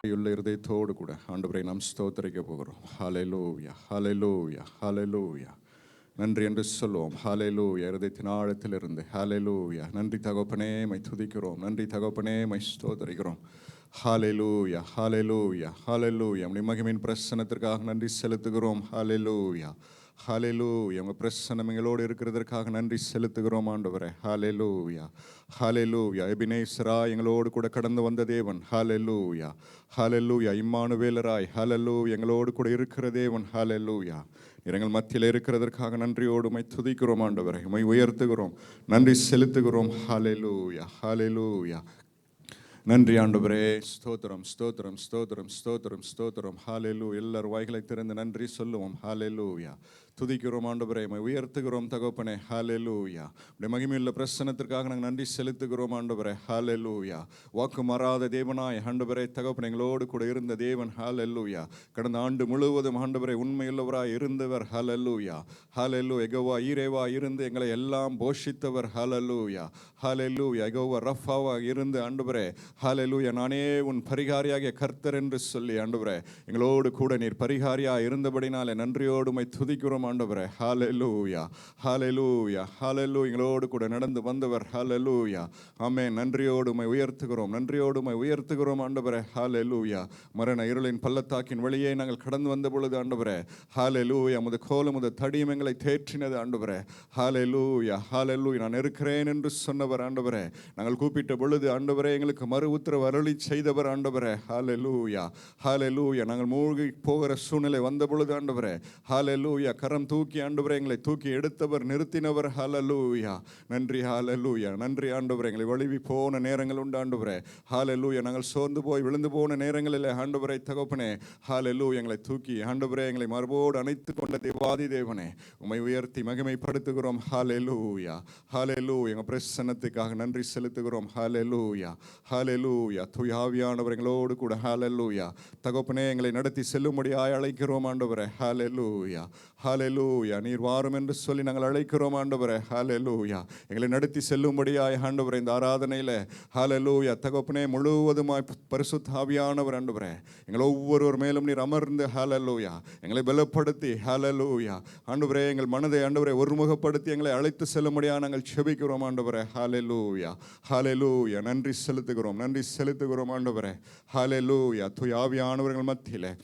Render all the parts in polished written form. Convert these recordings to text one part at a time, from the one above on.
உள்ள இருதயத்தோடு கூட ஆண்டவரை நாம் ஸ்தோத்தரிக்க போகிறோம். ஹல்லேலூயா, ஹல்லேலூயா, ஹல்லேலூயா. நன்றி என்று சொல்லுவோம். ஹல்லேலூயா. இருதயத்தின் ஆழத்திலிருந்து ஹல்லேலூயா. நன்றி தகப்பனே, மை துதிக்கிறோம். நன்றி தகப்பனே, மை ஸ்தோத்தரிக்கிறோம். ஹல்லேலூயா, ஹல்லேலூயா, ஹல்லேலூயா. நம்முடைய மகிமையின் பிரசன்னத்திற்காக நன்றி செலுத்துகிறோம். ஹல்லேலூயா, ஹல்லேலூயா. உங்கள் பிரசன்னம் எங்களோடு இருக்கிறதற்காக நன்றி செலுத்துகிறோம் ஆண்டவரே. ஹல்லேலூயா, ஹல்லேலூயா. எபினேசரா எங்களோடு கூட கடந்து வந்த தேவன். ஹல்லேலூயா, ஹல்லேலூயா. இம்மானுவேலராய் ஹல்லேலூயா எங்களோடு கூட இருக்கிற தேவன். ஹல்லேலூயா. எங்கள் மத்தியில் இருக்கிறதற்காக நன்றியோடு உம்மை துதிக்கிறோம் ஆண்டவரே. உம்மை உயர்த்துகிறோம், நன்றி செலுத்துகிறோம். ஹல்லேலூயா, ஹல்லேலூயா. நன்றி ஆண்டவரே. ஸ்தோத்திரம், ஸ்தோத்திரம், ஸ்தோத்திரம், ஸ்தோத்திரம், ஸ்தோத்திரம். ஹல்லேலூயா. எல்லாரும் வாய்களை திறந்து நன்றி சொல்லுவோம். ஹல்லேலூயா. துதிக்கிறோம் ஆண்டவரே, உயர்த்துகிறோம் தகப்பனே. ஹல்லேலூயா. உடைய மகிமையுள்ள பிரசன்னத்திற்காக நாங்கள் நன்றி செலுத்துகிறோம் ஆண்டவரே. ஹல்லேலூயா. வாக்கு மாறாத தேவனாய் ஆண்டவரே தகப்பனே எங்களோடு கூட இருந்த தேவன். ஹல்லேலூயா. கடந்த ஆண்டு முழுவதும் ஆண்டவரே உண்மையுள்ளவராய் இருந்தவர். ஹல்லேலூயா, ஹல்லேலூயா. யெகோவா ஈரேவா இருந்து எங்களை எல்லாம் போஷித்தவர். ஹல்லேலூயா, ஹல்லேலூயா. யெகோவா ரஃபாவா இருந்து ஆண்டவரே ஹல்லேலூயா நானே உன் பரிகாரியாகிய கர்த்தர் என்று சொல்லி ஆண்டவரே எங்களோடு கூட நீர் பரிகாரியா இருந்தபடினாலே நன்றியோடு உம்மை துதிக்கிறோம் ஆண்டவரே. ஹல்லேலூயா, ஹல்லேலூயா, ஹல்லேலூயா. எங்களோடு கூட நடந்து வந்தவர். ஹல்லேலூயா. ஆமென். நன்றியோடு உம்மை உயர்த்துகிறோம், நன்றியோடு உம்மை உயர்த்துகிறோம் ஆண்டவரே. ஹல்லேலூயா. மரண இருளின் பள்ளத்தாக்கின் வழியே நாங்கள் கடந்து வந்த பொழுது ஆண்டவரே ஹல்லேலூயா உமது கோலும் உமது தடியும் எங்களை தேற்றினது ஆண்டவரே. ஹல்லேலூயா, ஹல்லேலூயா. நான் இருக்கிறேன் என்று சொன்னவர் ஆண்டவரே. நாங்கள் கூப்பிட்ட பொழுது ஆண்டவரே எங்களுக்கு மறு உத்தரவு அருளி செய்தவர் ஆண்டவரே. ஹல்லேலூயா, ஹல்லேலூயா. நாங்கள் மூழ்கி போகிற சூழ்நிலை வந்த பொழுது ஆண்டவரே ஹல்லேலூயா கரம் தூக்கி ஆண்டவரே எங்களை தூக்கி எடுத்தவர், நிறுத்தினவர். ஹல்லேலூயா. நன்றி. ஹல்லேலூயா. நன்றி ஆண்டவரே. எங்களை வழுவி போன நேரங்கள் உண்டு ஆண்டவரே. ஹல்லேலூயா. நாங்கள் சோர்ந்து போய் விழுந்து போன நேரங்களில் ஆண்டவரை தகப்பனே ஹல்லேலூயா எங்களை தூக்கி ஆண்டவரே எங்களை மறுபோடு அணைத்து கொண்ட தேவாதி தேவனே உம்மை உயர்த்தி மகிமைப்படுத்துகிறோம். ஹல்லேலூயா, ஹல்லேலூயா. எங்கள் பிரசன்னத்துக்காக நன்றி செலுத்துகிறோம். ஹல்லேலூயா, ஹல்லேலூயா. தூய ஆவியானவர் எங்களோடு கூட ஹல்லேலூயா தகப்பனே எங்களை நடத்தி செல்லும்படியாய் அழைக்கிறோம் ஆண்டவரே. ஹல்லேலூயா, ஹல்லேலூயா. நீர் வாரும் என்று சொல்லி நாங்கள் அழைக்கிறோம் ஆண்டவரே. ஹல்லேலூயா. எங்களை நடத்தி செல்லும்படியாய் ஆண்டவரே இந்த ஆராதனையில் ஹல்லேலூயா தகப்பனே முழுவதுமாய் பரிசுத்த ஆவியானவர் ஆண்டவரே எங்கள் ஒவ்வொருவர் மேலும் நீர் அமர்ந்து ஹல்லேலூயா எங்களை பலப்படுத்தி ஹல்லேலூயா ஆண்டவரே எங்கள் மனதை ஆண்டவரை ஒருமுகப்படுத்தி எங்களை அழைத்து செல்லும்படியாக நாங்கள் செபிக்கிறோம் ஆண்டவரே. ஹல்லேலூயா, ஹல்லேலூயா. நன்றி செலுத்துகிறோம், நன்றி செலுத்துகிறோம் ஆண்டவரே. ஹல்லேலூயா. தூய ஆவியானவர்கள் மத்தியிலே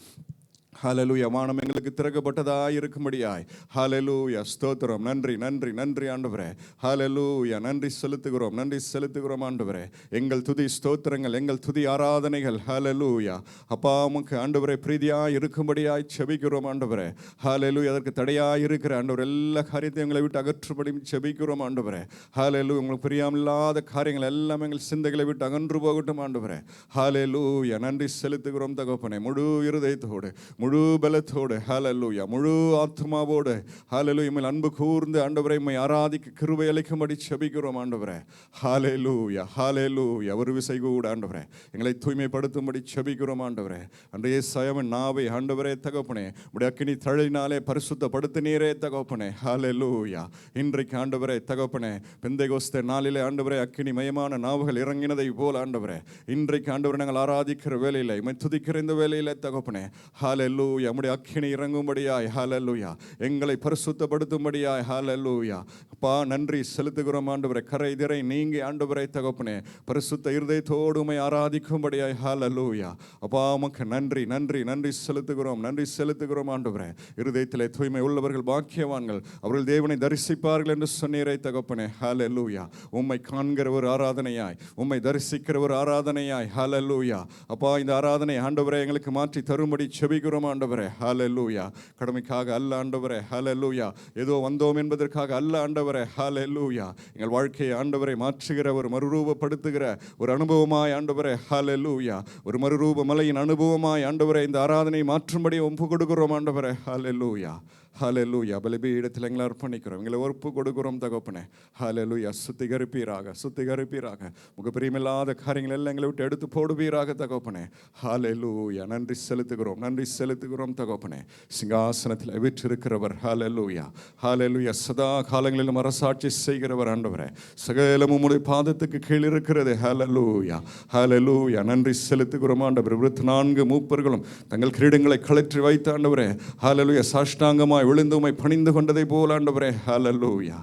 ஹல்லேலூயா வானம் எங்களுக்கு திறக்கப்பட்டதாய் இருக்கும்படியாய் ஹல்லேலூயா ஸ்தோத்திரம். நன்றி, நன்றி, நன்றி ஆண்டவரே. ஹல்லேலூயா. நன்றி செலுத்துகிறோம், நன்றி செலுத்துகிறோம் ஆண்டவரே. எங்கள் துதி ஸ்தோத்திரங்கள், எங்கள் துதி ஆராதனைகள் ஹல்லேலூயா அப்பா உமக்கு ஆண்டவரே பிரீதியாய் இருக்கும்படியாய் செபிக்கிறோம் ஆண்டவரே. ஹல்லேலூயா. அதற்கு தடையாய் இருக்கிற ஆண்டவர் எல்லா காரியத்தையும் எங்களை விட்டு அகற்றும்படி செபிக்கிறோம் ஆண்டவரே. ஹல்லேலூயா. உங்களுக்கு பிரியாமில்லாத காரியங்கள் எல்லாம் எங்கள் சிந்தைகளை விட்டு அகன்று போகட்டும் ஆண்டவரே. ஹல்லேலூயா. நன்றி செலுத்துகிறோம் தகப்பனே முழு இருதயத்தோடு முழு பலத்தோடு ஹல்லேலூயா முழு ஆத்மாவோடு ஹல்லேலூயா மேல் அன்பு கூர்ந்து ஆண்டவரை உம்மை ஆராதிக்க கிருபை அளிக்கும்படி செபிக்கிறோம் ஆண்டவரே. ஹல்லேலூயா, ஹல்லேலூயா. ஒரு விசை கூட ஆண்டவரே எங்களை தூய்மைப்படுத்தும்படி செபிக்கிறோம் ஆண்டவரே. அன்றைய சயவன் நாவை ஆண்டவரே தகப்பனே உடைய அக்கினி தழையினாலே பரிசுத்தப்படுத்தினீரே தகப்பனே. ஹல்லேலூயா. இன்றைக்கு ஆண்டவரே தகப்பனே பெந்தைகோஸ்தே நாளிலே ஆண்டவரே அக்கினி மயமான நாவுகள் இறங்கினதை போல் ஆண்டவரே இன்றைக்கு ஆண்டவரை நாங்கள் ஆராதிக்கிற வேலையில் உம்மை துதிக்கிற இந்த வேலையில் தகப்பனே ஹல்லேலூயா உம்முடைய அக்கினி இறங்கும்படியாய் ஹல்லேலூயா எங்களை பரிசுத்தப்படுத்தும்படியாய் ஹல்லேலூயா அப்பா நன்றி செலுத்துகிறோம் ஆண்டவரே. கரை திரை நீங்கி ஆண்டவரை தகப்பனே பரிசுத்த இருதயத்தோடு உம்மை ஆராதிக்கும்படியாய் ஹல்லேலூயா அப்பா உமக்கு நன்றி, நன்றி, நன்றி செலுத்துகிறோம், நன்றி செலுத்துகிறோம் ஆண்டவரே. இருதயத்திலே தூய்மை உள்ளவர்கள் பாக்கியவான்கள், அவர்கள் தேவனை தரிசிப்பார்கள் என்று சொன்னீரே தகப்பனே. ஹல்லேலூயா. உம்மை காண்கிற ஒரு ஆராதனையாய், உம்மை தரிசிக்கிற ஒரு ஆராதனையாய் ஹல்லேலூயா அப்பா இந்த ஆராதனை ஆண்டவரை எங்களுக்கு மாற்றி தரும்படி செபிக்கிறோம் ஆண்டவரே. ஹல்லேலூயா. கடமைக்காக அல்ல ஆண்டவரே. ஹல்லேலூயா. ஏதோ வந்தோம் என்பதற்காக அல்ல ஆண்டவரே. ஹல்லேலூயா. எங்கள் வாழ்க்கையை ஆண்டவரை மாற்றுகிற ஒரு மறுரூபப்படுத்துகிற ஒரு அனுபவமாய் ஆண்டவரே. ஹல்லேலூயா. ஒரு மறுரூப மலையின் அனுபவமாய் ஆண்டவரை இந்த ஆராதனை மாற்றும்படி ஒப்பு கொடுக்கிறோம் ஆண்டவரே. ஹல்லேலூயா, ஹல்லேலூயா. பலிபீடத்தில் எங்களை அர்ப்பணிக்கிறோம், எங்களை ஒப்பு கொடுக்கிறோம் தகப்பனே. ஹல்லேலூயா. சுத்திகரிப்பீராக, சுத்திகரிப்பீராக. உங்க பிரியமில்லாத காரியங்கள் எல்லாம் எங்களை விட்டு எடுத்து போடுவீராக தகப்பனே. ஹல்லேலூயா. நன்றி செலுத்துகிறோம், நன்றி செலுத்துகிறோம் தகப்பனே. சிங்காசனத்தில் வீற்றிருக்கிறவர். ஹல்லேலூயா, ஹல்லேலூயா. சதா காலங்களிலும் அரசாட்சி செய்கிறவர் ஆண்டவரே. சகலமும் உம்முடைய பாதத்துக்கு கீழ் இருக்கிறது. ஹல்லேலூயா, ஹல்லேலூயா. நன்றி செலுத்துகிறோம் ஆண்டவரே. 24 மூப்பர்களும் தங்கள் கிரீடங்களை கழற்றி வைத்த ஆண்டவரே. ஹல்லேலூயா. சாஷ்டாங்கமாய் விழுந்து உம்மை பணிந்து கொண்டதை போல ஆண்டவரே. ஹல்லேலூயா,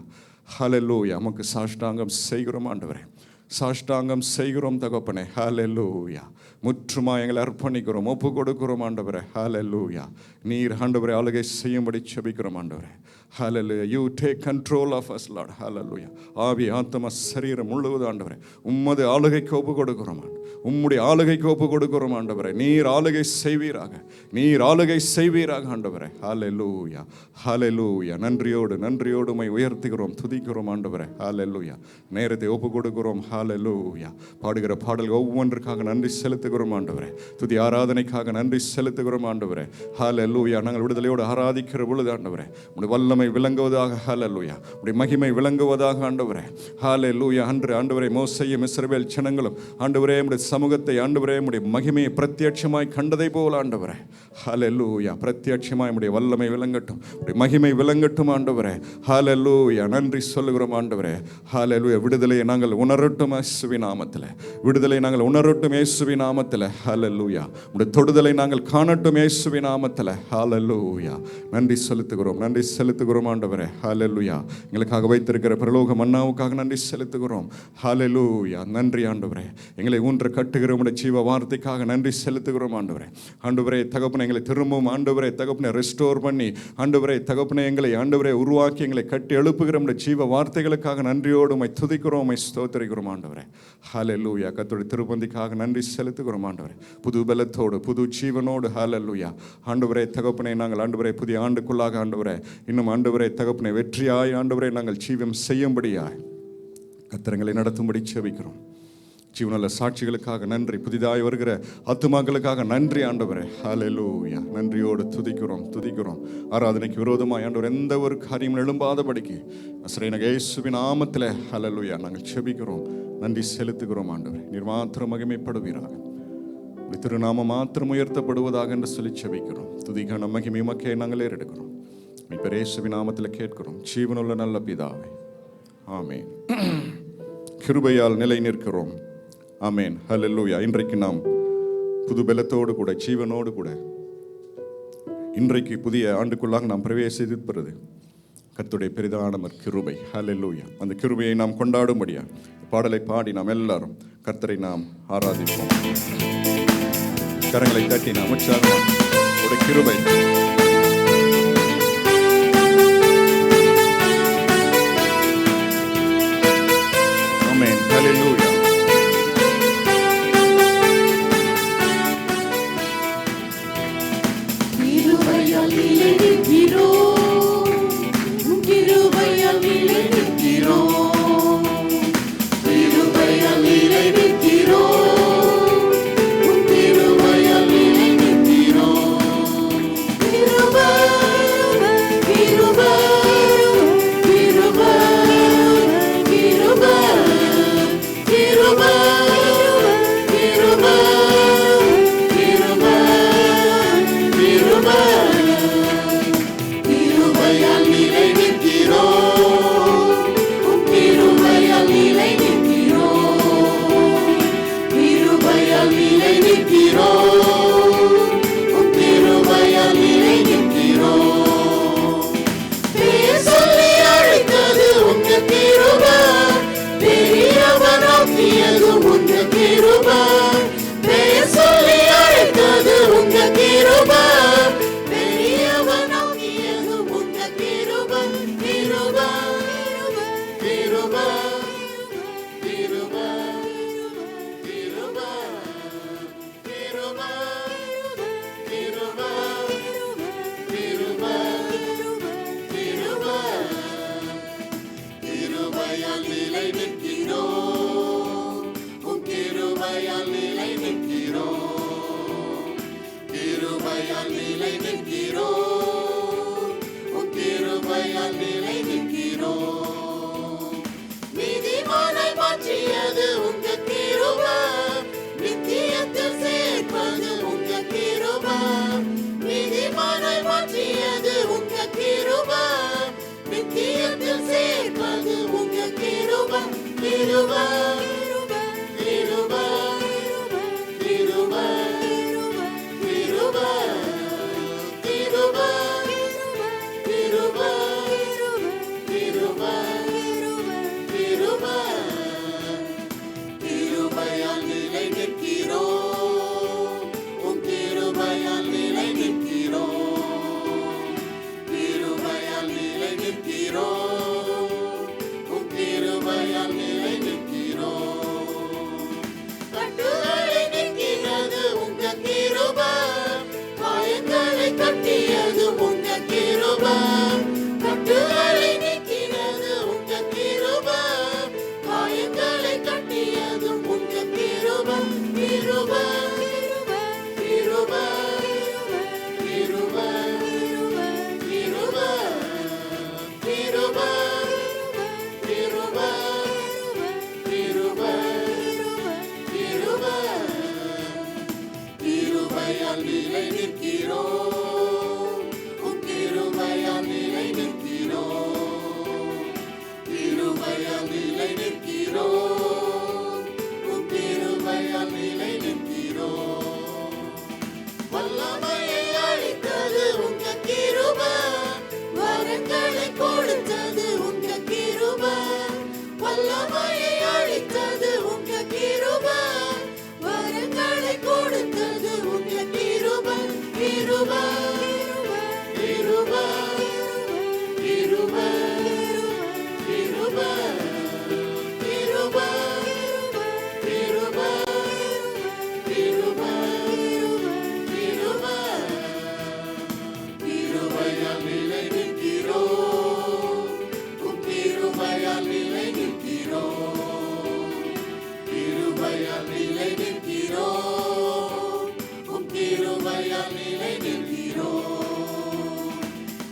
ஹல்லேலூயா. நமக்கு சாஷ்டாங்கம் செய்கிறோம் ஆண்டவரே, சாஷ்டாங்கம் செய்கிறோம் தகப்பனே. ஹல்லேலூயா. முற்றுமா எங்களை அர்ப்பணிக்கிறோம், ஒப்பு கொடுக்கிறோம் ஆண்டவரே. ஹல்லேலூயா. நீர் ஆண்டவரே ஆளுகை செய்யும்படி செபிக்கிறோம் ஆண்டவரே. ஹல்லேலூயா. You take control of us, Lord. ஹல்லேலூயா. ஆவி ஆத்மா சரீரம் முழுவதும் ஆண்டவரே உம்மது ஆளுகைக்கு ஒப்பு கொடுக்கிறோம், உம்முடைய ஆளுகைக்கு ஒப்பு கொடுக்கிறோம் ஆண்டவரே. நீர் ஆளுகை செய்வீராக, நீர் ஆளுகை செய்வீராக ஆண்டவரே. ஹல்லேலூயா, ஹல்லேலூயா. நன்றியோடு நன்றியோடு உம்மை உயர்த்துகிறோம், துதிக்கிறோம் ஆண்டவரே. ஹல்லேலூயா. நேரத்தை ஒப்பு கொடுக்கிறோம். ஹல்லேலூயா. பாடுகிற பாடல்கள் ஒவ்வொன்றுக்காக நன்றி செலுத்துகிறோம் ஆண்டவரே. துதி ஆராதனைக்காக நன்றி செலுத்துகிறோம் ஆண்டவரே. ஹல்லேலூயா. நாங்கள் விடுதலையோடு ஆராதிக்கிற பொழுது ஆண்டவரே உம்முடைய வல்லமை விளங்குவதாக. ஹல்லேலூயா. உம்முடைய மகிமை விளங்குவதாக ஆண்டவரே. ஹல்லேலூயா. அன்று ஆண்டவரே மோசேயும் இஸ்ரவேல் ஜனங்களும் ஆண்டவரே உம்முடைய சமூகத்தை ஆண்டவரே உம்முடைய மகிமையை பிரத்யட்சமாய் கண்டதை போல ஆண்டவரே. ஹல்லேலூயா. பிரத்யட்சமாய் உம்முடைய வல்லமை விளங்கட்டும், உம்முடைய மகிமை விளங்கட்டும் ஆண்டவரே. ஹல்லேலூயா. நன்றி சொல்லுகிறோம் ஆண்டவரே. ஹல்லேலூயா. விடுதலையை நாங்கள் உணரட்டும் இயேசுவின் நாமத்தில், விடுதலை நாங்கள் உணரட்டும் இயேசுவின் நாமத்தில். ஹல்லேலூயா. உம்முடைய தொடுதலை நாங்கள் காணட்டும் இயேசுவின் நாமத்தில். ஹல்லேலூயா. நன்றி செலுத்துகிறோம், நன்றி செலுத்துகிறோம் ஆண்டவரே. ஹல்லேலூயா. எங்களுக்காக வைத்திருக்கிற பரலோக மன்னாவுக்காக நன்றி செலுத்துகிறோம். ஹல்லேலூயா. நன்றி ஆண்டவரே. எங்களை ஊன்ற கட்டுகிற உம்முடைய ஜீவ வார்த்தைக்காக நன்றி செலுத்துகிறோம் ஆண்டவரே. ஆண்டவரே தகப்பனை எங்களை திரும்பவும் ஆண்டவரே தகப்பனை ரெஸ்டோர் பண்ணி ஆண்டவரே தகப்பனை எங்களை ஆண்டவரே உருவாக்கி எங்களை கட்டி எழுப்புகிற உம்முடைய ஜீவ வார்த்தைகளுக்காக நன்றியோடு உம்மை துதிக்கிறோம், உம்மை ஸ்தோத்திரிக்கிறோம் ஆண்டவரே. ஹல்லேலூயா. கர்த்தருடைய திருப்பந்திக்காக நன்றி செலுத்துகிறோம் ஆண்டவரே. புது பலத்தோடு புது ஜீவனோடு. ஹல்லேலூயா. ஆண்டவரே தகப்பனை நாங்கள் ஆண்டவரே புதிய ஆண்டுக்குள்ளாக ஆண்டவரே இன்னும் ஆண்டவரே தகப்பனை வெற்றியாய் ஆண்டவரே நாங்கள் ஜீவம் செய்யும்படியாய் கர்த்தரங்களை நடத்தும்படி செபிக்கிறோம். ஜீவனுள்ள சாட்சிகளுக்காக நன்றி, புதிதாய் வருகிற ஆத்துமாக்களுக்காக நன்றி ஆண்டவரே. ஹல்லேலூயா. நன்றியோடு துதிக்கிறோம், துதிக்கிறோம். ஆராதனைக்கு விரோதமாய் ஆண்டவர் எந்த ஒரு காரியம் எழும்பாதபடிக்கு நசரேயனாகிய இயேசுவின் நாமத்திலே ஹல்லேலூயா நாங்கள் செபிக்கிறோம், நன்றி செலுத்துகிறோம் ஆண்டவரே. நீர் மாத்திரம் மகிமைப்படுவீராக, உம்முடைய திருநாமம் மாத்திரம் உயர்த்தப்படுவதாக என்று சொல்லி செபிக்கிறோம். துதிக்கான மகிமை மக்கே நாங்கள் ஏறெடுக்கிறோம். மீட்பர் இயேசுவின் நாமத்தில் கேட்கிறோம் ஜீவனுள்ள நல்ல பிதாவே. ஆமென். கிருபையால் நிலை நிற்கிறோம். ஆமென். ஹல்லேலூயா. இன்றைக்கு நாம் புது பலத்தோடு கூட ஜீவனோடு கூட இன்றைக்கு புதிய ஆண்டுக்குள்ளாக நாம் பிரவேசிப்பது கர்த்தருடைய பெரிதான கிருபை. ஹல்லேலூயா. அந்த கிருபையை நாம் கொண்டாடும்படியா பாடலை பாடி நாம் எல்லாரும் கர்த்தரை நாம் ஆராதிப்போம். கரங்களை தட்டி நாம் உற்சாகமாக ஒரு கிருபை. ஆமென். ஹல்லேலூயா. கிருபை, நித்தியத்தில் சேர்ப்பது உங்க கிருபை, கிருபை, கிருபை, கிருபை, கிருபை, கிருபை, கிருபை, கிருபை, கிருபை, கிருபையால் நிலை நிற்கிறோம், உன் கிருபையால் நிலை நிற்கிறோம், கிருபையால் நிலை நிற்கிறோம், உன் கிருபையால் நிலை நிற்கிறோம். கட்டுகளை நீக்கினது உங்க கிருபை, காயங்களை கட்டியது உங்க கிருபை, கட்டுகளை நீக்கினது உங்க கிருபை, காயங்களை கட்டியது உங்க கிருபை, கிருபை, கிருபை, கிருபை, கிருபை, கிருபை, கிருபை, கிருபை, கிருபை, கிருபையால் நிலை நிற்கிறோம், உன் கிருபையால் நிலை நிற்கிறோம், கிருபையால் நிலை நிற்கிறோம், உன் கிருபையால் நிலை நிற்கிறோம். வல்லமையை அளித்தது உங்க கிருபை, வரங்களை கொடுத்தது உங்க கிருபை, வல்லமையை அளித்தது உங்க கிருபை, வரங்களை கொடுத்தது உங்க கிருபை, கிருபை, கிருபை, கிருபை, கிருபை, கிருபை, கிருபை, கிருபை, கிருபை, கிருபையால் நிலை நிற்கிறோம், உன் கிருபையால் நிலை நிற்கிறோம், கிருபையால் நிலை நிற்கிறோம், உன் கிருபையால் நிலை நிற்கிறோம்,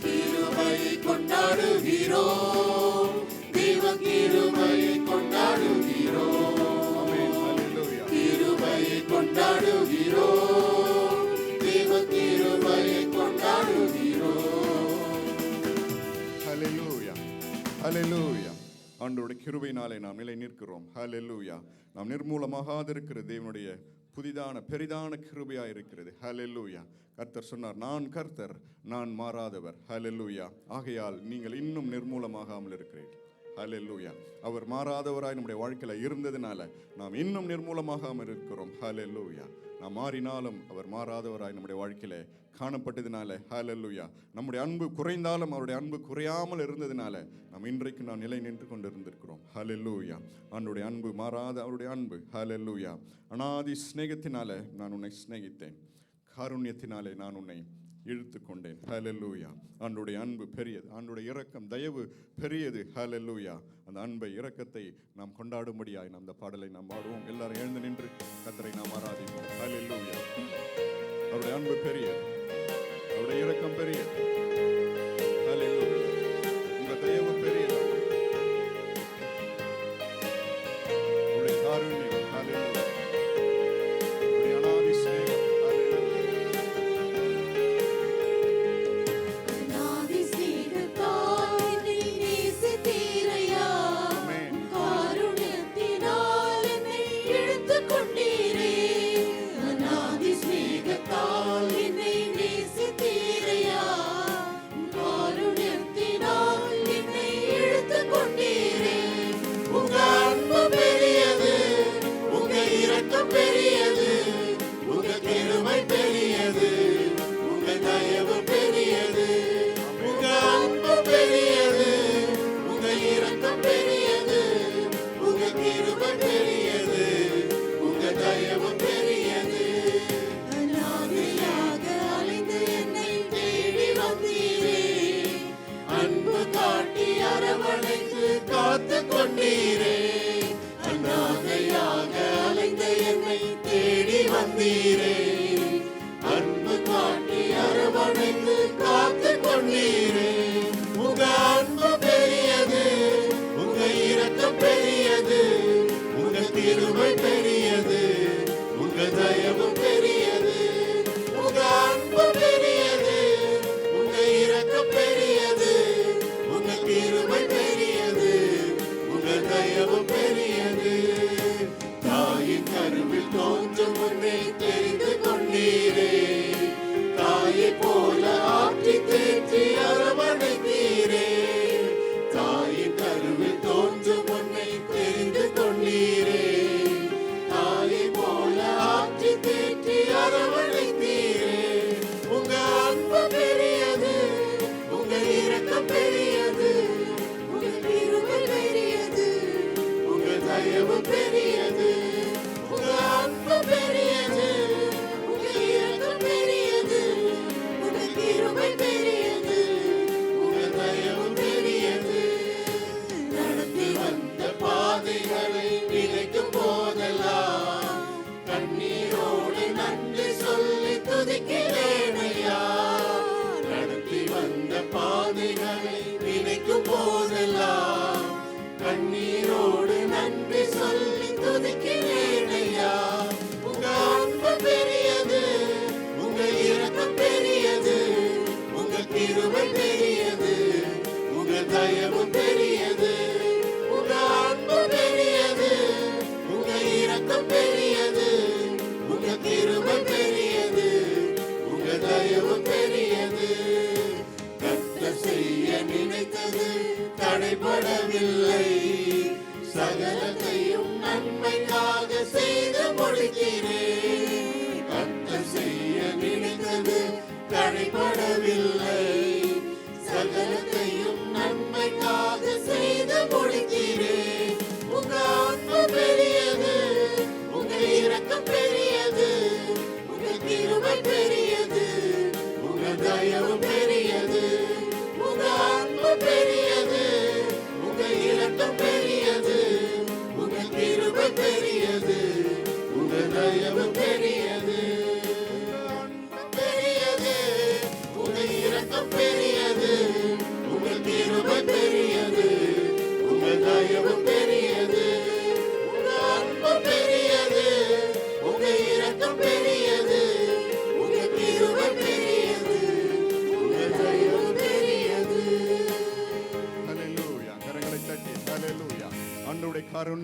கிருபையை கொண்டாடுகிறோம், தெய்வ கிருபையை கொண்டாடுகிறோம், கிருபையை கொண்டாடுகிறோம், தெய்வ கிருபையை கொண்டாடுகிறோம். ஹல்லேலூயா, ஹல்லேலூயா. ஆண்டவருடைய கிருபையினாலே நாம் நிலை நிற்கிறோம். ஹல்லேலூயா. நாம் நிர்மூலமாகாதிருக்கிற தேவனுடைய புதிதான பெரிதான கிருபையாக இருக்கிறது. ஹல்லேலூயா. கர்த்தர் சொன்னார், நான் கர்த்தர், நான் மாறாதவர். ஹல்லேலூயா. ஆகையால் நீங்கள் இன்னும் நிர்மூலமாகாமல் இருக்கிறீர்கள். ஹல்லேலூயா. அவர் மாறாதவராய் நம்முடைய வாழ்க்கையில் இருந்ததுனால நாம் இன்னும் நிர்மூலமாகாமல் இருக்கிறோம். ஹல்லேலூயா. நாம் மாறினாலும் அவர் மாறாதவராய் நம்முடைய வாழ்க்கையில காணப்பட்டதுனால, ஹல்லேலூயா, நம்முடைய அன்பு குறைந்தாலும் அவருடைய அன்பு குறையாமல் இருந்ததுனால நாம் இன்றைக்கு நான் நிலை நின்று கொண்டு இருந்திருக்கிறோம். ஹல்லேலூயா. அவருடைய அன்பு மாறாத அவருடைய அன்பு. ஹல்லேலூயா. அனாதி சிநேகத்தினால நான் உன்னை சிநேகித்தேன், காருண்யத்தினாலே நான் உன்னை இழுத்து கொண்டேன். ஹல்லேலூயா. ஆண்டவருடைய அன்பு பெரியது, ஆண்டவருடைய இரக்கம் தயவு பெரியது. ஹல்லேலூயா. அந்த அன்பை இரக்கத்தை நாம் கொண்டாடும்படியாய் நாம் அந்த பாடலை நாம் பாடுவோம். எல்லாரும் எழுந்து நின்று கர்த்தரை நாம் ஆராதிப்போம். ஹல்லேலூயா. அவருடைய அன்பு பெரியது, அவருடைய இரக்கம் பெரியது. ஹல்லேலூயா. உங்க தயவு பெரியது, அவருடைய காருண்யம். ஹல்லேலூயா. அவருடைய அனாதி சிநேகம். அநாதி ஸ்நேகத்தால் என்னை நேசித்தீரையா, காருண்யத்தினால் என்னை இழுத்துக் கொண்டீரே. அநாதி ஸ்நேகத்தால் என்னை நேசித்தீரையா,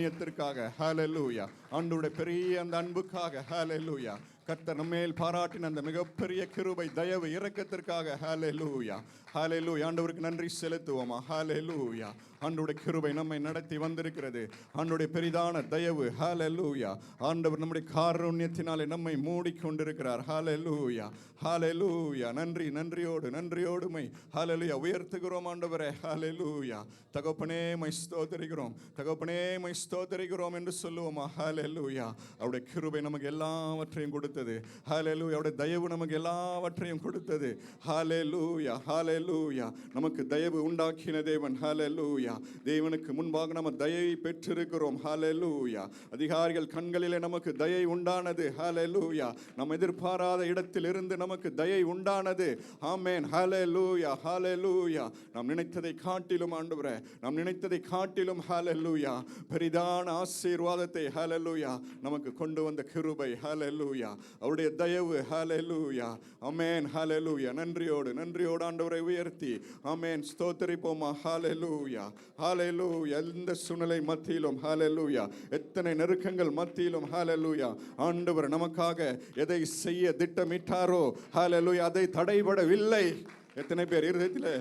காருண்யத்திற்காக ஹalleluya. ஆண்டவருடைய பெரிய அந்த அன்புக்காக ஹalleluya. கர்த்தர் நம்மேல் பாராட்டின அந்த மிகப்பெரிய கிருபை தயவு இரக்கத்திற்காக ஹalleluya. ஹalleluya. ஆண்டவருக்கு நன்றி செலுத்துவோமா? ஹalleluya. ஆண்டவருடைய கிருபை நம்மை நடத்தி வந்திருக்கிறது. ஆண்டவருடைய பெரிதான தயவு ஹalleluya. ஆண்டவர் நம்முடைய காருண்யத்தினாலே நம்மை மூடிக்கொண்டிருக்கிறார். ஹalleluya. ஹalleluya. நன்றியோடுமை ஹalleluya உயர்த்துகிறோம் ஆண்டவரே. ஹalleluya. தகப்பனே மை ஸ்தோத்திரிக்கிறோம், தகப்பனே மை ஸ்தோத்திரிக்கிறோம் என்று சொல்லுவோமா? ஹalleluya. அவருடைய கிருபை நமக்கு எல்லாவற்றையும் கொடுத்தது. ஹalleluya. அவருடைய தயவு நமக்கு எல்லாவற்றையும் கொடுத்தது. ஹalleluya. ஹalleluya. நமக்கு தயவு உண்டாக்கின தேவன். ஹalleluya. தேவனுக்கு முன்பாக நம்ம தயை பெற்றிருக்கிறோம். ஹalleluya. அதிகாரிகள் கண்களிலே நமக்கு தயை உண்டானது. ஹalleluya. நாம் எதிர்பாராத இடத்தில் இருந்து நமக்கு தயை உண்டானது. ஆமென். ஹalleluya. ஹalleluya. நாம் நினைத்ததை காட்டிலும் ஆண்டவரே, நாம் நினைத்ததை காட்டிலும் ஹalleluya பெரிதான ஆசீர்வாதத்தை ஹalleluya நமக்கு கொண்டு வந்த கிருபை. ஹalleluya. அவருடைய தயவு. ஹalleluya. ஆமென். ஹalleluya. நன்றியோடு ஆண்டவரை உயர்த்தி ஆமென் ஸ்தோத்திரிப்போமா? ஹalleluya. ஹalleluya. எந்த சூழ்நிலை மத்தியிலும் ஹalleluya, எத்தனை நெருக்கங்கள் மத்தியிலும் ஹalleluya ஆண்டவர் நமக்காக எதை செய்ய திட்டமிட்டாரோ ஹalleluya அதை தடைபடவில்லை. எத்தனை பேர் இருதயத்திலே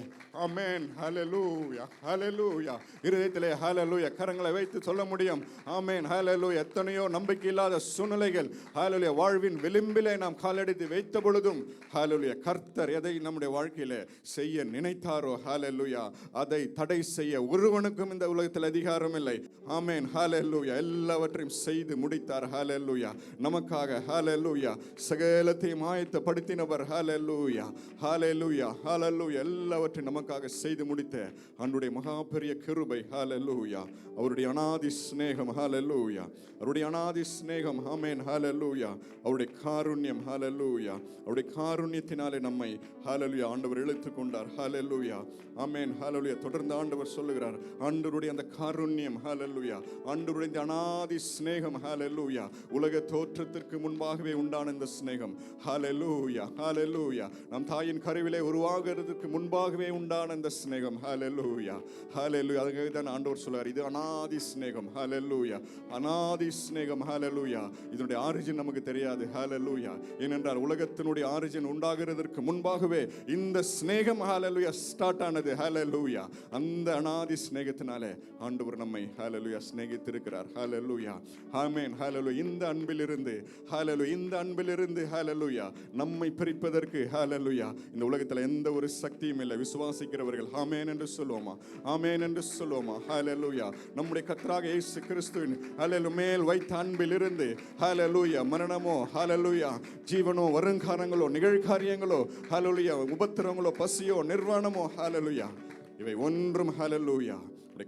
ஆமென் ஹalleluya ஹalleluya இருதயத்திலே ஹalleluya கரங்களை வைத்து சொல்ல முடியும்? ஆமென் ஹalleluya. எத்தனையோ நம்பிக்கை இல்லாத சூழ்நிலைகள் ஹalleluya வாழ்வின் விளிம்பிலே நாம் காலெடுத்து வைத்த பொழுதும் ஹalleluya கர்த்தர் எதை நம்முடைய வாழ்க்கையிலே செய்ய நினைத்தாரோ ஹalleluya அதை தடை செய்ய ஒருவனுக்கும் இந்த உலகத்தில் அதிகாரம் இல்லை. ஆமென் ஹalleluya. எல்லாவற்றையும் செய்து முடித்தார். ஹalleluya நமக்காக. ஹalleluya சகலத்தையும் ஆயத்தப்படுத்தினவர். ஹalleluya ஹalleluya ஹalleluya எல்லாவற்றையும் நமக்காக செய்து முடித்த ஆண்டவருடைய மகா பெரிய கிருபை. ஹalleluya. அவருடைய அநாதி ஸ்நேகம். ஹalleluya. அவருடைய அநாதி ஸ்நேகம். ஆமென் ஹalleluya. அவருடைய காருண்யம். ஹalleluya. அவருடைய காருண்யத்தினாலே நம்மை ஹalleluya ஆண்டவர் இழுத்து கொண்டார். ஹalleluya. ஆமென் ஹalleluya. தொடர்ந்து ஆண்டவர் சொல்லுகிறார் ஆண்டவருடைய அந்த காருண்யம். ஹalleluya. ஆண்டவருடைய அந்த அநாதி ஸ்நேகம். ஹalleluya. உலக தோற்றத்திற்கு முன்பாகவே உண்டான இந்த ஸ்நேகம். ஹalleluya ஹalleluya. நம் தாயின் கருவிலே உருவாகிறதுக்கு முன்பாகவே உண்டான இந்த ஸ்நேகம். ஹalleluya ஹalleluya. அதுக்காக தான் ஆண்டவர் சொல்றார் இது அநாதி ஸ்நேகம். ஹalleluya அநாதி ஸ்நேகம். ஹalleluya. இதனுடைய ஆரிஜின் நமக்கு தெரியாது. ஹalleluya. ஏனென்றால் உலகத்தினுடைய ஆரிஜின் உண்டாகிறதற்கு முன்பாகவே இந்த ஸ்நேகம் ஹalleluya ஸ்டார்ட் ஆனது. ஹalleluya. அந்த அநாதி ஸ்நேகத்தினாலே ஆண்டவர் நம்மை ஹalleluya ஸ்நேகித்திருக்கிறார். ஹalleluya ஆமென் ஹalleluya. இந்த அன்பிலிருந்து ஹalleluya இந்த அன்பிலிருந்து ஹalleluya நம்மை பிரிப்பதற்கு ஹalleluya இந்த உலகத்தில் எந்த ஒரு சக்தியும் இல்லை. விசுவாசிக்கிறவர்கள் ஆமென் என்று சொல்லுவோமா? ஆமென் என்று சொல்லுவோமா? ஹalleluya. நம்முடைய கர்த்தராகிய இயேசு கிறிஸ்துவின் ஹalleluya மேல் வைத்த அன்பிலிருந்து ஹalleluya மரணமோ ஹalleluya ஜீவனோ வருங்காலங்களோ நிகழ்காரியங்களோ ஹalleluya உபத்திரங்களோ பசியோ நிர்வாணமோ ஹalleluya இவை ஒன்றும் ஹalleluya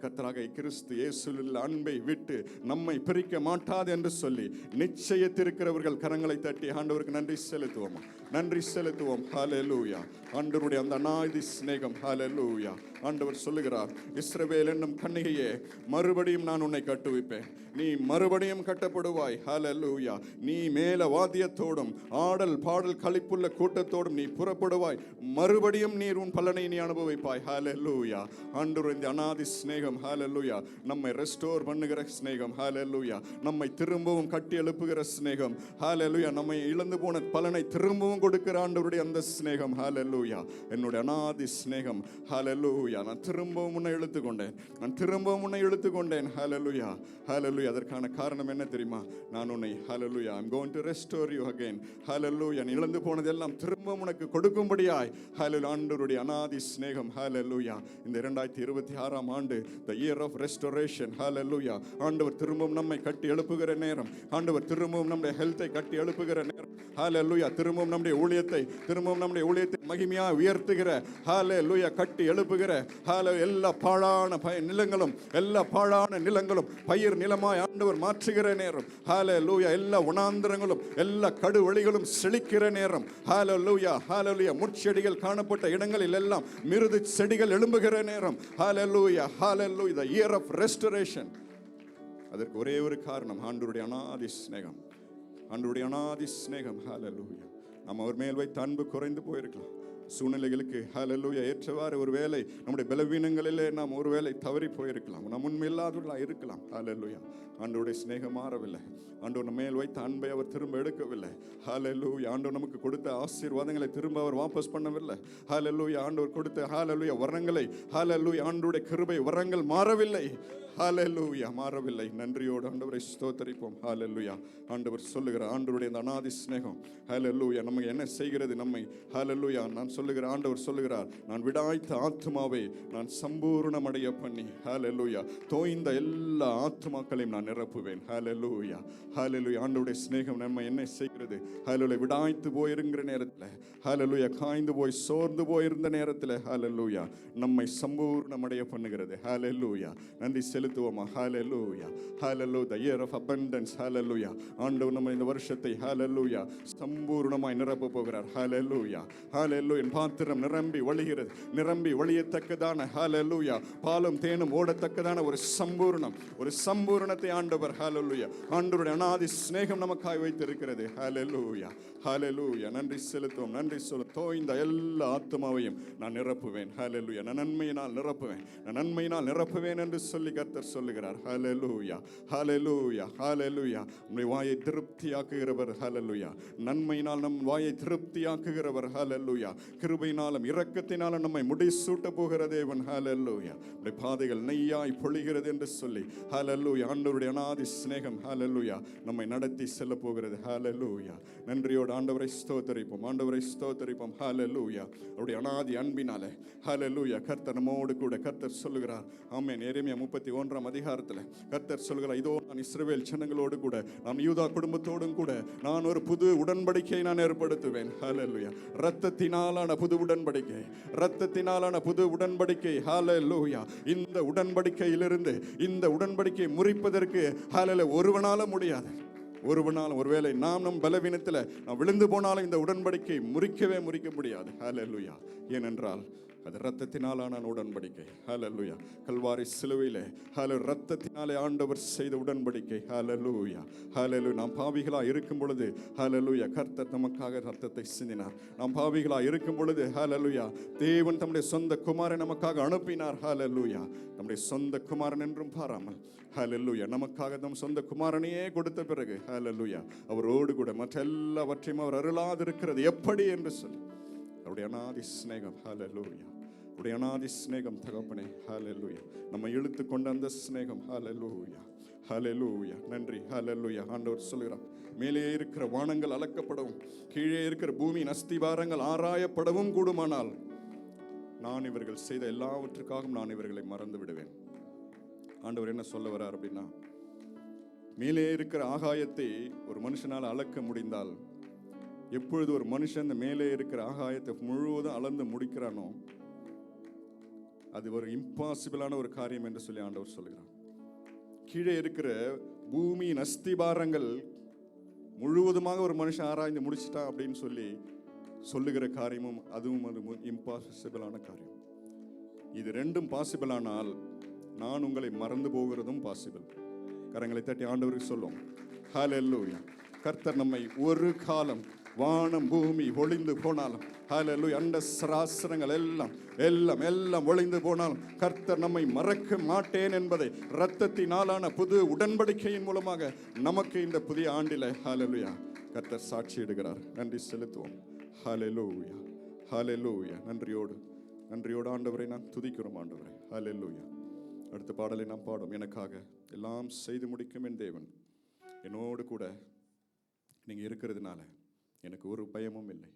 கர்த்தராகிய கிறிஸ்து இயேசுவில் அன்பை விட்டு நம்மை பிரிக்க மாட்டாது என்று சொல்லி நிச்சயத்திருக்கிறவர்கள் கரங்களை தட்டி ஆண்டவருக்கு நன்றி செலுத்துவோமா? நன்றி செலுத்துவோம். ஹalleluya. ஆண்டவருடைய அந்த அநாதி ஸ்நேகம். ஹalleluya. ஆண்டவர் சொல்லுகிறார் இஸ்ரவேல் என்னும் கன்னிகையே மறுபடியும் நான் உன்னை கட்டுவிப்பேன், நீ மறுபடியும் கட்டப்படுவாய். ஹalleluya. நீ மேல வாத்தியத்தோடும் ஆடல் பாடல் களிப்புள்ள கூட்டத்தோடும் நீ புறப்படுவாய், மறுபடியும் நீர் உன் பலனை நீ அனுபவிப்பாய். ஹalleluya. ஆண்டவர் இந்த அநாதி ஸ்நேகம் ஹalleluya நம்மை ரெஸ்டோர் பண்ணுகிற ஸ்நேகம். ஹalleluya நம்மை திரும்பவும் கட்டி எழுப்புகிற ஸ்நேகம். ஹalleluya நம்மை இழந்து போன பலனை திரும்பவும் கொடுக்கிற ஆண்டவருடைய அந்த ஸ்நேகம். ஹalleluya என்னுடைய அநாதி ஸ்நேகம். ஹalleluya நான் திரும்பவும் உன்னை இழுத்துக்கொண்டேன், நான் திரும்பவும் உன்னை இழுத்துக்கொண்டேன். ஹalleluya ஹalleluya அதற்கான காரணம் என்ன தெரியுமா? நான் உன்னை ஹalleluya I'm going to restore you again. ஹalleluya நீ இழந்து போனதெல்லாம் திரும்பவும் உனக்கு கொடுக்கும்படியாய் ஹalleluya ஆண்டவருடைய அநாதி ஸ்நேகம். ஹalleluya இந்த 2026ஆம் ஆண்டு the year of restoration. hallelujah ஆண்டவர் திரும்பவும் நம்மை கட்டி எழுப்புகிற நேரம். ஆண்டவர் திரும்பவும் நம்முடைய ஹெல்த்தை கட்டி எழுப்புகிற நேரம். hallelujah திரும்பவும் நம்முடைய ஊழியத்தை மகிமையாக உயர்த்துகிற hallelujah கட்டி எழுப்புகிற hallelujah எல்லா பாழான நிலங்களும் பயிர் நிலமாய் ஆண்டவர் மாற்றுகிற நேரம். hallelujah எல்லா வனாந்திரங்களும் எல்லா கடுவெளிகளும் செழிக்கிற நேரம். hallelujah hallelujah முட்செடிகள் காணப்பட்ட இடங்களில் எல்லாம் மிருது செடிகள் எழும்புகிற நேரம். hallelujah hallelujah the year of restoration. அதற்கு ஒரே ஒரு காரணம் ஆண்டவருடைய அநாதி ஸ்நேகம். ஆண்டவருடைய அநாதி ஸ்நேகம். hallelujah நம்ம அவர் மேல் வைத்த அன்பு குறைந்து போயிருக்கலாம், சூழ்நிலைகளுக்கு ஹல்லேலூயா ஏற்றவாறு ஒரு வேளை நம்முடைய பலவீனங்களிலே நாம் ஒரு வேளை தவறி போயிருக்கலாம், நாம் உண்மையில்லாதவர்களாக இருக்கலாம். ஹல்லேலூயா. ஆண்டவருடைய சிநேகம் மாறவில்லை. ஆண்டவர் நம்ம மேல் வைத்த அன்பை அவர் திரும்ப எடுக்கவில்லை. ஹல்லேலூயா. ஆண்டவர் நமக்கு கொடுத்த ஆசீர்வாதங்களை திரும்ப அவர் வாபஸ் பண்ணவில்லை. ஹல்லேலூயா. ஆண்டவர் கொடுத்த ஹல்லேலூயா வரங்களை, ஹல்லேலூயா, ஆண்டவருடைய கிருபை வரங்கள் மாறவில்லை. ஹல்லேலூயா, மாறவில்லை. நன்றியோடு ஆண்டவரை ஸ்தோத்தரிப்போம். ஹல்லேலூயா. ஆண்டவர் சொல்லுகிறார், ஆண்டவருடைய அந்த அநாதி சிநேகம் ஹல்லேலூயா நம்ம என்ன செய்கிறது நம்மை. ஹல்லேலூயா. நான் சொல்லுகிற ஆண்டவர் சொல்லுகிறார், நான் விடாய்த்த ஆத்துமாவை நான் சம்பூர்ணமடைய பண்ணி ஹல்லேலூயா தோய்ந்த எல்லா ஆத்துமாக்களையும் நான் நிரப்புவேன். ஹல்லேலூயா. ஹல்லேலூயா. ஆண்டவருடைய சிநேகம் நம்ம என்ன செய்கிறது. ஹல்லேலூயா. விடாய்த்து போயிருக்கிற நேரத்தில், ஹல்லேலூயா, காய்ந்து போய் சோர்ந்து போயிருந்த நேரத்தில் ஹல்லேலூயா நம்மை சம்பூர்ணமடைய பண்ணுகிறது. ஹல்லேலூயா. நன்றி செலுத்துவோமா. ஹல்லேலூயா. ஹல்லேலூயா. the year of abundance. ஹல்லேலூயா. ஆண்டவர் நம்ம இந்த வருஷத்தை ஹல்லேலூயா சம்பூர்ணமாய் நிரப்ப போகிறார். ஹல்லேலூயா. ஹல்லேலூயா. என் பாத்திரம் நிரம்பி வழிகிறது, நிரம்பி வழியத்தக்கதான ஹல்லேலூயா பாலும் தேனும் ஓடத்தக்கதான ஒரு சம்பூர்ணத்தை ஆண்டவர் ஹல்லேலூயா ஆண்டவருடைய அநாதி சிநேகம் நமக்காய் வைத்திருக்கிறது. ஹல்லேலூயா. ஹல்லேலூயா. நன்றி செலுத்துவோம். நன்றி சொல்ல தோய்ந்த எல்லா ஆத்துமாவையும் நான் நிரப்புவேன். ஹல்லேலூயா. நான் நன்மையினால் நிரப்புவேன் என்று சொல்லி கர்த்தர் சொல்லுகிறார். ஹல்லேலூயா. ஹல்லேலூயா. ஹல்லேலூயா. நம்முடைய வாயை திருப்தியாக்குகிறவர். ஹல்லேலூயா. நன்மையினால் நம் வாயை திருப்தியாக்குகிறவர். ஹல்லேலூயா. கிருபையினாலும் இரக்கத்தினாலும் நம்மை முடிசூட்ட போகிற தேவன். ஹல்லேலூயா. நம்முடைய பாதைகள் நெய்யாய் பொழிகிறது என்று சொல்லி ஹல்லேலூயா ஆண்டவருடைய அநாதி சிநேகம் ஹல்லேலூயா நம்மை நடத்தி செல்ல போகிறது. ஹல்லேலூயா. நன்றியோடு ஆண்டவரை ஸ்தோத்தரிப்போம். ஹல்லேலூயா. அவருடைய அநாதி அன்பினாலே ஹல்லேலூயா கர்த்தர் நம்மோடு கூட. கர்த்தர் சொல்லுகிறார், ஆமென், எரேமியா 31 அதிகாரத்தில் கர்த்தர் சொல்லுகிறார், இதோ நான் இஸ்ரவேல் ஜனங்களோடு கூட, நான் யூதா குடும்பத்தோடும் கூட நான் ஒரு புது உடன்படிக்கையை நான் ஏற்படுத்துவேன். ஹல்லேலூயா. இரத்தத்தினாலான புது உடன்படிக்கை. ஹல்லேலூயா. இந்த உடன்படிக்கையிலிருந்து இந்த உடன்படிக்கை முறிப்பதற்கு ஹல்லேலூயா ஒருவனால முடியாது. ஒருவேளை நம் பலவீனத்தில் நாம் விழுந்து போனாலும் இந்த உடன்படிக்கை முறிக்க முடியாது. ஹல்லேலூயா. ஏனென்றால் அது இரத்தத்தினாலான உடன்படிக்கை. ஹல்லேலூயா. கல்வாரி சிலுவையிலே இரத்தத்தினாலே ஆண்டவர் செய்த உடன்படிக்கை. ஹல்லேலூயா. ஹல்லேலூயா. நாம் பாவிகளாக இருக்கும் பொழுது ஹல்லேலூயா கர்த்தர் நமக்காக இரத்தத்தை சிந்தினார். நாம் பாவிகளாக இருக்கும் பொழுது ஹல்லேலூயா தேவன் தம்முடைய சொந்த குமாரனை நமக்காக அனுப்பினார். ஹல்லேலூயா. நம்முடைய சொந்த குமாரன் என்றும் பாராமல் ஹல்லேலூயா நமக்காக நம் சொந்த குமாரனையே கொடுத்த பிறகு ஹல்லேலூயா அவரோடு கூட மற்ற எல்லாவற்றையும் அவர் அருளாதிருக்கிறது எப்படி என்று சொல்லி அவருடைய அநாதி சிநேகம். ஹல்லேலூயா. அவருடைய அநாதி சிநேகம் தகப்பனே. ஹல்லேலூயா. நம்ம இழுத்து கொண்ட அந்த சிநேகம். ஹல்லேலூயா. ஹல்லேலூயா. நன்றி. ஹல்லேலூயா. ஆண்டவர் சொல்கிறார், மேலே இருக்கிற வானங்கள் அளக்கப்படவும் கீழே இருக்கிற பூமியின் அஸ்திவாரங்கள் ஆராயப்படவும் கூடுமானால் நான் இவர்கள் செய்த எல்லாவற்றுக்காகவும் நான் இவர்களை மறந்து விடுவேன். ஆண்டவர் என்ன சொல்ல வர்றார் அப்படின்னா, மேலே இருக்கிற ஆகாயத்தை ஒரு மனுஷனால் அளக்க முடிந்தால், எப்பொழுது ஒரு மனுஷன் இந்த மேலே இருக்கிற ஆகாயத்தை முழுவதும் அளந்து முடிக்கிறானோ அது ஒரு இம்பாசிபிளான ஒரு காரியம் என்று சொல்லி ஆண்டவர் சொல்கிறார். கீழே இருக்கிற பூமியின் அஸ்திபாரங்கள் முழுவதுமாக ஒரு மனுஷன் ஆராய்ந்து முடிச்சிட்டான் அப்படின்னு சொல்லி சொல்லுகிற காரியமும் அதுவும் அது இம்பாசிபிளான காரியம். இது ரெண்டும் பாசிபிள் ஆனால் நான் உங்களை மறந்து போகிறதும் பாசிபிள். கரங்களை தட்டி ஆண்டவருக்கு சொல்லும். ஹல்லேலூயா. கர்த்தர் நம்மை ஒரு காலம் வானம் பூமி ஒளிந்து போனாலும் ஹல்லேலூயா அண்ட சராசரங்கள் எல்லாம் ஒளிந்து போனாலும் கர்த்தர் நம்மை மறக்க மாட்டேன் என்பதை இரத்தத்தினாலான புது உடன்படிக்கையின் மூலமாக நமக்கு இந்த புதிய ஆண்டில் ஹல்லேலூயா கர்த்தர் சாட்சியிடுகிறார். நன்றி செலுத்துவோம். ஹல்லேலூயா. ஹல்லேலூயா. நன்றியோடு ஆண்டவரை நான் துதிக்கிறோம். ஆண்டவரை ஹல்லேலூயா. அடுத்த பாடலை நாம் பாடும். எனக்காக எல்லாம் செய்து முடிக்கும் என் தேவன் என்னோடு கூட நீங்கள் இருக்கிறதுனால எனக்கு ஒரு பயமும் இல்லை,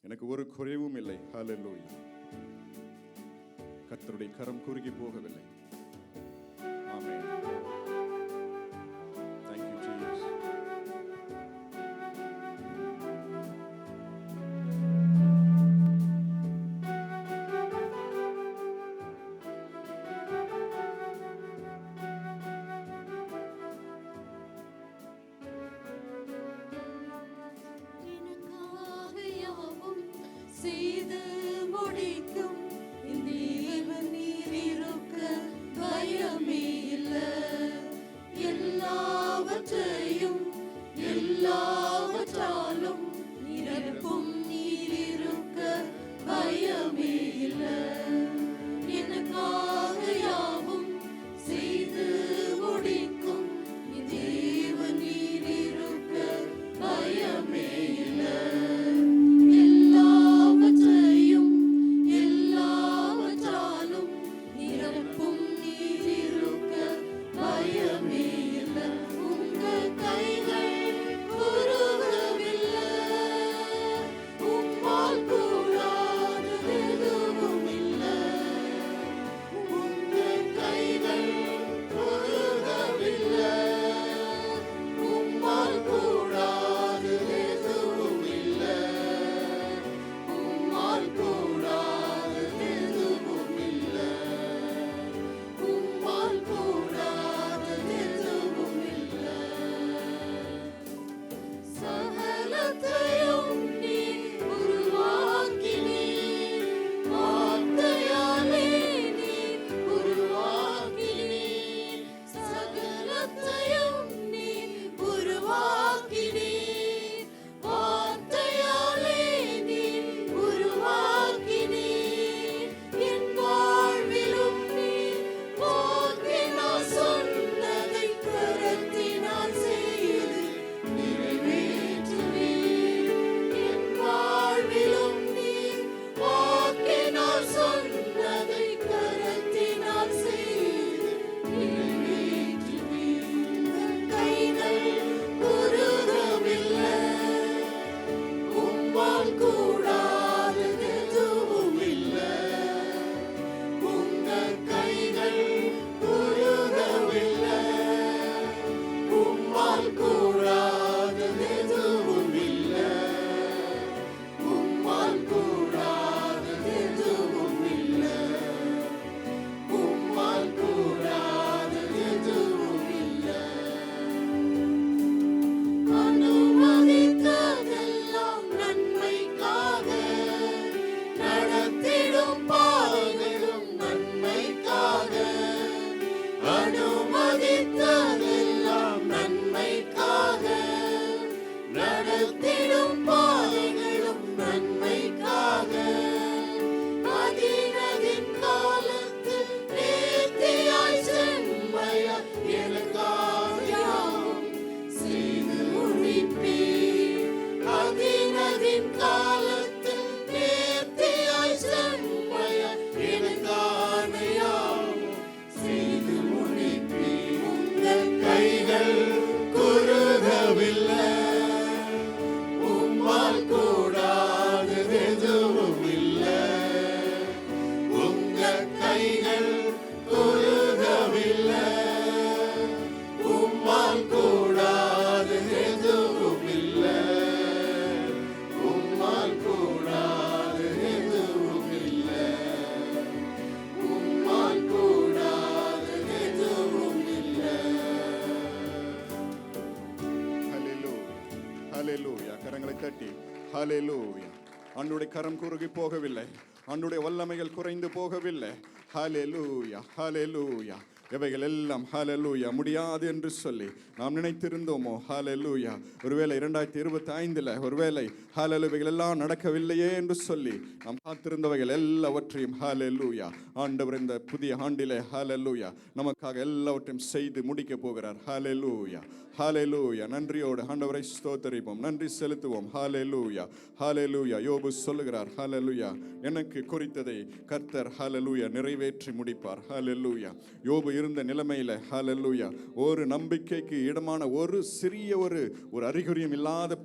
எனக்கு ஒரு குறைவும் இல்லை. ஹல்லேலூயா. கர்த்தருடைய கரம் குறுகி போகவில்லை. ஆமென். Thank you Jesus. செய்து முடிக்கும் என் தேவன் நீர் இருக்க பயமே இல்லை. எல்லாவற்றாலும் நிரப்பும் நீர் இருக்க ஹalleluya. ஆண்டவருடைய கரம் குறுகி போகவில்லை, ஆண்டவருடைய வல்லமைகள் குறைந்து போகவில்லை. ஹalleluya, ஹalleluya. இவைகள் எல்லாம் ஹalleluya முடியாது என்று சொல்லி நாம் நினைத்திருந்தோமோ? ஹalleluya. ஒருவேளை 2025 ஒருவேளை ஹalleluya இவைகள் எல்லாம் நடக்கவில்லையே என்று சொல்லி நாம் காத்திருந்தவைகள் எல்லாவற்றையும் ஹalleluya ஆண்டவர் இந்த புதிய ஆண்டிலே ஹalleluya நமக்காக எல்லாவற்றையும் செய்து முடிக்க போகிறார். ஹalleluya, ஹalleluya. நன்றியோடு ஆண்டவரை ஸ்தோத்திரிப்போம், நன்றி செலுத்துவோம். ஹalleluya, ஹalleluya. யோபு சொல்லுகிறார், ஹalleluya எனக்கு குறித்ததை கர்த்தர் ஹalleluya நிறைவேற்றி முடிப்பார். ஹalleluya. யோபு இருந்த நிலைமையில ஹalleluya ஒரு நம்பிக்கைக்கு இடமான ஒரு சிறிய ஒரு அறிகுறியும் இல்லாத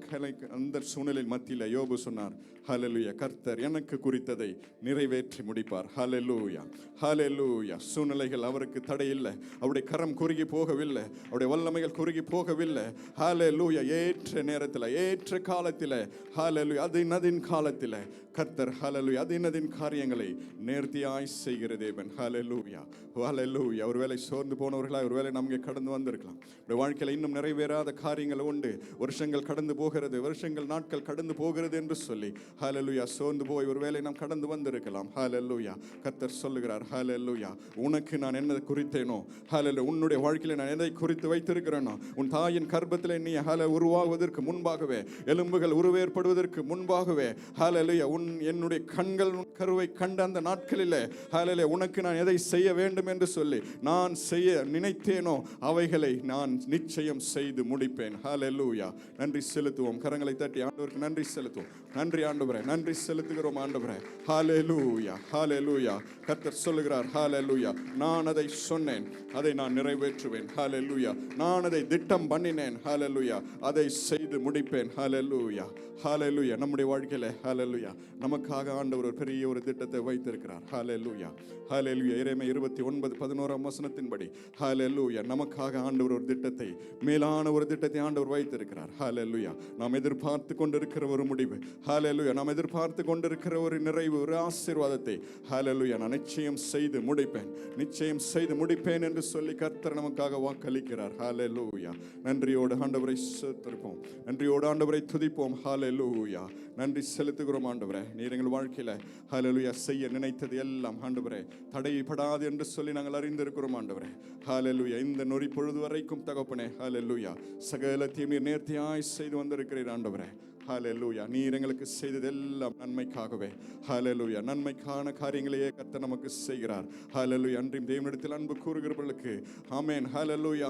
அந்த சூழ்நிலையின் மத்தியில யோபு சொன்னார், ஹalleluya கர்த்தர் எனக்கு குறித்ததை நிறைவேற்றி முடிப்பார். ஹalleluya, ஹalleluya. சூழ்நிலைகள் அவருக்கு தடை இல்லை, அவருடைய கரம் குறுகி போகவில்லை, அவருடைய வல்லமைகள் குறுகி போகவில்லை. ஹalleluya ஏற்ற நேரத்தில் ஏற்ற காலத்தில் ஹalleluya அதின் காலத்தில் கர்த்தர் ஹalleluya அதின் காரியங்களை நேர்த்தியாய் செய்கிற தேவன். ஹalleluya, ஹalleluya. ஒருவேளை சோர்ந்து போனவர்களாய் ஒருவேளை நமக்கு கடந்து வந்திருக்கலாம். வாழ்க்கையில் இன்னும் நிறைவேறாத காரியங்கள் உண்டு, வருஷங்கள் கடந்து போகிறது, வருஷங்கள் நாட்கள் கடந்து போகிறது என்று சொல்லி ஹalleluya சோர்ந்து போய் ஒருவேளை நாம் கடந்து வந்திருக்கலாம். ஹalleluya கர்த்தர் சொல்லுகிறார், ஹalleluya உனக்கு நான் என்ன குறித்தேனோ, ஹalleluya உன்னுடைய வாழ்க்கையில் நான் எதை குறித்து வைத்திருக்கிறேனோ, உன் தாயின் கர்ப்பத்தில் நீ உருவாகுவதற்கு முன்பாகவே, எலும்புகள் உருவேற்படுவதற்கு முன்பாகவே ஹalleluya என்னுடைய கண்கள் கருவை கண்ட அந்த நாட்களிலே ஹalleluya உனக்கு நான் எதை செய்ய வேண்டும் என்று சொல்லி நான் செய்ய நினைத்தேனோ அவைகளை நான் நிச்சயம் செய்து முடிப்பேன். ஹalleluya. நன்றி செலுத்துவோம், கரங்களை தட்டி ஆண்டவருக்கு நன்றி செலுத்துவோம். நன்றி ஆண்டவரே, நன்றி செலுத்துகிறோம் ஆண்டவரே. ஹalleluya, ஹalleluya. கர்த்தர் சொல்லுகிறார், ஹalleluya நான் அதை சொன்னேன், அதை நான் நிறைவேற்றுவேன். ஹalleluya நான் அதை திட்டம் பண்ணினேன், ஹalleluya அதை செய்து முடிப்பேன். ஹalleluya, ஹalleluya. நம்முடைய வாழ்க்கையில ஹalleluya நமக்காக ஆண்டவர் ஒரு பெரிய ஒரு திட்டத்தை வைத்திருக்கிறார். ஹalleluya, ஹalleluya. எரேமியா 29:11 ஹalleluya நமக்காக ஆண்டவர் ஒரு திட்டத்தை, மேலான ஒரு திட்டத்தை ஆண்டவர் வைத்திருக்கிறார். ஹalleluya நாம் எதிர்பார்த்து கொண்டிருக்கிற ஒரு முடிவு, ஹalleluya நாம் எதிர்பார்த்து கொண்டிருக்கிற ஒரு நிறைவு, ஒரு ஆசீர்வாதத்தை ஹalleluya நான் நிச்சயம் செய்து முடிப்பேன், நிச்சயம் செய்து முடிப்பேன் என்று சொல்லி கர்த்தர் நமக்காக வாக்களிக்கிறார். ஹalleluya. நன்றியோடு ஆண்டவரை ஸ்தோத்திரிப்போம், நன்றியோடு ஆண்டவரை துதிப்போம். ஹalleluya நன்றி செலுத்துகிறோம் ஆண்டவரே. நீர் எங்கள் வாழ்க்கையில ஹalleluya செய்ய நினைத்தது எல்லாம் ஆண்டவரே தடைபடாது என்று சொல்லி நாங்கள் அறிந்திருக்கிறோம் ஆண்டவரே. ஹalleluya இந்த நொடி பொழுது வரைக்கும் தகப்பனே ஹalleluya சகலத்தையும் நீர் நேர்த்தியாய் செய்து வந்திருக்கிறீர் ஆண்டவரே. ஹalleluya நீர் எங்களுக்கு செய்ததெல்லாம் நன்மைக்காகவே. ஹalleluya நன்மைக்கான காரியங்களையே கர்த்தர் நமக்கு செய்கிறார். ஹalleluya அன்றையும் தேவனிடத்தில் அன்பு கூறுகிறவர்களுக்கு ஆமென். ஹalleluya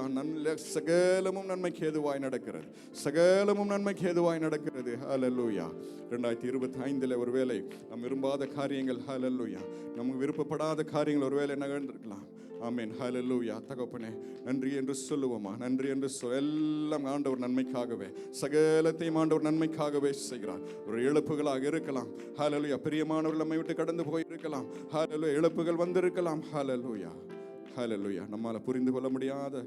சகலமும் நன்மைக்கு ஏதுவாய் நடக்கிறது, சகலமும் நன்மைக்கு ஏதுவாய் நடக்கிறது. ஹalleluya 2025 ஒருவேளை நாம் விரும்பாத காரியங்கள் ஹalleluya நமக்கு விருப்பப்படாத காரியங்கள் ஒருவேளை நிகழ்ந்திருக்கலாம். ஆமென். ஹalleluya தகப்பனே நன்றி என்று சொல்லுவோமா? நன்றி என்று எல்லாம் ஆண்டவர் நன்மைக்காகவே, சகலத்தையும் ஆண்டவர் நன்மைக்காகவே செய்கிறார். ஒரு இழப்புகளாக இருக்கலாம் ஹalleluya, பிரியமானவர்கள் நம்மை விட்டு கடந்து போயிருக்கலாம் ஹalleluya, இழப்புகள் வந்திருக்கலாம் ஹalleluya, ஹalleluya நம்மால புரிந்து கொள்ள முடியாத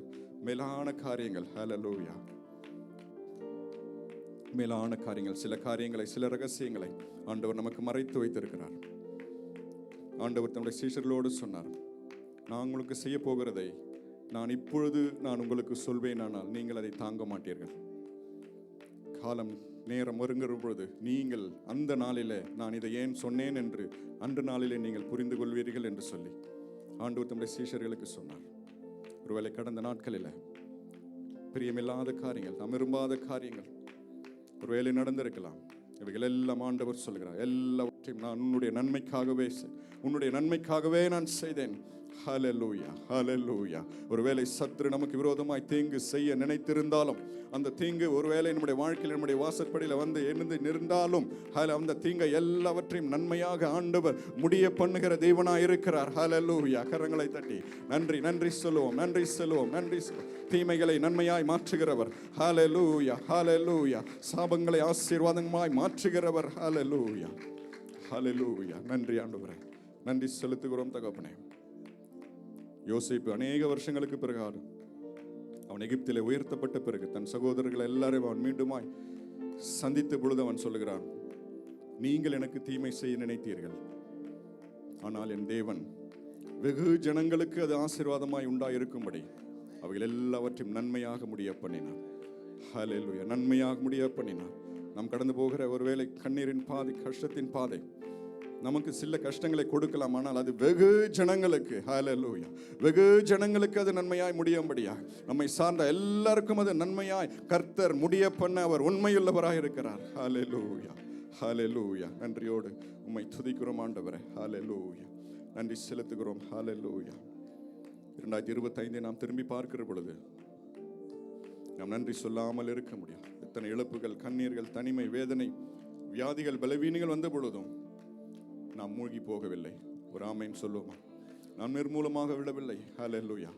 மேலான காரியங்கள் ஹalleluya, மேலான காரியங்கள், சில காரியங்களை, சில ரகசியங்களை ஆண்டவர் நமக்கு மறைத்து வைத்திருக்கிறார். ஆண்டவர் தன்னுடைய சீஷர்களோடு சொன்னார், நான் உங்களுக்கு செய்ய போகிறதை நான் இப்பொழுது நான் உங்களுக்கு சொல்வேனானால் நீங்கள் அதை தாங்க மாட்டீர்கள். காலம் நேரம் வருங்கிற பொழுது நீங்கள் அந்த நாளிலே நான் இதை ஏன் சொன்னேன் என்று அன்று நாளிலே நீங்கள் புரிந்து கொள்வீர்கள் என்று சொல்லி ஆண்டவர் தம்முடைய சீஷர்களுக்கு சொன்னார். ஒருவேளை கடந்த நாட்களில் பிரியமில்லாத காரியங்கள், நாம் விரும்பாத காரியங்கள் ஒருவேளை நடந்திருக்கலாம். இவைகள் எல்லாம் ஆண்டவர் சொல்கிறார், எல்லாவற்றையும் நான் உன்னுடைய நன்மைக்காகவே நான் செய்தேன். ஹalleluya, ஹalleluya. ஒருவேளை சத்துரு நமக்கு விரோதமாய் தீங்கு செய்ய நினைத்திருந்தாலும், அந்த தீங்கு ஒருவேளை நம்முடைய வாழ்க்கையில் நம்முடைய வாசற்படியில் வந்து எழுந்து நின்றாலும் அந்த தீங்கை எல்லாவற்றையும் நன்மையாக ஆண்டவர் முடிய பண்ணுகிற தேவனாய் இருக்கிறார். ஹalleluya. கரங்களை தட்டி நன்றி நன்றி சொல்லுவோம், நன்றி சொல்லுவோம், நன்றி சொல்லுவோம். தீமைகளை நன்மையாய் மாற்றுகிறவர். ஹalleluya, ஹalleluya. சாபங்களை ஆசீர்வாதமாய் மாற்றுகிறவர். ஹalleluya, ஹalleluya. நன்றி ஆண்டவரே, நன்றி செலுத்துகிறோம் தகப்பனே. யோசேப்பு அநேக வருஷங்களுக்கு பிறகு அவன் எகிப்திலே உயர்த்தப்பட்ட பிறகு தன் சகோதரர்கள் எல்லாரையும் அவன் மீண்டுமாய் சந்தித்த பொழுது அவன் சொல்லுகிறான், நீங்கள் எனக்கு தீமை செய்ய நினைத்தீர்கள், ஆனால் என் தேவன் வெகு ஜனங்களுக்கு அது ஆசீர்வாதமாய் உண்டாயிருக்கும்படி அவைகள் எல்லாவற்றையும் நன்மையாக முடிய பண்ணினார். ஹalleluya நன்மையாக முடிய பண்ணினார். நாம் கடந்து போகிற ஒருவேளை கண்ணீரின் பாதை, கஷ்டத்தின் பாதை நமக்கு சில கஷ்டங்களை கொடுக்கலாம், ஆனால் அது வெகு ஜனங்களுக்கு, ஹல்லேலூயா, வெகு ஜனங்களுக்கு அது நன்மையாய் முடியும்படியா நம்மை சார்ந்த எல்லாருக்கும் அது நன்மையாய் கர்த்தர் முடிய பண்ண அவர் உண்மையுள்ளவராய் இருக்கிறார். ஹல்லேலூயா, ஹல்லேலூயா. நன்றியோடு உம்மை துதிக்கிறோம் ஆண்டவரே. ஹல்லேலூயா, நன்றி செலுத்துகிறோம். ஹல்லேலூயா. 2025 நாம் திரும்பி பார்க்கிற பொழுது நாம் நன்றி சொல்லாமல் இருக்க முடியாது. எத்தனை இழப்புகள், கண்ணீர்கள், தனிமை, வேதனை, வியாதிகள், பலவீனங்கள் வந்த பொழுதும் நாம் மூழ்கி போகவில்லை. ஒரு ஆமென் சொல்லுவோமா? நாம் நிர்மூலமாக விடவில்லை. ஹல்லேலூயா.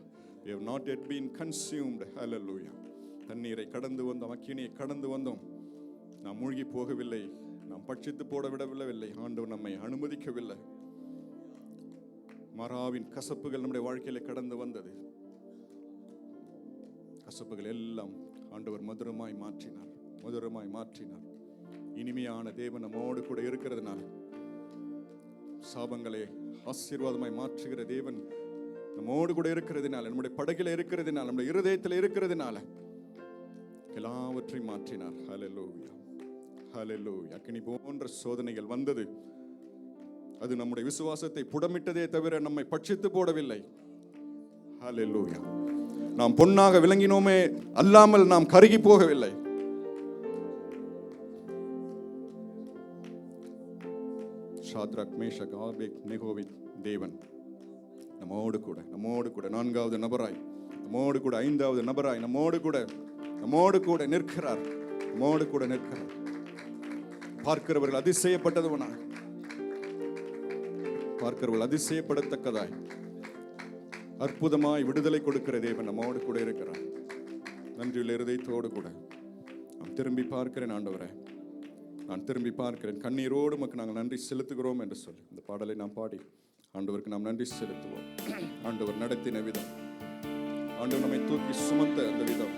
We have not yet been consumed. ஹல்லேலூயா. தண்ணீரை கடந்து வந்தோம், அக்கினியை கடந்து வந்தோம். நாம் மூழ்கி போகவில்லை, நாம் பட்சித்து போட விடவில்லை. ஆண்டவர் நம்மை அனுமதிக்கவில்லை. மராவின் கசப்புகள் நம்முடைய வாழ்க்கையில கடந்து வந்தது. கசப்புகள் எல்லாம் ஆண்டவர் மதுரமாய் மாற்றினார், மதுரமாய் மாற்றினார். இனிமையான தேவன் நம்மோடு கூட இருக்கிறதுனால, சாபங்களை ஆசீர்வாதமாய் மாற்றுகிற தேவன் நம்மோடு கூட இருக்கிறதுனால, நம்முடைய படகில இருக்கிறதுனால, நம்முடைய இருதயத்தில் இருக்கிறதுனால எல்லாவற்றையும் மாற்றினார். ஹல்லேலூயா, ஹல்லேலூயா. அக்கினி போன்ற சோதனைகள் வந்தது, அது நம்முடைய விசுவாசத்தை புடமிட்டதே தவிர நம்மை பட்சித்து போடவில்லை. ஹல்லேலூயா. நாம் பொன்னாக விளங்கினோமே அல்லாமல் நாம் கருகி போகவில்லை. ஷாத்ராக், மேஷக், ஆபேத்நேகோவின் தேவன் நம்மோடு கூட நான்காவது நபராய், நம்மோடு கூட ஐந்தாவது நபராய், நம்மோடு கூட நிற்கிறார். நம்மோடு கூட நிற்கிறார். பார்க்கிறவர்கள் அதிசயப்பட்டதுவனாய், பார்க்கிறவர்கள் அதிசயப்படத்தக்கதாய் அற்புதமாய் விடுதலை கொடுக்கிற தேவன் நம்மோடு கூட இருக்கிறார். நன்றியுள்ள இருதயத்தோடு கூட நான் திரும்பி பார்க்கிறேன் ஆண்டவரே, நான் திரும்பி பார்க்கிறேன், கண்ணீரோடு உமக்கு நாங்கள் நன்றி செலுத்துகிறோம் என்று சொல்லி இந்த பாடலை நாம் பாடி ஆண்டவருக்கு நாம் நன்றி செலுத்துவோம். ஆண்டவர் நடத்தின விதம், ஆண்டவர் நம்மை தூக்கி சுமந்த அந்த விதம்,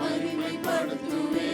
மகிமைப்படுத்துவேன்.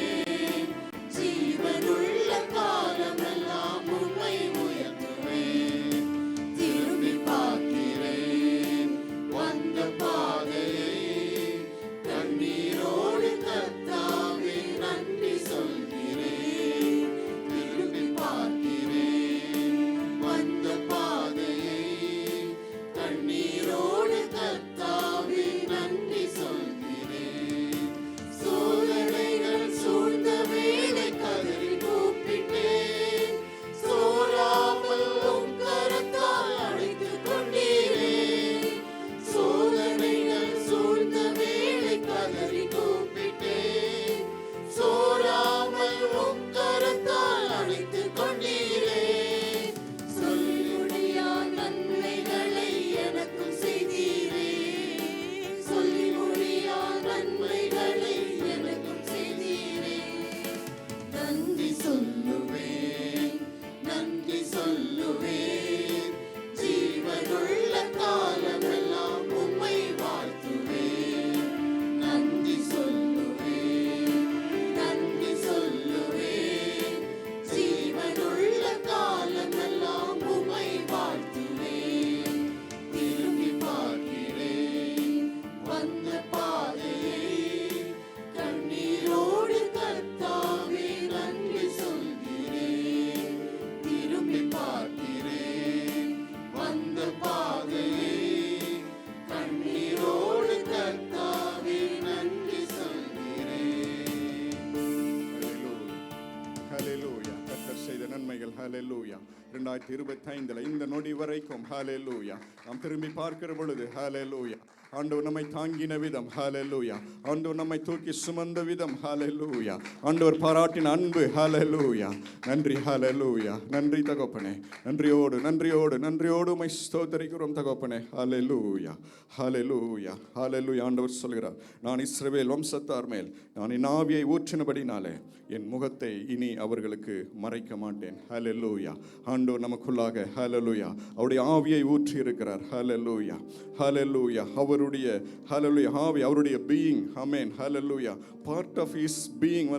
ஹalleluya. 2025 இந்த நொடி வரைக்கும் ஹalleluya நாம் திரும்பி பார்க்கிற பொழுது ஹalleluya ஆண்டவர் நம்மை தாங்கின விதம் ஹalleluya, ஆண்டவர் நம்மை தூக்கி சுமந்த விதம் ஹalleluya, ஆண்டவர் பாராட்டின அன்பு ஹalleluya. நன்றி ஹalleluya. நன்றி தகப்பனே. நன்றியோடு உம்மை ஸ்தோத்திரிக்கிறோம் தகப்பனே. ஹalleluya ஹalleluya ஹalleluya. ஆண்டவர் சொல்கிறார், நான் இஸ்ரவேல் வம்சத்தார் மேல் நான் என் ஆவியை ஊற்றினபடினாலே என் முகத்தை இனி அவர்களுக்கு மறைக்க மாட்டேன். ஹalleluya. ஆண்டவர் நமக்குள்ளாக ஹalleluya அவருடைய ஆவியை ஊற்றி இருக்கிறார். ஹalleluya ஹalleluya. அவருடைய ஹalleluya ஆவி, அவருடைய பீயிங், ஆமென், ஹalleluya, பார்ட் ஆஃப் ஹிஸ் பீயிங்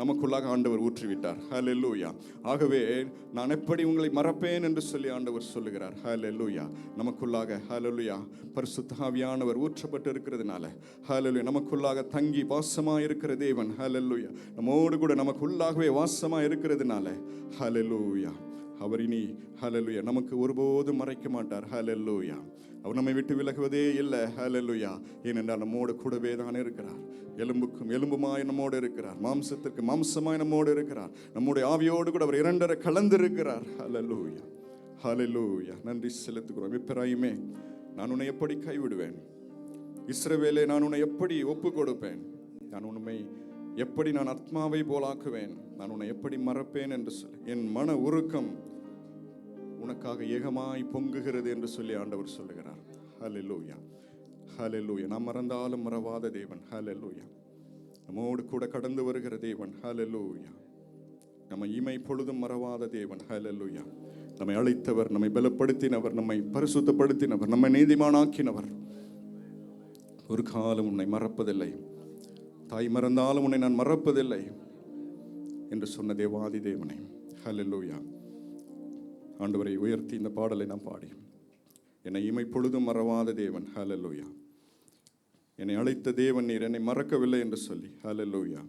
நமக்குள்ளாக ஆண்டவர் ஊற்றி விட்டார். ஹalleluya. ஆகவே நான் எப்படி உங்களை மறப்பேன் என்று சொல்லி ஆண்டவர் சொல்லுகிறார். ஹalleluya. நமக்குள்ளாக ஹalleluya பரிசுத்த ஆவியானவர் ஊற்றப்பட்டு இருக்கிறதுனால ஹalleluya நமக்குள்ளாக தங்கி வாசமாக இருக்கிற தேவன் ஹalleluya நம்மோடு கூட நமக்குள்ளாகவே வாசமாக இருக்கிறதுனால ஹalleluya அவர் இனி ஹalleluya நமக்கு ஒருபோதும் மறைக்க மாட்டார். ஹalleluya அவர் நம்மை விட்டு விலகுவதே இல்லை. ஹalleluya ஏனென்றால் நம்மோடு கூடவே தான் இருக்கிறார். எலும்புக்கும் எலும்புமாய் நம்மோடு இருக்கிறார், மாம்சத்திற்கு மாம்சமாய் நம்மோடு இருக்கிறார். நம்முடைய ஆவியோடு கூட அவர் இரண்டரை கலந்திருக்கிறார். ஹalleluya ஹalleluya. நன்றி செலுத்துகிறோம். எப்பிராயிமே, நான் உன்னை எப்படி கைவிடுவேன்? இஸ்ரவேலே, நான் உன்னை எப்படி ஒப்பு கொடுப்பேன்? நான் உண்மை எப்படி நான் ஆத்மாவை போலாக்குவேன்? நான் உன்னை எப்படி மறப்பேன் என்று சொல்லி என் மன உருக்கம் உனக்காக ஏகமாய் பொங்குகிறது என்று சொல்லி ஆண்டவர் சொல்லுகிறார். ஹalleluya ஹalleluya. நாம் மறந்தாலும் மறவாத தேவன். ஹalleluya நம்மோடு கூட கடந்து வருகிற தேவன். ஹalleluya நம்மை இமை பொழுதும் மறவாத தேவன். ஹalleluya நம்மை அழைத்தவர், நம்மை பலப்படுத்தினவர், நம்மை பரிசுத்தப்படுத்தினவர், நம்மை நீதிமானாக்கினவர். ஒரு காலம் உன்னை மறப்பதில்லை. தாய் மறந்தாலும் உன்னை நான் மறப்பதில்லை என்று சொன்ன தேவாதி தேவனை. ஹalleluya. ஆண்டவரை உயர்த்தி இந்த பாடலை நாம் பாடி, என்னை இமை பொழுதும் மறவாத தேவன். ஹalleluya என்னை அழைத்த தேவன் நீர், என்னை மறக்கவில்லை என்று சொல்லி. ஹalleluya.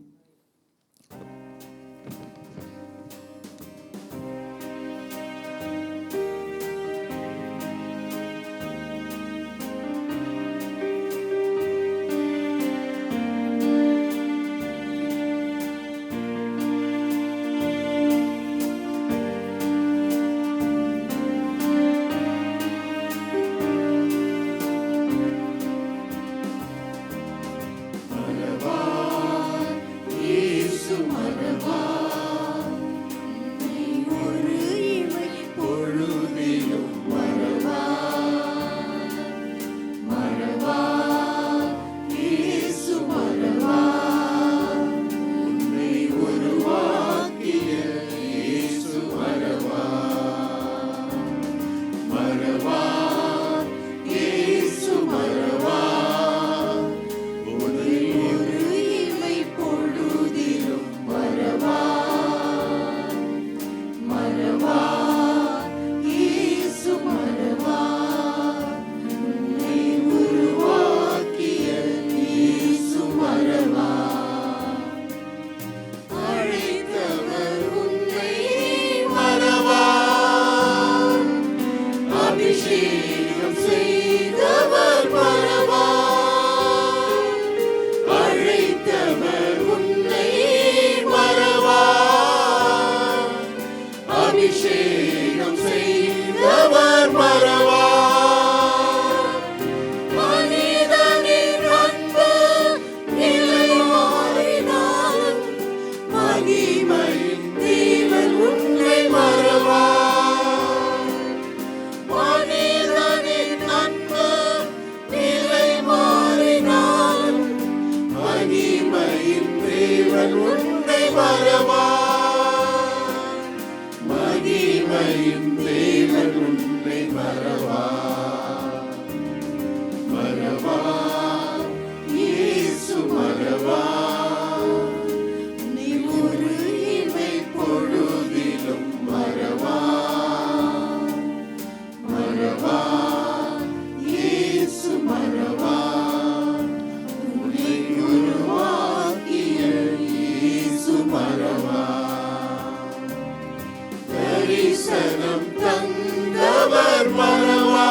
தரிசனம் தந்தவர் மறவார்.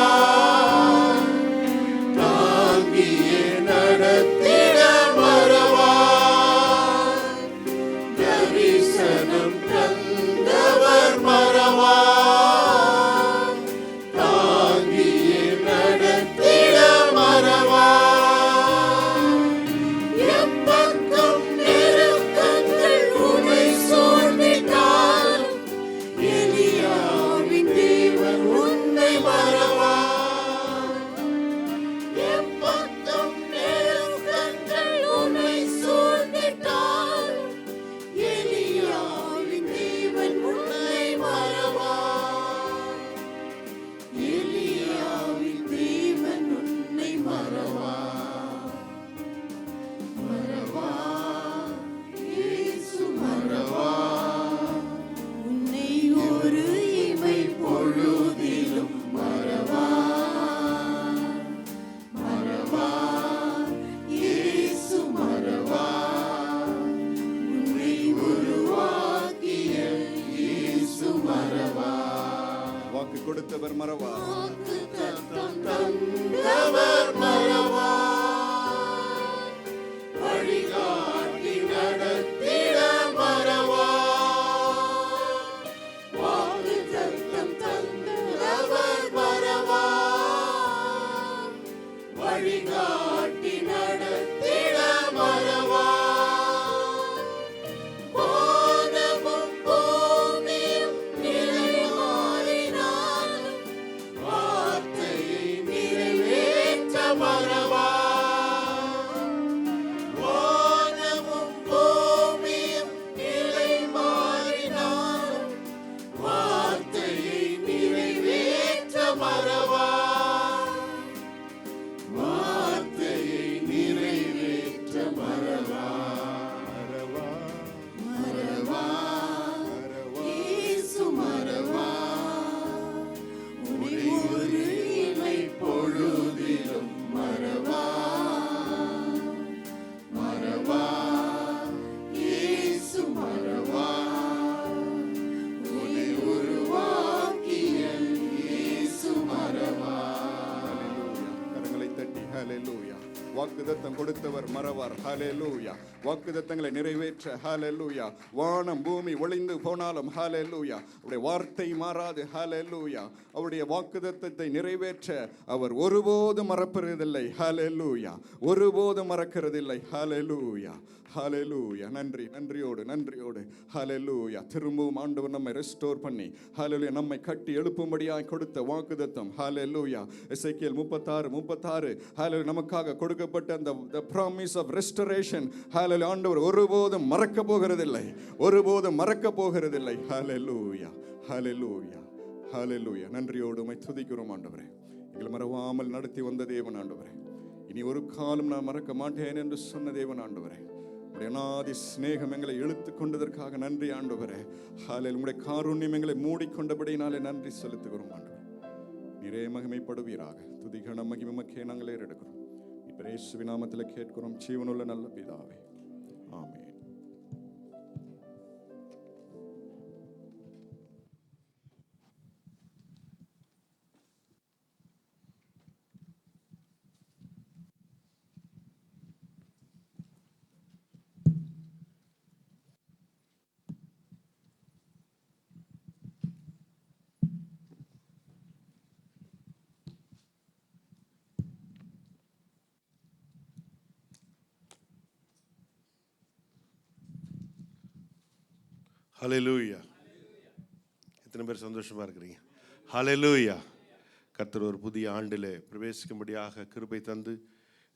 கொடுத்தவர் மறவார். வாக்குத்தத்தம் தந்தவர் மறவார், வழிகாட்டி நடத்திட மறவார். வாக்குத்தத்தம் தந்தவர் மறவார், வழிகாட்டி நடத்திட மறவார். வானமும் பூமியும் நிலை மாறினாலும் வார்த்தையை நிறைவேற்ற மறவார். வானமும் பூமியும் நிலை மாறினாலும் வார்த்தையை நிறைவேற்ற மறவார். வார்த்தையை நிறைவேற்ற மறவார். மறவார், இயேசு மறவார். உன்னை ஒரு இமை பொழுதிலும் மறவார். மறவார், இயேசு மறவார். உன்னை உருவாக்கிய இயேசு மறவார். கரங்களை தட்டி ஹalleluya. வாக்குத்தத்தம் கொடுத்தவர் மறவார். ஹalleluya. வாக்குத்தத்தங்களை நிறைவேற்ற ஹalleluya. வானம் பூமி ஒளிந்து போனாலும் ஹalleluya. அவருடைய வார்த்தை மாறாது. ஹalleluya. அவருடைய வாக்குத்தத்தத்தை நிறைவேற்ற அவர் ஒருபோதும் மறப்பதில்லை. ஹalleluya. ஒருபோதும் மறக்கிறதில்லை. ஹalleluya. ஹalleluya. நன்றியோடு ஹalleluya. திரும்பவும் ஆண்டவர் நம்மை ரெஸ்டோர் பண்ணி ஹalleluya நம்மை கட்டி எழுப்பும்படியாய் கொடுத்த வாக்குத்தத்தம். ஹalleluya. எசேக்கியேல் 36 ஹalleluya நமக்காக கொடுக்கப்பட்ட அந்த the promise of restoration. ஹalleluya. ஆண்டவர் ஒருபோதும் மறக்க போகிறதில்லை. ஹalleluya. ஹalleluya. நன்றியோடு உம்மை துதிக்கிறோம் ஆண்டவரே. எங்களை மறவாமல் நடத்தி வந்த தேவன் ஆண்டவரே. இனி ஒரு காலம் நான் மறக்க மாட்டேன் என்று சொன்ன தேவன் ஆண்டவரே. உடைய அநாதி சிநேகம் எங்களை இழுத்து கொண்டதற்காக நன்றி ஆண்டவரே. ஹalleluya. உடைய காருண்யம் எங்களை மூடிக்கொண்டபடினாலே நன்றி செலுத்துகிறோம் ஆண்டவரே. நீரே மகிமைப்படுவீராக. துதி கன மகிமை உமக்கே நாங்கள் ஏறெடுக்கிறோம். இப்ப இயேசுவின் நாமத்தில் கேட்கிறோம் ஜீவனுள்ள நல்ல பிதாவே. ஆமென். ஹalleluya. எத்தனை பேர் சந்தோஷமா இருக்கிறீங்க? ஹalleluya. கர்த்தர் ஒரு புதிய ஆண்டிலே பிரவேசிக்கும்படியாக கிருபை தந்து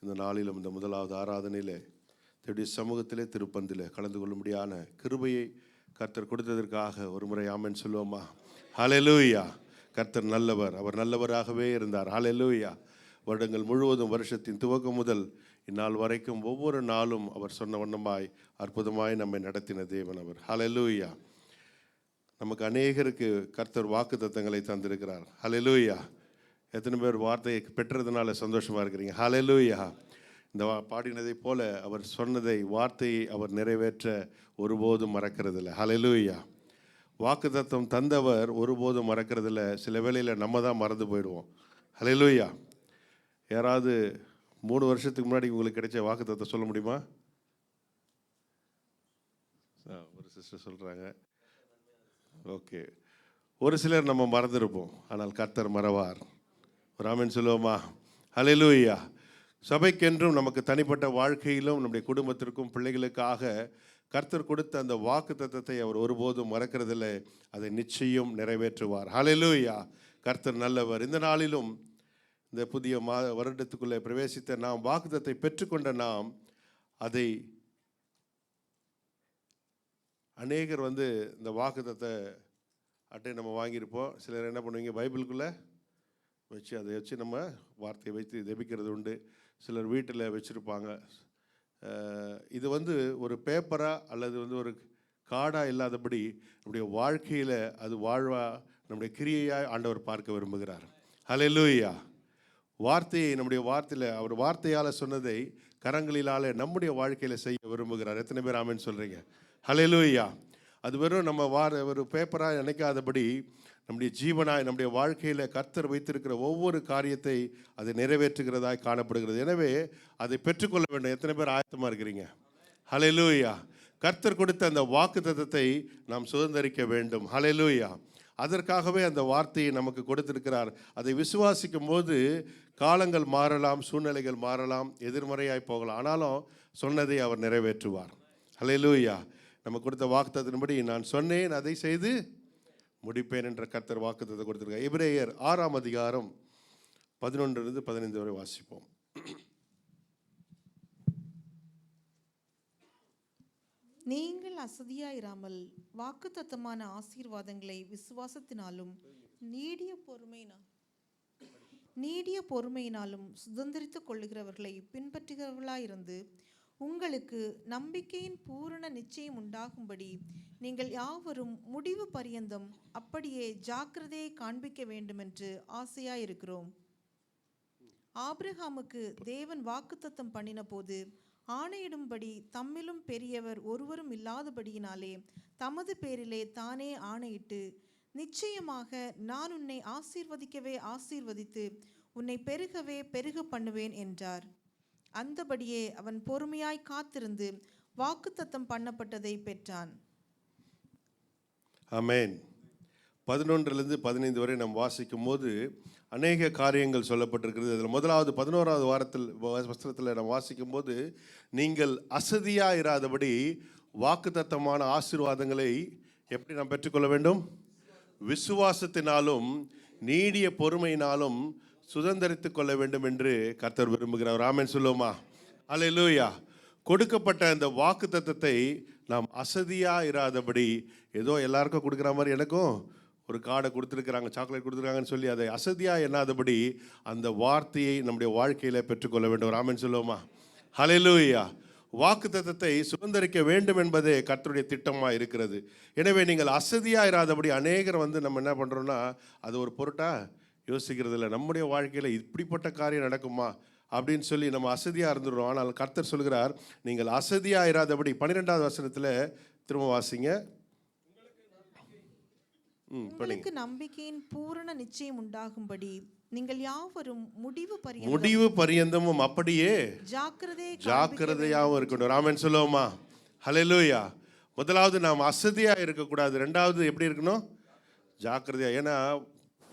இந்த நாளிலும் இந்த முதலாவது ஆராதனையிலே தேவனுடைய சமூகத்திலே திருப்பந்திலே கலந்து கொள்ளும்படியான கிருபையை கர்த்தர் கொடுத்ததற்காக ஒரு முறை ஆமென் சொல்லுவோமா? ஹalleluya. கர்த்தர் நல்லவர். அவர் நல்லவராகவே இருந்தார். ஹalleluya. வருடங்கள் முழுவதும் வருஷத்தின் துவக்கம் முதல் இந்நாள் வரைக்கும் ஒவ்வொரு நாளும் அவர் சொன்ன வண்ணமாய் அற்புதமாய் நம்மை நடத்தின தேவன் அவர். ஹalleluya. நமக்கு அநேகருக்கு கர்த்தர் வாக்குத்தத்தங்களை தந்திருக்கிறார். ஹalleluya. எத்தனை பேர் வார்த்தையை பெற்றதுனால சந்தோஷமா இருக்கிறீங்க? ஹalleluya. இந்த பாடினதை போல அவர் சொன்னதை வார்த்தையை அவர் நிறைவேற்ற ஒருபோதும் மறக்கிறதில்லை. ஹalleluya. வாக்குத்தத்தம் தந்தவர் ஒருபோதும் மறக்கிறதில்லை. சில வேளையில் நம்ம தான் மறந்து போயிடுவோம். ஹalleluya. யாராவது 3 வருஷத்துக்கு முன்னாடி உங்களுக்கு கிடைச்ச வாக்குத்தத்தம் சொல்ல முடியுமா? ஒரு சிஸ்டர் சொல்கிறாங்க. ஓகே. ஒரு சிலர் நம்ம மறந்துருப்போம், ஆனால் கர்த்தர் மறவார். ஒரு ஆமென் சொல்லுவோமா? ஹalleluya. சபைக்கென்றும் நமக்கு தனிப்பட்ட வாழ்க்கையிலும் நம்முடைய குடும்பத்திற்கும் பிள்ளைகளுக்காக கர்த்தர் கொடுத்த அந்த வாக்குத்தத்தத்தை அவர் ஒருபோதும் மறக்கிறதில்லை. அதை நிச்சயம் நிறைவேற்றுவார். ஹalleluya. கர்த்தர் நல்லவர். இந்த நாளிலும் இந்த புதிய வருடத்துக்குள்ளே பிரவேசித்த நாம் வாக்குத்தத்தை பெற்றுக்கொண்ட நாம் அதை அநேகர் இந்த வாக்குத்தத்தை அட்டை நம்ம வாங்கியிருப்போம். சிலர் என்ன பண்ணுவீங்க, பைபிளுக்குள்ளே வச்சு அதை வச்சு நம்ம வார்த்தையை வைத்து ஜெபிக்கிறது உண்டு. சிலர் வீட்டில் வச்சுருப்பாங்க. இது ஒரு பேப்பராக அல்லது ஒரு காடாக இல்லாதபடி நம்முடைய வாழ்க்கையில் அது வாழ்வா நம்முடைய கிரியையாக ஆண்டவர் பார்க்க விரும்புகிறார். ஹல்லேலூயா. வார்த்தையை நம்முடைய வார்த்தையில் அவர் வார்த்தையால் சொன்னதை கரங்களிலால் நம்முடைய வாழ்க்கையில் செய்ய விரும்புகிறார். எத்தனை பேர் ஆமென் சொல்கிறீங்க? ஹல்லேலூயா. அது வெறும் நம்ம ஒரு பேப்பராக நினைக்காதபடி நம்முடைய ஜீவனாய் நம்முடைய வாழ்க்கையில் கர்த்தர் வைத்திருக்கிற ஒவ்வொரு காரியத்தை அதை நிறைவேற்றுகிறதாய் காணப்படுகிறது. எனவே அதை பெற்றுக்கொள்ள வேண்டும். எத்தனை பேர் ஆயத்தமாக இருக்கிறீங்க? ஹல்லேலூயா. கர்த்தர் கொடுத்த அந்த வாக்குத்தத்தத்தை நாம் சுதந்தரிக்க வேண்டும். ஹல்லேலூயா. அதற்காகவே அந்த வார்த்தையை நமக்கு கொடுத்திருக்கிறார். அதை விசுவாசிக்கும் போது காலங்கள் மாறலாம், சூழ்நிலைகள் மாறலாம், எதிர்மறையாய் போகலாம், ஆனாலும் சொன்னதை அவர் நிறைவேற்றுவார். ஹல்லேலூயா. நம்ம கொடுத்த வாக்குத்தத்தின்படி நான் சொன்னேன், அதை செய்து முடிப்பேன் என்ற கர்த்தர் வாக்குத்தத்தை கொடுத்திருக்கார். எபிரேயர் 6ஆம் அதிகாரம் 11-15 வரை வாசிப்போம். நீங்கள் அசதியாயிராமல் வாக்குத்தத்தமான ஆசீர்வாதங்களை விசுவாசத்தினாலும் நீடிய பொறுமையினாலும் சுதந்திரித்துக் கொள்ளுகிறவர்களை பின்பற்றுகிறவர்களாயிருந்து உங்களுக்கு நம்பிக்கையின் பூரண நிச்சயம் உண்டாகும்படி நீங்கள் யாவரும் முடிவு பரியந்தம் அப்படியே ஜாக்கிரதையை காண்பிக்க வேண்டுமென்று ஆசையாயிருக்கிறோம். ஆபிரகாமுக்கு தேவன் வாக்குத்தத்தம் பண்ணின போது ஆணையிடும்படி தம்மிலும் பெரியவர் ஒருவரும் இல்லாதபடியினாலே தமது பேரிலே தானே ஆணையிட்டு, நிச்சயமாக நான் உன்னை ஆசீர்வதிக்கவே ஆசீர்வதித்து உன்னை பெருகவே பெருக பண்ணுவேன் என்றார். அந்தபடியே அவன் பொறுமையாய் காத்திருந்து வாக்குத்தத்தம் பண்ணப்பட்டதை பெற்றான். ஆமென். 11-15 வரை நாம் வாசிக்கும் போது அநேக காரியங்கள் சொல்லப்பட்டிருக்கிறது. அதில் முதலாவது 11வது வசனத்தில் நாம் வாசிக்கும் போது, நீங்கள் அசதியாக இராதபடி வாக்குத்தத்தமான ஆசீர்வாதங்களை எப்படி நாம் பெற்றுக்கொள்ள வேண்டும்? விசுவாசத்தினாலும் நீடிய பொறுமையினாலும் சுதந்திரித்துக் கொள்ள வேண்டும் என்று கர்த்தர் விரும்புகிறார். ஆமென் சொல்லுவோமா? அல்லேலூயா. கொடுக்கப்பட்ட அந்த வாக்குத்தத்தத்தை நாம் அசதியாக இராதபடி, ஏதோ எல்லாருக்கும் கொடுக்குற மாதிரி எனக்கும் ஒரு கார்டை கொடுத்துருக்குறாங்க, சாக்லேட் கொடுத்துருக்காங்கன்னு சொல்லி அதை அசதியாக எண்ணாதபடி அந்த வார்த்தையை நம்முடைய வாழ்க்கையில் பெற்றுக்கொள்ள வேண்டும். ஆமென் சொல்லுவோமா? ஹல்லேலூயா. வாக்குத்தத்தத்தை சுதந்திரிக்க வேண்டும் என்பதே கர்த்தருடைய திட்டமாக இருக்கிறது. எனவே நீங்கள் அசதியாக இராதபடி, அநேகர் நம்ம என்ன பண்ணுறோன்னா அது ஒரு பொருட்டாக யோசிக்கிறது இல்லை. நம்முடைய வாழ்க்கையில் இப்படிப்பட்ட காரியம் நடக்குமா அப்படின்னு சொல்லி நம்ம அசதியாக இருந்துடுறோம். ஆனால் கர்த்தர் சொல்கிறார், நீங்கள் அசதியாக இராதபடி. 12வது வசனத்தில் திரும்ப வாசிங்க. உங்களுக்கு நம்பிக்கையின் பூரண நிச்சயம் உண்டாகும்படி நீங்கள் யாவரும் முடிவு பரியந்தமும் அப்படியே ஜாக்கிரதையாகவும் இருக்கணும். ஆமென் சொல்லுவோமா? ஹல்லேலூயா. முதலாவது நாம் அசதியா இருக்கக்கூடாது. ரெண்டாவது எப்படி இருக்கணும்? ஜாக்கிரதையா. ஏன்னா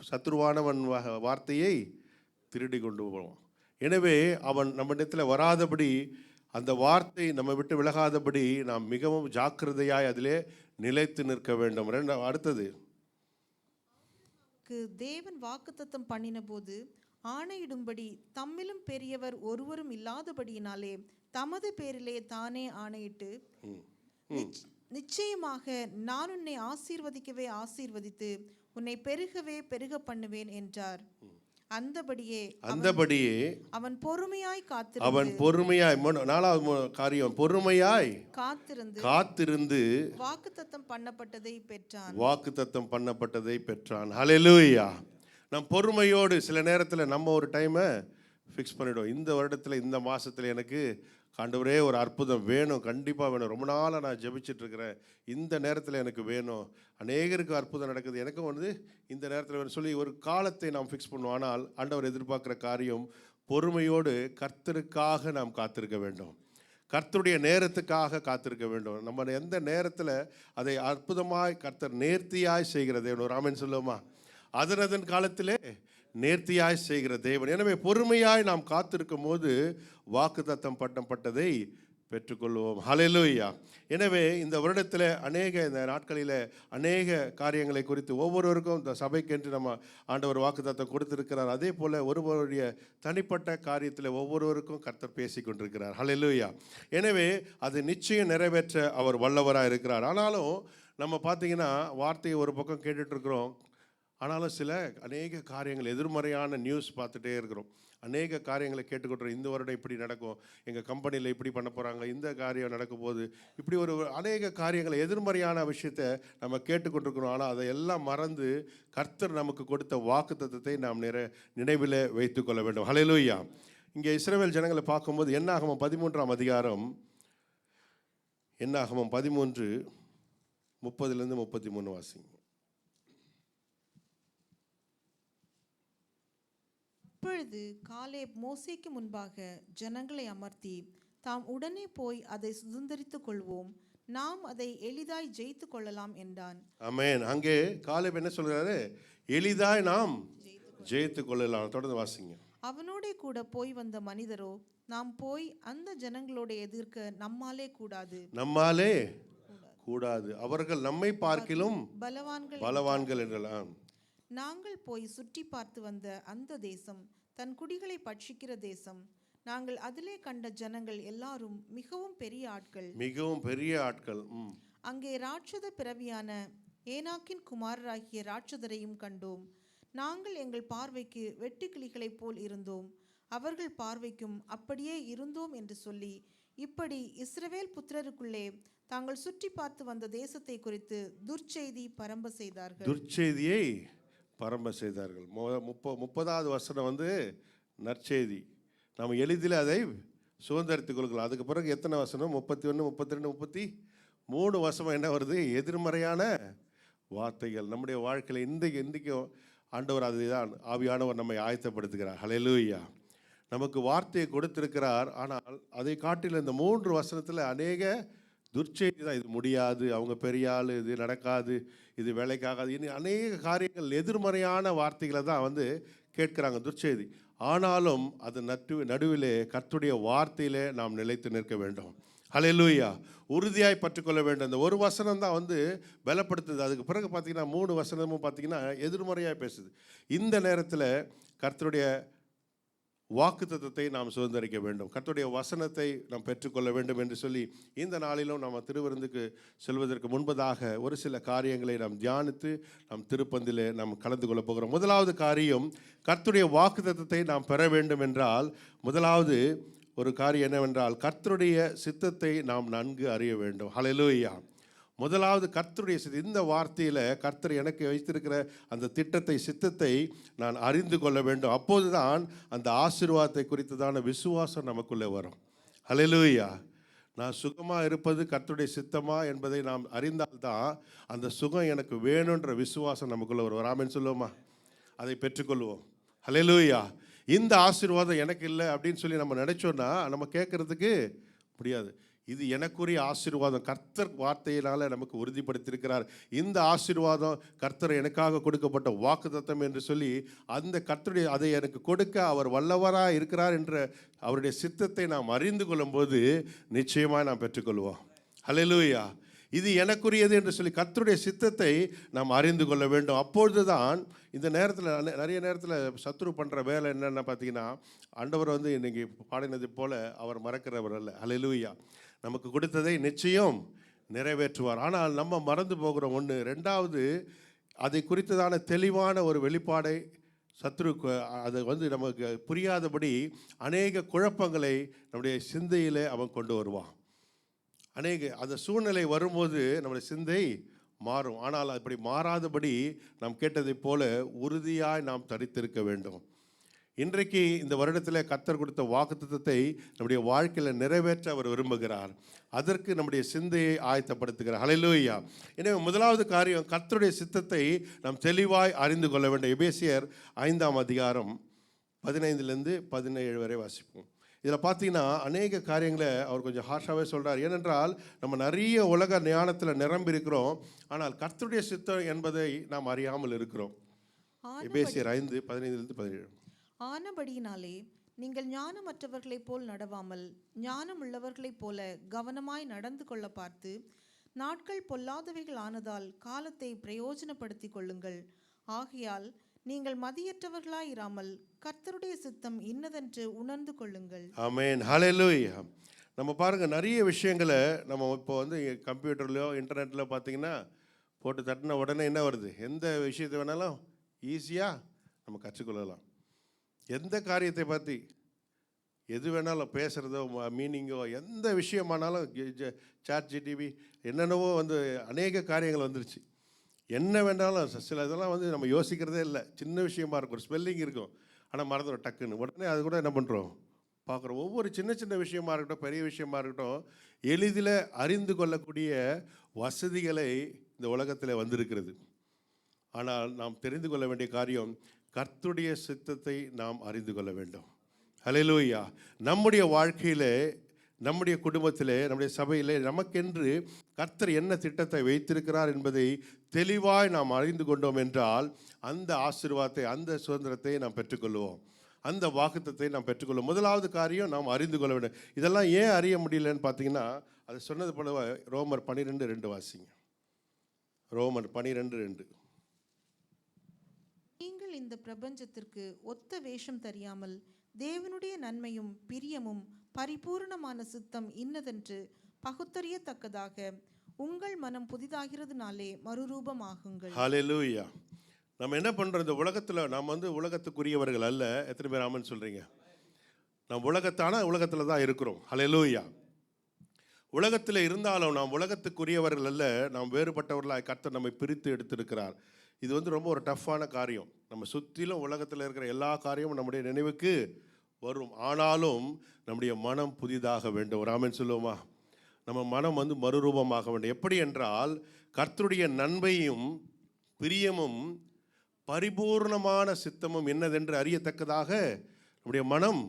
சத்துருவானவன் வார்த்தையை திருடி கொண்டு போவான். எனவே அவன் நம்ம இடத்துல வராதபடி, அந்த வார்த்தை நம்ம விட்டு விலகாதபடி நாம் மிகவும் ஜாக்கிரதையாய் அதிலே நிலைத்து நிற்க வேண்டும். அடுத்தது, தேவன் வாக்குத்தத்தம் பண்ணின போது ஆணையிடும்படி தம்மிலும் பெரியவர் ஒருவரும் இல்லாதபடியினாலே தமது பேரிலே தானே ஆணையிட்டு, நிச்சயமாக நான் உன்னை ஆசீர்வதிக்கவே ஆசீர்வதித்து உன்னை பெருகவே பெருக பண்ணுவேன் என்றார். அந்தபடியே அவன் பொறுமையாய் நாலாவது காரியம், பொறுமையாய் காத்திருந்து வாக்குத்தத்தம் பண்ணப்பட்டதை பெற்றான். ஹல்லேலூயா. நம் பொறுமையோடு சில நேரத்தில் நம்ம ஒரு டைமை ஃபிக்ஸ் பண்ணிவிடுவோம். இந்த வருடத்தில் இந்த மாதத்தில் எனக்கு ஆண்டவரே ஒரு அற்புதம் வேணும், கண்டிப்பாக வேணும், ரொம்ப நாளாக நான் ஜெபிச்சிட்ருக்கிறேன், இந்த நேரத்தில் எனக்கு வேணும், அநேகருக்கு அற்புதம் நடக்குது, எனக்கும் இந்த நேரத்தில் வேணும் சொல்லி ஒரு காலத்தை நாம் ஃபிக்ஸ் பண்ணுவோம். ஆனால் ஆண்டவர் எதிர்பார்க்குற காரியம் பொறுமையோடு கர்த்தருக்காக நாம் காத்திருக்க வேண்டும், கர்த்தருடைய நேரத்துக்காக காத்திருக்க வேண்டும். நம்ம எந்த நேரத்தில் அதை அற்புதமாய் கர்த்தர் நேர்த்தியாய் செய்கிற தேவன். ஒரு ஆமென் சொல்லுவோமா? அதன் காலத்திலே நேர்த்தியாய் செய்கிற தேவன். எனவே பொறுமையாய் நாம் காத்திருக்கும் போது வாக்குத்தத்தம் பண்ணப்பட்டதை பெற்றுக்கொள்வோம். ஹல்லேலூயா. எனவே இந்த வருடத்தில் இந்த நாட்களில் அநேக காரியங்களை குறித்து ஒவ்வொருவருக்கும் இந்த சபைக்கென்று நம்ம ஆண்டவர் வாக்குத்தத்தம் கொடுத்திருக்கிறார். அதே போல் ஒருவருடைய தனிப்பட்ட காரியத்தில் ஒவ்வொருவருக்கும் கர்த்தர் பேசி கொண்டிருக்கிறார். ஹல்லேலூயா. எனவே அது நிச்சயம் நிறைவேற்ற அவர் வல்லவராக இருக்கிறார். ஆனாலும் நம்ம பார்த்தீங்கன்னா வார்த்தையை ஒரு பக்கம் கேட்டுட்ருக்குறோம், ஆனாலும் அநேக காரியங்கள் எதிர்மறையான நியூஸ் பார்த்துட்டே இருக்கிறோம், அநேக காரியங்களை கேட்டுக்கொள்கிறோம். இந்த வருடம் இப்படி நடக்கும், எங்கள் கம்பெனியில் இப்படி பண்ண போகிறாங்க, இந்த காரியம் நடக்கும் போது இப்படி அநேக காரியங்களை எதிர்மறையான விஷயத்தை நம்ம கேட்டுக்கொண்டிருக்கிறோம். ஆனால் அதையெல்லாம் மறந்து கர்த்தர் நமக்கு கொடுத்த வாக்குத்தத்தத்தை நாம் நினைவில் வைத்துக்கொள்ள வேண்டும். ஹல்லேலூயா. இங்கே இஸ்ரவேல் ஜனங்களை பார்க்கும்போது என்னாகமம் 13ஆம் அதிகாரம், என்னாகமம் 13 30லேருந்து 33 வாசிங்க. அப்பொழுது காலேப் மோசேக்கு முன்பாக ஜனங்களை அமர்த்தி, தாம் உடனே போய் அதை சுதந்தரித்துக் கொள்வோம், நாம் அதை எளிதாய் ஜெயித்து கொள்ளலாம் என்றான். ஆமென். அங்கே காலேப் என்ன சொல்கிறாரு? எளிதாய் நாம் ஜெயித்து கொள்ளலாம். தொடர்ந்து வாசிங்க. அவனோடே கூட போய் வந்த மனிதரோ, நாம் போய் அந்த ஜனங்களோட எதிர்க்க நம்மாலே கூடாது, அவர்கள் நம்மை பார்க்கிலும் பலவான்கள் என்றலாம். நாங்கள் போய் சுற்றி பார்த்து வந்த அந்த தேசம் தன் குடிகளை பட்சிக்கிற தேசம். நாங்கள் அதிலே கண்ட ஜனங்கள் எல்லாரும் மிகவும் பெரிய ஆட்கள். அங்கே ராட்சத பிறவியான ஏனாக்கின் குமாரராகிய ராட்சதரையும் கண்டோம். நாங்கள் எங்கள் பார்வைக்கு வெட்டுக்கிளிகளைப் போல் இருந்தோம், அவர்கள் பார்வைக்கும் அப்படியே இருந்தோம் என்று சொல்லி, இப்படி இஸ்ரவேல் புத்திரருக்குள்ளே தாங்கள் சுற்றி பார்த்து வந்த தேசத்தை குறித்து துர்ச்செய்தியை பரம்ப செய்தார்கள். 30வது வசனம் நற்செய்தி. நாம் எளிதில் அதை சுதந்திரத்துக் கொள்கிறோம். அதுக்கு பிறகு எத்தனை வசனம்? 31, 32, 33 வசனம் என்ன வருது? எதிர்மறையான வார்த்தைகள். நம்முடைய வாழ்க்கையில் இன்றைக்கும் ஆண்டவர் அதுதான் ஆவியானவர் நம்மை ஆயத்தப்படுத்துகிறார். ஹல்லேலூயா. நமக்கு வார்த்தையை கொடுத்திருக்கிறார். ஆனால் அதை காட்டில் இந்த 3 வசனத்தில் அநேக துர்ச்செய்தி தான். இது முடியாது, அவங்க பெரிய ஆள், இது நடக்காது, இது வேலைக்காகாது, இன்னும் அநேக காரியங்கள் எதிர்மறையான வார்த்தைகளை தான் கேட்குறாங்க, துர்ச்செய்தி. ஆனாலும் அது நடுவிலே கர்த்தருடைய வார்த்தையிலே நாம் நிலைத்து நிற்க வேண்டும். ஹல்லேலூயா. உறுதியாய் பற்றுக்கொள்ள வேண்டும். இந்த ஒரு வசனம் தான் பலப்படுத்துது. அதுக்கு பிறகு பார்த்தீங்கன்னா 3 வசனமும் பார்த்தீங்கன்னா எதிர்மறையாக பேசுது. இந்த நேரத்தில் கர்த்தருடைய வாக்குத்தத்தத்தை நாம் சுதந்திரிக்க வேண்டும், கர்த்தருடைய வசனத்தை நாம் பெற்றுக்கொள்ள வேண்டும் என்று சொல்லி இந்த நாளிலும் நாம் திருவிருந்துக்கு செல்வதற்கு முன்பதாக ஒரு சில காரியங்களை நாம் தியானித்து நாம் திருப்பந்திலே நாம் கலந்து கொள்ள போகிறோம். முதலாவது காரியம், கர்த்தருடைய வாக்குத்தத்தத்தை நாம் பெற வேண்டும் என்றால் முதலாவது ஒரு காரியம் என்னவென்றால் கர்த்தருடைய சித்தத்தை நாம் நன்கு அறிய வேண்டும். ஹல்லேலூயா. முதலாவது கர்த்தருடைய இந்த வார்த்தையில் கர்த்தர் எனக்கு வைத்திருக்கிற அந்த திட்டத்தை, சித்தத்தை நான் அறிந்து கொள்ள வேண்டும். அப்போது தான் அந்த ஆசீர்வாதத்தை குறித்ததான விசுவாசம் நமக்குள்ளே வரும். ஹல்லேலூயா. நான் சுகமாக இருப்பது கர்த்தருடைய சித்தமா என்பதை நாம் அறிந்தால்தான் அந்த சுகம் எனக்கு வேணுன்ற விசுவாசம் நமக்குள்ளே வரும். ஆமென் சொல்லுவோமா? அதை பெற்றுக்கொள்வோம். ஹல்லேலூயா. இந்த ஆசீர்வாதம் எனக்கு இல்லை அப்படின்னு சொல்லி நம்ம நினைச்சோன்னா நம்ம கேட்கறதுக்கு முடியாது. இது எனக்குரிய ஆசீர்வாதம், கர்த்தர் வார்த்தையினால் நமக்கு உறுதிப்படுத்தியிருக்கிறார். இந்த ஆசீர்வாதம் கர்த்தர் எனக்காக கொடுக்கப்பட்ட வாக்குத்தத்தம் என்று சொல்லி அந்த கர்த்தருடைய அதை எனக்கு கொடுக்க அவர் வல்லவராக இருக்கிறார் என்ற அவருடைய சித்தத்தை நாம் அறிந்து கொள்ளும்போது நிச்சயமாக நாம் பெற்றுக்கொள்வோம். ஹல்லேலூயா. இது எனக்குரியது என்று சொல்லி கர்த்தருடைய சித்தத்தை நாம் அறிந்து கொள்ள வேண்டும். அப்பொழுது தான் இந்த நேரத்தில் நிறைய நேரத்தில் சத்துரு பண்ணுற வேலை என்னென்ன பார்த்தீங்கன்னா, ஆண்டவர் இன்னைக்கு பாடினது போல அவர் மறக்கிறவர் அல்ல. ஹல்லேலூயா. நமக்கு கொடுத்ததை நிச்சயம் நிறைவேற்றுவார். ஆனால் நம்ம மறந்து போகிற ஒன்று. ரெண்டாவது, அதை குறித்ததான தெளிவான ஒரு வெளிப்பாடை சத்துரு அதை நமக்கு புரியாதபடி அநேக குழப்பங்களை நம்முடைய சிந்தையிலே அவன் கொண்டு வருவான். அந்த சூழ்நிலை வரும்போது நம்முடைய சிந்தை மாறும். ஆனால் அப்படி மாறாதபடி நாம் கேட்டதைப் போல உறுதியாய் நாம் தரித்திருக்க வேண்டும். இன்றைக்கு இந்த வருடத்தில் கர்த்தர் கொடுத்த வாக்குத்தத்தத்தை நம்முடைய வாழ்க்கையில் நிறைவேற்ற அவர் விரும்புகிறார். அதற்கு நம்முடைய சிந்தையை ஆயத்தப்படுத்துகிறார். ஹல்லேலூயா. எனவே முதலாவது காரியம், கர்த்தருடைய சித்தத்தை நாம் தெளிவாய் அறிந்து கொள்ள வேண்டும். எபேசியர் 5ஆம் அதிகாரம் 15லேருந்து 17 வரை வாசிப்போம். இதில் பார்த்தீங்கன்னா அநேக காரியங்களை அவர் கொஞ்சம் ஹார்ஷாகவே சொல்கிறார். ஏனென்றால் நம்ம நிறைய உலக ஞானத்தில் நிரம்பி இருக்கிறோம், ஆனால் கர்த்தருடைய சித்தம் என்பதை நாம் அறியாமல் இருக்கிறோம். எபேசியர் 5:15-17. ஆனபடியினாலே நீங்கள் ஞானமற்றவர்களைப் போல் நடவாமல் ஞானம் உள்ளவர்களைப் போல கவனமாய் நடந்து கொள்ள பார்த்து, நாட்கள் பொல்லாதவைகள் ஆனதால் காலத்தை பிரயோஜனப்படுத்திக் கொள்ளுங்கள். ஆகையால் நீங்கள் மதியற்றவர்களாயிராமல் கர்த்தருடைய சித்தம் இன்னதென்று உணர்ந்து கொள்ளுங்கள். ஆமென். ஹல்லேலூயா. நம்ம பாருங்கள், நிறைய விஷயங்களை நம்ம இப்போ கம்ப்யூட்டர்லையோ இன்டர்நெட்டில் பார்த்தீங்கன்னா போட்டு தட்டின உடனே என்ன வருது? எந்த விஷயத்தை வேணாலும் ஈஸியாக நம்ம கற்றுக்கொள்ளலாம். எந்த காரியத்தை பற்றி எது வேணாலும் பேசுகிறதோ, மீனிங்கோ, எந்த விஷயமானாலும் சாட் ஜிடிபி என்னென்னவோ அநேக காரியங்கள் வந்துருச்சு. என்ன வேண்டாலும் சில இதெல்லாம் நம்ம யோசிக்கிறதே இல்லை. சின்ன விஷயமா இருக்கும், ஒரு ஸ்பெல்லிங் இருக்கும், ஆனால் மறந்துடும் டக்குன்னு. உடனே அது கூட என்ன பண்ணுறோம், பார்க்குறோம். ஒவ்வொரு சின்ன சின்ன விஷயமா இருக்கட்டும், பெரிய விஷயமா இருக்கட்டும், எளிதில் அறிந்து கொள்ளக்கூடிய வசதிகளை இந்த உலகத்தில் வந்திருக்கிறது. ஆனால் நாம் தெரிந்து கொள்ள வேண்டிய காரியம், கர்த்தருடைய சித்தத்தை நாம் அறிந்து கொள்ள வேண்டும். ஹல்லேலூயா. நம்முடைய வாழ்க்கையிலே, நம்முடைய குடும்பத்திலே, நம்முடைய சபையிலே நமக்கென்று கர்த்தர் என்ன திட்டத்தை வைத்திருக்கிறார் என்பதை தெளிவாய் நாம் அறிந்து கொண்டோம் என்றால் அந்த ஆசீர்வாதத்தை, அந்த சுதந்திரத்தை நாம் பெற்றுக்கொள்வோம். அந்த வாக்குத்தத்தை நாம் பெற்றுக்கொள்வோம். முதலாவது காரியம் நாம் அறிந்து கொள்ள வேண்டும். இதெல்லாம் ஏன் அறிய முடியலன்னு பார்த்தீங்கன்னா, அது சொன்னது போல ரோமர் 12:2 வாசிங்க. ரோமர் 12:2. நீங்கள் இந்த பிரபஞ்சத்திற்கு ஒத்த வேஷம் தெரியாமல் தேவனுடைய நன்மையும் பிரியமும் பரிபூர்ணமான சித்தம் இன்னதென்று பகுத்தறியத்தக்கதாக உங்கள் மனம் புதிதாகிறதுனாலே மறுரூபமாகுங்கள். ஹல்லேலூயா. நம்ம என்ன பண்ணுறோம், இந்த உலகத்தில் நாம் உலகத்துக்குரியவர்கள் அல்ல. எத்தனை பேர் ஆமென் சொல்கிறீங்க? நாம் உலகத்தில் தான் இருக்கிறோம். ஹல்லேலூயா. உலகத்தில் இருந்தாலும் நாம் உலகத்துக்குரியவர்கள் அல்ல, நாம் வேறுபட்டவர்களாக கர்த்தர் நம்மை பிரித்து எடுத்திருக்கிறார். இது ரொம்ப ஒரு டஃப்பான காரியம். நம்ம சுற்றிலும் உலகத்தில் இருக்கிற எல்லா காரியமும் நம்முடைய நினைவுக்கு வரும். ஆனாலும் நம்முடைய மனம் புதிதாக வேண்டும். ஒரு ஆமென் சொல்லுவோமா? நம்ம மனம் மறுரூபமாக வேண்டும். எப்படி என்றால், கர்த்தருடைய நன்மையும் பிரியமும் பரிபூர்ணமான சித்தமும் என்னதென்று அறியத்தக்கதாக நம்முடைய மனம்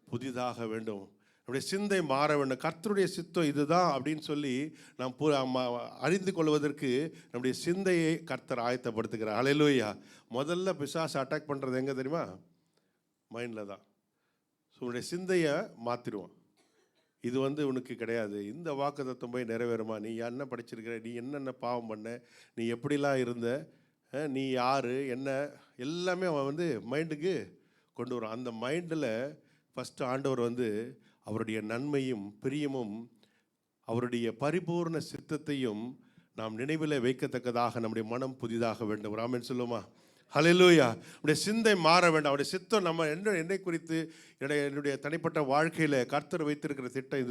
புதிதாக வேண்டும். நம்முடைய சிந்தை மாற வேண்டும். கர்த்தருடைய சித்தம் இதுதான் அப்படின்னு சொல்லி நாம் அறிந்து கொள்வதற்கு நம்முடைய சிந்தையை கர்த்தர் ஆயத்தப்படுத்துகிறார். ஹல்லேலூயா. முதல்ல பிசாசு அட்டாக் பண்ணுறது எங்கே தெரியுமா? மைண்டில் தான். ஸோ உன்னுடைய சிந்தையை மாற்றிடுவோம். இது உனக்கு கிடையாது, இந்த வாக்குத்தத்தம் போய் நிறைவேறுமா, நீ என்ன படிச்சிருக்கிற, நீ என்னென்ன பாவம் பண்ண, நீ எப்படிலாம் இருந்த, நீ யார் என்ன, எல்லாமே அவன் மைண்டுக்கு கொண்டு வரும். அந்த மைண்டில் ஃபஸ்ட்டு ஆண்டவர் அவருடைய நன்மையும் பிரியமும் அவருடைய பரிபூர்ண சித்தத்தையும் நாம் நினைவில் வைக்கத்தக்கதாக நம்முடைய மனம் புதிதாக வேண்டும். ஒரு ஆமென் சொல்லுமா? ஹல்லேலூயா. நம்முடைய சிந்தை மாற வேண்டும். அவருடைய சித்தம் என்னை குறித்து என்னுடைய தனிப்பட்ட வாழ்க்கையில் கர்த்தர் வைத்திருக்கிற திட்டம்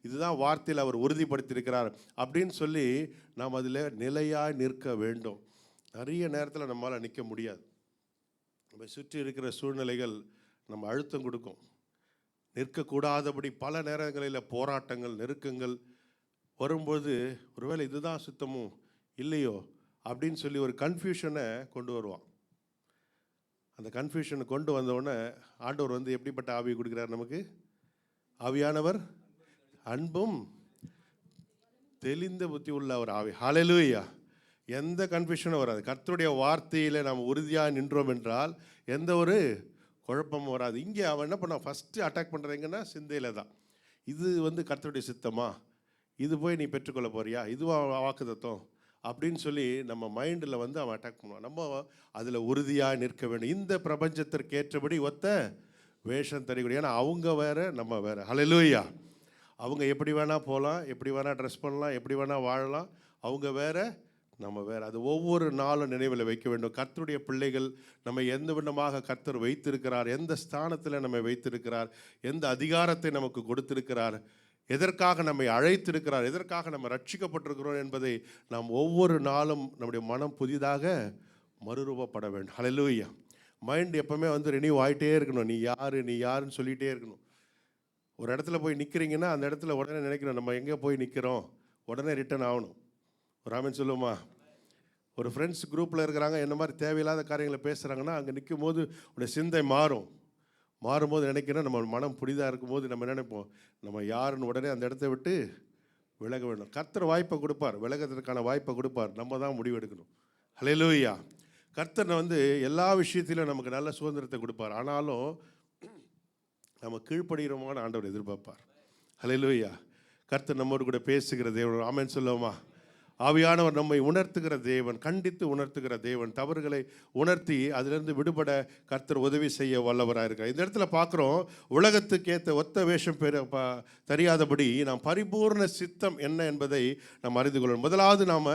இதுதான் வார்த்தையில் அவர் உறுதிப்படுத்தியிருக்கிறார் அப்படின்னு சொல்லி நாம் அதில் நிலையாக நிற்க வேண்டும். நிறைய நேரத்தில் நம்மளால் நிற்க முடியாது. நம்ம சுற்றி இருக்கிற சூழ்நிலைகள் நம்ம அழுத்தம் கொடுக்கும். நிற்கக்கூடாதபடி பல நேரங்களில் போராட்டங்கள், நெருக்கங்கள் வரும்போது ஒருவேளை இதுதான் சுத்தமோ இல்லையோ அப்படின்னு சொல்லி ஒரு கன்ஃபியூஷனை கொண்டு வருவான். அந்த கன்ஃபியூஷனை கொண்டு வந்தவுடனே ஆண்டவர் எப்படிப்பட்ட ஆவியை கொடுக்குறார் நமக்கு? ஆவியானவர் அன்பும் தெளிந்த புத்தி உள்ள ஒரு ஆவி. ஹல்லேலூயா. எந்த கன்ஃபியூஷனும் வராது. கர்த்தருடைய வார்த்தையில் நாம் உறுதியாக நின்றோம் என்றால் எந்த ஒரு குழப்பமும் வராது. இங்கே அவன் என்ன பண்ணான்? ஃபஸ்ட்டு அட்டாக் பண்ணுறது எங்கன்னா சிந்தையில் தான். இது கர்த்தருடைய சித்தமா, இது போய் நீ பெற்றுக்கொள்ள போறியா, இதுவா வாக்குத்தத்தம் அப்படின்னு சொல்லி நம்ம மைண்டில் அவன் அட்டாக் பண்ணுவான். நம்ம அதில் உறுதியாக நிற்க வேண்டும். இந்த பிரபஞ்சத்திற்கு ஏற்றபடி ஒத்த வேஷம் தரக்கூடிய. ஏன்னா அவங்க வேறு, நம்ம வேறு. ஹல்லேலூயா. அவங்க எப்படி வேணால் போகலாம், எப்படி வேணால் ட்ரெஸ் பண்ணலாம், எப்படி வேணால் வாழலாம். அவங்க வேறு, நம்ம வேறு. அது ஒவ்வொரு நாளும் நினைவில் வைக்க வேண்டும். கர்த்தருடைய பிள்ளைகள் நம்ம எந்த விதமாக கர்த்தர் வைத்திருக்கிறார், எந்த ஸ்தானத்தில் நம்ம வைத்திருக்கிறார், எந்த அதிகாரத்தை நமக்கு கொடுத்திருக்கிறார், எதற்காக நம்மை அழைத்திருக்கிறார், எதற்காக நம்ம ரட்சிக்கப்பட்டிருக்கிறோம் என்பதை நாம் ஒவ்வொரு நாளும் நம்முடைய மனம் புதிதாக மறுரூபப்பட வேண்டும். ஹல்லேலூயா. மைண்ட் எப்போவுமே ரினியூ ஆகிட்டே இருக்கணும். நீ யாருன்னு சொல்லிகிட்டே இருக்கணும். ஒரு இடத்துல போய் நிற்கிறீங்கன்னா அந்த இடத்துல உடனே நினைக்கணும், நம்ம எங்கே போய் நிற்கிறோம், உடனே ரிட்டர்ன் ஆகணும். ஒரு ஆமென் சொல்லுமா? ஒரு ஃப்ரெண்ட்ஸ் குரூப்பில் இருக்கிறாங்க, என்ன மாதிரி தேவையில்லாத காரியங்களை பேசுகிறாங்கன்னா அங்கே நிற்கும் போது உடைய சிந்தை மாறும்போது நினைக்கிறேன், நம்ம மனம் புதிதாக இருக்கும்போது நம்ம நினைப்போம், நம்ம யாருன்னு உடனே அந்த இடத்த விட்டு விலக வேண்டும். கர்த்தர் வாய்ப்பை கொடுப்பார், விலகிறதுக்கான வாய்ப்பை கொடுப்பார். நம்ம தான் முடிவு எடுக்கணும். ஹல்லேலூயா. கர்த்தர் எல்லா விஷயத்திலும் நமக்கு நல்ல சுதந்திரத்தை கொடுப்பார். ஆனாலும் நம்ம கீழ்ப்படுகிறோமான ஆண்டவர் எதிர்பார்ப்பார். ஹல்லேலூயா. கர்த்தர் நம்மோடு கூட பேசுகிற தேவன். ஆமென் சொல்லுவோமா? ஆவியானவர் நம்மை உணர்த்துகிற தேவன், கண்டித்து உணர்த்துகிற தேவன். தவறுகளை உணர்த்தி அதிலிருந்து விடுபட கர்த்தர் உதவி செய்ய வல்லவராக இருக்கிறார். இந்த இடத்துல பார்க்குறோம், உலகத்துக்கு ஏற்ற ஒத்த வேஷம் தெரியாதபடி நாம் பரிபூர்ண சித்தம் என்ன என்பதை நாம் அறிந்து கொள்ளணும். முதலாவது நாம்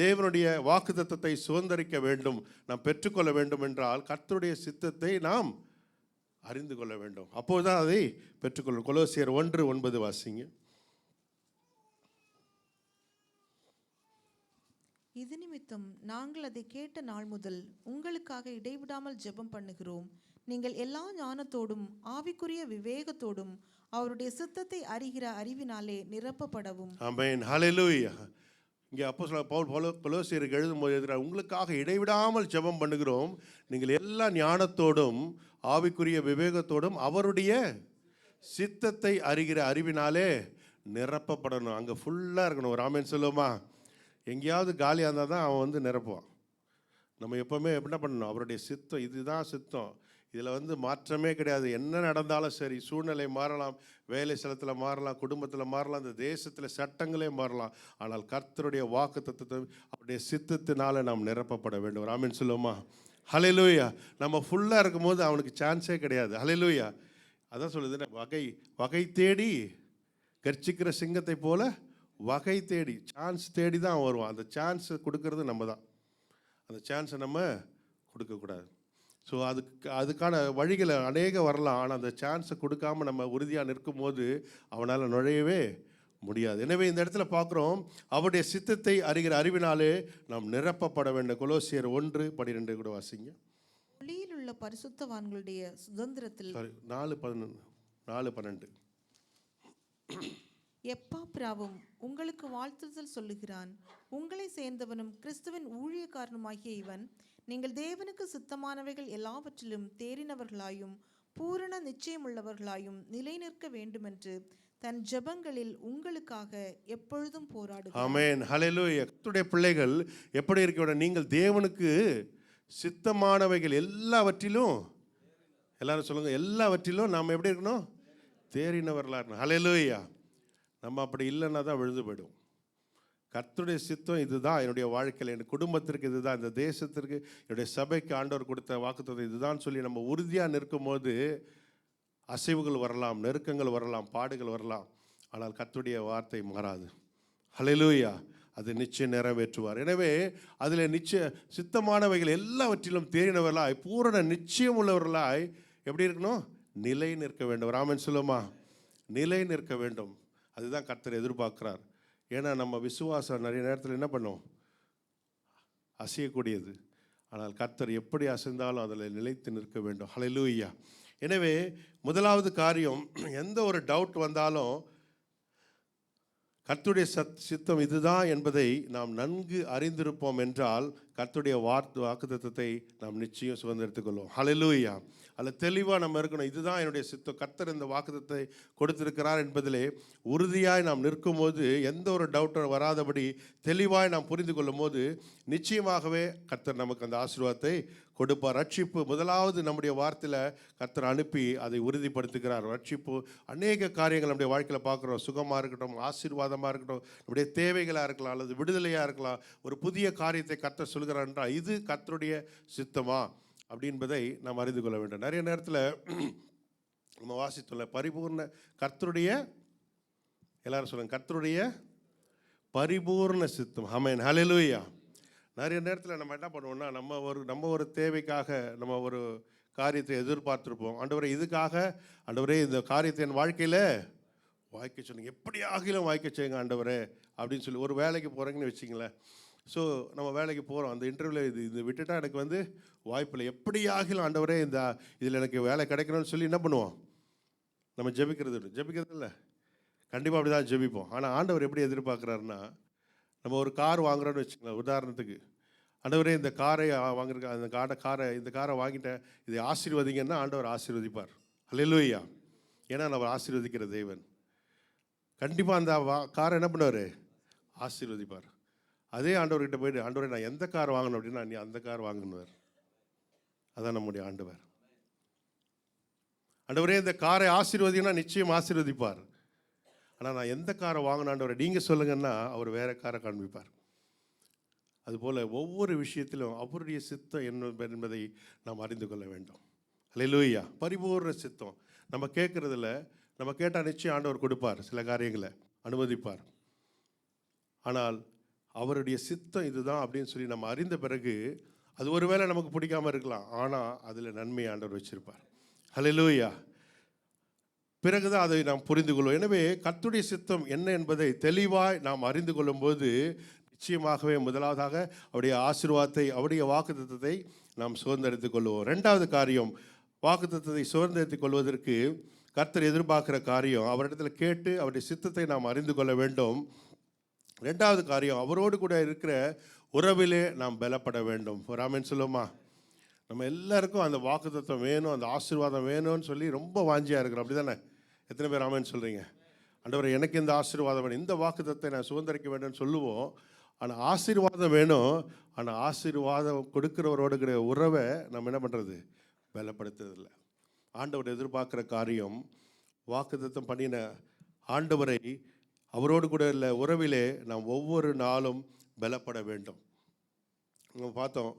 தேவனுடைய வாக்குத்தத்தத்தை சுதந்திரிக்க வேண்டும், நாம் பெற்றுக்கொள்ள வேண்டும் என்றால் கர்த்தருடைய சித்தத்தை நாம் அறிந்து கொள்ள வேண்டும். அப்போதுதான் அதை பெற்றுக்கொள்ளும். கொலோசியர் 1:9 வாசிங்க. இது நிமித்தம் நாங்கள் அதை கேட்ட நாள் முதல் உங்களுக்காக இடைவிடாமல் ஜெபம் பண்ணுகிறோம். நீங்கள் எல்லா ஞானத்தோடும் ஆவிக்குரிய விவேகத்தோடும் அவருடைய சித்தத்தை அறிகிற அறிவினாலே நிரப்பப்படவும். ஆமென். ஹல்லேலூயா. இங்கே அப்போஸ்தலர் பவுல் கொலோசியருக்கு எழுதும்போது எழுதுகிறார், உங்களுக்காக இடைவிடாமல் ஜெபம் பண்ணுகிறோம், நீங்கள் எல்லா ஞானத்தோடும் ஆவிக்குரிய விவேகத்தோடும் அவருடைய சித்தத்தை அறிகிற அறிவினாலே நிரப்பப்படணும். அங்கே ஃபுல்லாக இருக்கணும். ஒரு ஆமென் சொல்லுவோமா? எங்கேயாவது காலியாக இருந்தால் தான் அவன் வந்து நிரப்புவான். நம்ம எப்போவுமே என்ன பண்ணணும்? அவருடைய சித்தம், இதுதான் சித்தம், இதில் மாற்றமே கிடையாது. என்ன நடந்தாலும் சரி, சூழ்நிலை மாறலாம், வேலை ஸ்தலத்தில் மாறலாம், குடும்பத்தில் மாறலாம், இந்த தேசத்தில் சட்டங்களே மாறலாம். ஆனால் கர்த்தருடைய வாக்குத்தத்தத்தை அவருடைய சித்தத்தினால நாம் நிரப்பப்பட வேண்டும். ஆமென் சொல்லுவோமா? ஹல்லேலூயா. நம்ம ஃபுல்லாக இருக்கும்போது அவனுக்கு சான்ஸே கிடையாது. ஹல்லேலூயா. அதான் சொல்லுது, வகை தேடி கர்ச்சிக்கிற சிங்கத்தை போல வகை தேடி, சான்ஸ் தேடி தான் அவன் வருவான். அந்த சான்ஸ் கொடுக்கறது நம்ம தான். அந்த சான்ஸை நம்ம கொடுக்கக்கூடாது. ஸோ அதுக்கான வழிகளை அநேக வரலாம். ஆனால் அந்த சான்ஸை கொடுக்காம நம்ம உறுதியாக நிற்கும் போது அவனால் நுழையவே முடியாது. எனவே இந்த இடத்துல பார்க்குறோம், அவருடைய சித்தத்தை அறிகிற அறிவினாலே நாம் நிரப்பப்பட வேண்டும். கொலோசியர் 1:12 கூட வாசிங்க. ஒளியில் உள்ள பரிசுத்தவான்களுடைய சுதந்திரத்தில் 4:12 எப்பாப்பிராவும் உங்களுக்கு வாழ்த்துதல் சொல்லுகிறான். உங்களை சேர்ந்தவனும் கிறிஸ்துவின் ஊழியக்காரனுமாகிய இவன் நீங்கள் தேவனுக்கு சித்தமானவைகள் எல்லாவற்றிலும் தேறினவர்களாயும் பூரண நிச்சயமுள்ளவர்களாயும் நிலை நிற்க வேண்டுமென்று தன் ஜெபங்களில் உங்களுக்காக எப்பொழுதும் போராடுகிறார். ஆமென். ஹல்லேலூயா. கர்த்தருடைய பிள்ளைகள் எப்படி இருக்க வேண்டும்? நீங்கள் தேவனுக்கு சித்தமானவைகள் எல்லாவற்றிலும், எல்லாரும் சொல்லுங்க, எல்லாவற்றிலும் நாம் எப்படி இருக்கணும்? தேறினவர்களாக இருக்கணும். ஹல்லேலூயா. நம்ம அப்படி இல்லைன்னா தான் விழுந்து போயிடும். கர்த்தருடைய சித்தம் இதுதான் என்னுடைய வாழ்க்கையில், என் குடும்பத்திற்கு இதுதான், இந்த தேசத்திற்கு, என்னுடைய சபைக்கு ஆண்டவர் கொடுத்த வாக்குத்தத்தம் இதுதான் சொல்லி நம்ம உறுதியாக நிற்கும் போது அசைவுகள் வரலாம், நெருக்கங்கள் வரலாம், பாடுகள் வரலாம். ஆனால் கர்த்தருடைய வார்த்தை மாறாது. ஹல்லேலூயா. அது நிச்சயம் நிறைவேற்றுவார். எனவே அதில் நிச்சய சித்தமானவைகள் எல்லாவற்றிலும் தேறினவர்களாய் பூரண நிச்சயம் உள்ளவர்களாய் எப்படி இருக்கணும்? நிலை நிற்க வேண்டும். ஆமென் சொல்லுமா? நிலை நிற்க வேண்டும். அதுதான் கர்த்தர் எதிர்பார்க்கிறார். ஏன்னா நம்ம விசுவாசம் நிறைய நேரத்தில் என்ன பண்ணும்? அசையக்கூடியது. ஆனால் கர்த்தர் எப்படி அசைந்தாலும் அதில் நிலைத்து நிற்க வேண்டும். ஹல்லேலூயா. எனவே முதலாவது காரியம், எந்த ஒரு டவுட் வந்தாலும் கர்த்தருடைய சித்தம் இதுதான் என்பதை நாம் நன்கு அறிந்திருப்போம் என்றால் கர்த்தருடைய வாக்குத்தத்தத்தை நாம் நிச்சயம் சுதந்திரத்துக் கொள்வோம். ஹல்லேலூயா. அதில் தெளிவாக நம்ம இருக்கணும். இதுதான் என்னுடைய சித்தம், கர்த்தர் இந்த வாக்குத்தத்தை கொடுத்திருக்கிறார் என்பதிலே உறுதியாய் நாம் நிற்கும் போது, எந்த ஒரு டவுட்டும் வராதபடி தெளிவாய் நாம் புரிந்து கொள்ளும் போது நிச்சயமாகவே கர்த்தர் நமக்கு அந்த ஆசீர்வாதத்தை கொடுப்பார். ரட்சிப்பு முதலாவது நம்முடைய வார்த்தையில் கர்த்தர் அனுப்பி அதை உறுதிப்படுத்துகிறார். ரட்சிப்பு அநேக காரியங்கள் நம்முடைய வாழ்க்கையில் பார்க்குறோம். சுகமாக இருக்கட்டும், ஆசீர்வாதமாக இருக்கட்டும், நம்முடைய தேவைகளாக இருக்கலாம், அல்லது விடுதலையாக இருக்கலாம். ஒரு புதிய காரியத்தை கர்த்தர் சொல்கிறார் என்றால் இது கர்த்தருடைய சித்தமா அப்படின்பதை நாம் அறிந்து கொள்ள வேண்டும். நிறைய நேரத்தில் நம்ம வாசித்துள்ள பரிபூர்ண கர்த்தருடைய, எல்லாரும் சொல்லுங்க, கர்த்தருடைய பரிபூர்ண சித்தம். ஆமென். ஹல்லேலூயா. நிறைய நேரத்தில் நம்ம என்ன பண்ணுவோம்னா, நம்ம ஒரு தேவைக்காக நம்ம ஒரு காரியத்தை எதிர்பார்த்துருப்போம். ஆண்டவரே இதுக்காக, ஆண்டவரே இந்த காரியத்தை என் வாழ்க்கையில் வாய்க்க சொன்னீங்க, எப்படி ஆகிலும் வாய்க்க செய்யுங்க ஆண்டவரே அப்படின்னு சொல்லி ஒரு வேலைக்கு போகிறீங்கன்னு வச்சிங்களேன். ஸோ நம்ம வேலைக்கு போகிறோம், அந்த இன்டர்வியூவில் இது விட்டுட்டா எனக்கு வாய்ப்பில்லை, எப்படி ஆகிலும் ஆண்டவரே இதில் எனக்கு வேலை கிடைக்கணும்னு சொல்லி என்ன பண்ணுவோம்? நம்ம ஜெபிக்கிறது இல்லை, கண்டிப்பாக அப்படி தான் ஜெபிப்போம். ஆனால் ஆண்டவர் எப்படி எதிர்பார்க்குறாருன்னா, நம்ம ஒரு கார் வாங்குறோன்னு வச்சுக்கலாம். உதாரணத்துக்கு, ஆண்டவரே இந்த காரை வாங்கிருக்க, இந்த காரை வாங்கிட்டேன், இதை ஆசீர்வதிங்கன்னா ஆண்டவர் ஆசீர்வதிப்பார். ஹல்லேலூயா. ஏன்னா நம்ம ஆசீர்வதிக்கிற தேவன். கண்டிப்பாக அந்த காரை என்ன பண்ணுவார்? ஆசீர்வதிப்பார். அதே ஆண்டவர்கிட்ட போயிட்டு, ஆண்டவரே நான் எந்த கார் வாங்கணும் அப்படின்னா, நீ அந்த கார் வாங்கணுவார். அதான் நம்முடைய ஆண்டவர். ஆண்டவரே இந்த காரை ஆசீர்வதினா நிச்சயம் ஆசீர்வதிப்பார். ஆனால் நான் எந்த காரை வாங்கணும் ஆண்டவரை நீங்கள் சொல்லுங்கன்னா அவர் வேற காரை காண்பிப்பார். அதுபோல் ஒவ்வொரு விஷயத்திலும் அவருடைய சித்தம் என்பதை நாம் அறிந்து கொள்ள வேண்டும். ஹல்லேலூயா. பரிபூர்ண சித்தம். நம்ம கேட்குறதில்ல, நம்ம கேட்டால் நிச்சயம் ஆண்டவர் கொடுப்பார், சில காரியங்களை அனுமதிப்பார். ஆனால் அவருடைய சித்தம் இதுதான் அப்படின்னு சொல்லி நம்ம அறிந்த பிறகு அது ஒருவேளை நமக்கு பிடிக்காமல் இருக்கலாம், ஆனால் அதில் நன்மை ஆண்டவர் வச்சிருப்பார். ஹல்லேலூயா. பிறகுதான் அதை நாம் புரிந்து கொள்வோம். எனவே கர்த்தருடைய சித்தம் என்ன என்பதை தெளிவாய் நாம் அறிந்து கொள்ளும்போது நிச்சயமாகவே முதலாவதாக அவருடைய ஆசீர்வாதத்தை, அவருடைய வாக்குத்தத்தத்தை நாம் சுதந்திரித்துக் கொள்வோம். ரெண்டாவது காரியம், வாக்குத்தத்தத்தை சுதந்திரித்துக் கொள்வதற்கு கர்த்தர் எதிர்பார்க்கிற காரியம், அவரிடத்தில் கேட்டு அவருடைய சித்தத்தை நாம் அறிந்து கொள்ள வேண்டும். ரெண்டாவது காரியம், அவரோடு கூட இருக்கிற உறவிலே நாம் பலப்பட வேண்டும். ஒரு ஆமென் சொல்லுமா? நம்ம எல்லாருக்கும் அந்த வாக்குத்தத்தம் வேணும், அந்த ஆசீர்வாதம் வேணும்னு சொல்லி ரொம்ப வாஞ்சியாக இருக்கிறோம். அப்படி தானே? எத்தனை பேர் ஆமென் சொல்கிறீங்க? ஆண்டவரே, எனக்கு இந்த ஆசீர்வாதம் வேணும், இந்த வாக்குத்தத்தை நான் சுதந்திரிக்க வேண்டும்னு சொல்லுவோம். ஆனால் ஆசீர்வாதம் வேணும். ஆனால் ஆசீர்வாதம் கொடுக்குறவரோடு இருக்கிற உறவை நம்ம என்ன பண்ணுறது? பலப்படுத்துறதில்லை. ஆண்டவர் எதிர்பார்க்குற காரியம், வாக்குத்தத்தம் பண்ணின ஆண்டவரை, அவரோடு கூட உள்ள உறவிலே நாம் ஒவ்வொரு நாளும் பலப்பட வேண்டும். நம்ம பார்த்தோம்,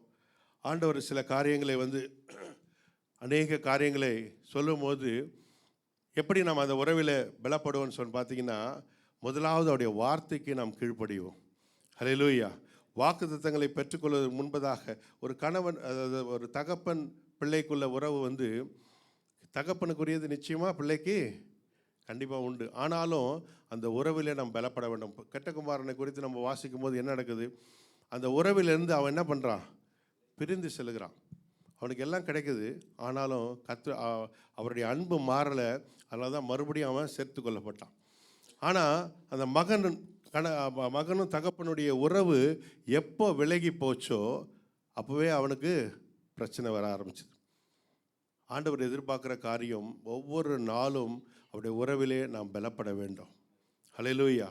ஆண்டவர் சில காரியங்களை அநேக காரியங்களை சொல்லும்போது எப்படி நாம் அந்த உறவில் பலப்படுவோம்னு சொல்லி பார்த்தீங்கன்னா, முதலாவது அவருடைய வார்த்தைக்கு நாம் கீழ்ப்படிவோம். ஹல்லேலூயா. வாக்குத்தத்தங்களை பெற்றுக்கொள்வதற்கு முன்பதாக ஒரு கணவன், அதாவது ஒரு தகப்பன் பிள்ளைக்குள்ள உறவு தகப்பனுக்குரியது நிச்சயமாக பிள்ளைக்கு கண்டிப்பாக உண்டு. ஆனாலும் அந்த உறவிலே நாம் பலப்பட வேண்டும். கெட்ட குமாரனை குறித்து நம்ம வாசிக்கும் போது என்ன நடக்குது? அந்த உறவிலிருந்து அவன் என்ன பண்ணுறான்? பிரிந்து செல்கிறான். அவனுக்கு எல்லாம் கிடைக்குது, ஆனாலும் அவருடைய அன்பு மாறலை. அதனால தான் மறுபடியும் அவன் சேர்த்து கொள்ளப்பட்டான். ஆனால் அந்த மகனும் தகப்பனுடைய உறவு எப்போ விலகி போச்சோ அப்போவே அவனுக்கு பிரச்சனை வர ஆரம்பிச்சது. ஆண்டவர் எதிர்பார்க்குற காரியம், ஒவ்வொரு நாளும் அவருடைய உறவிலே நாம் பலப்பட வேண்டும். ஹல்லேலூயா.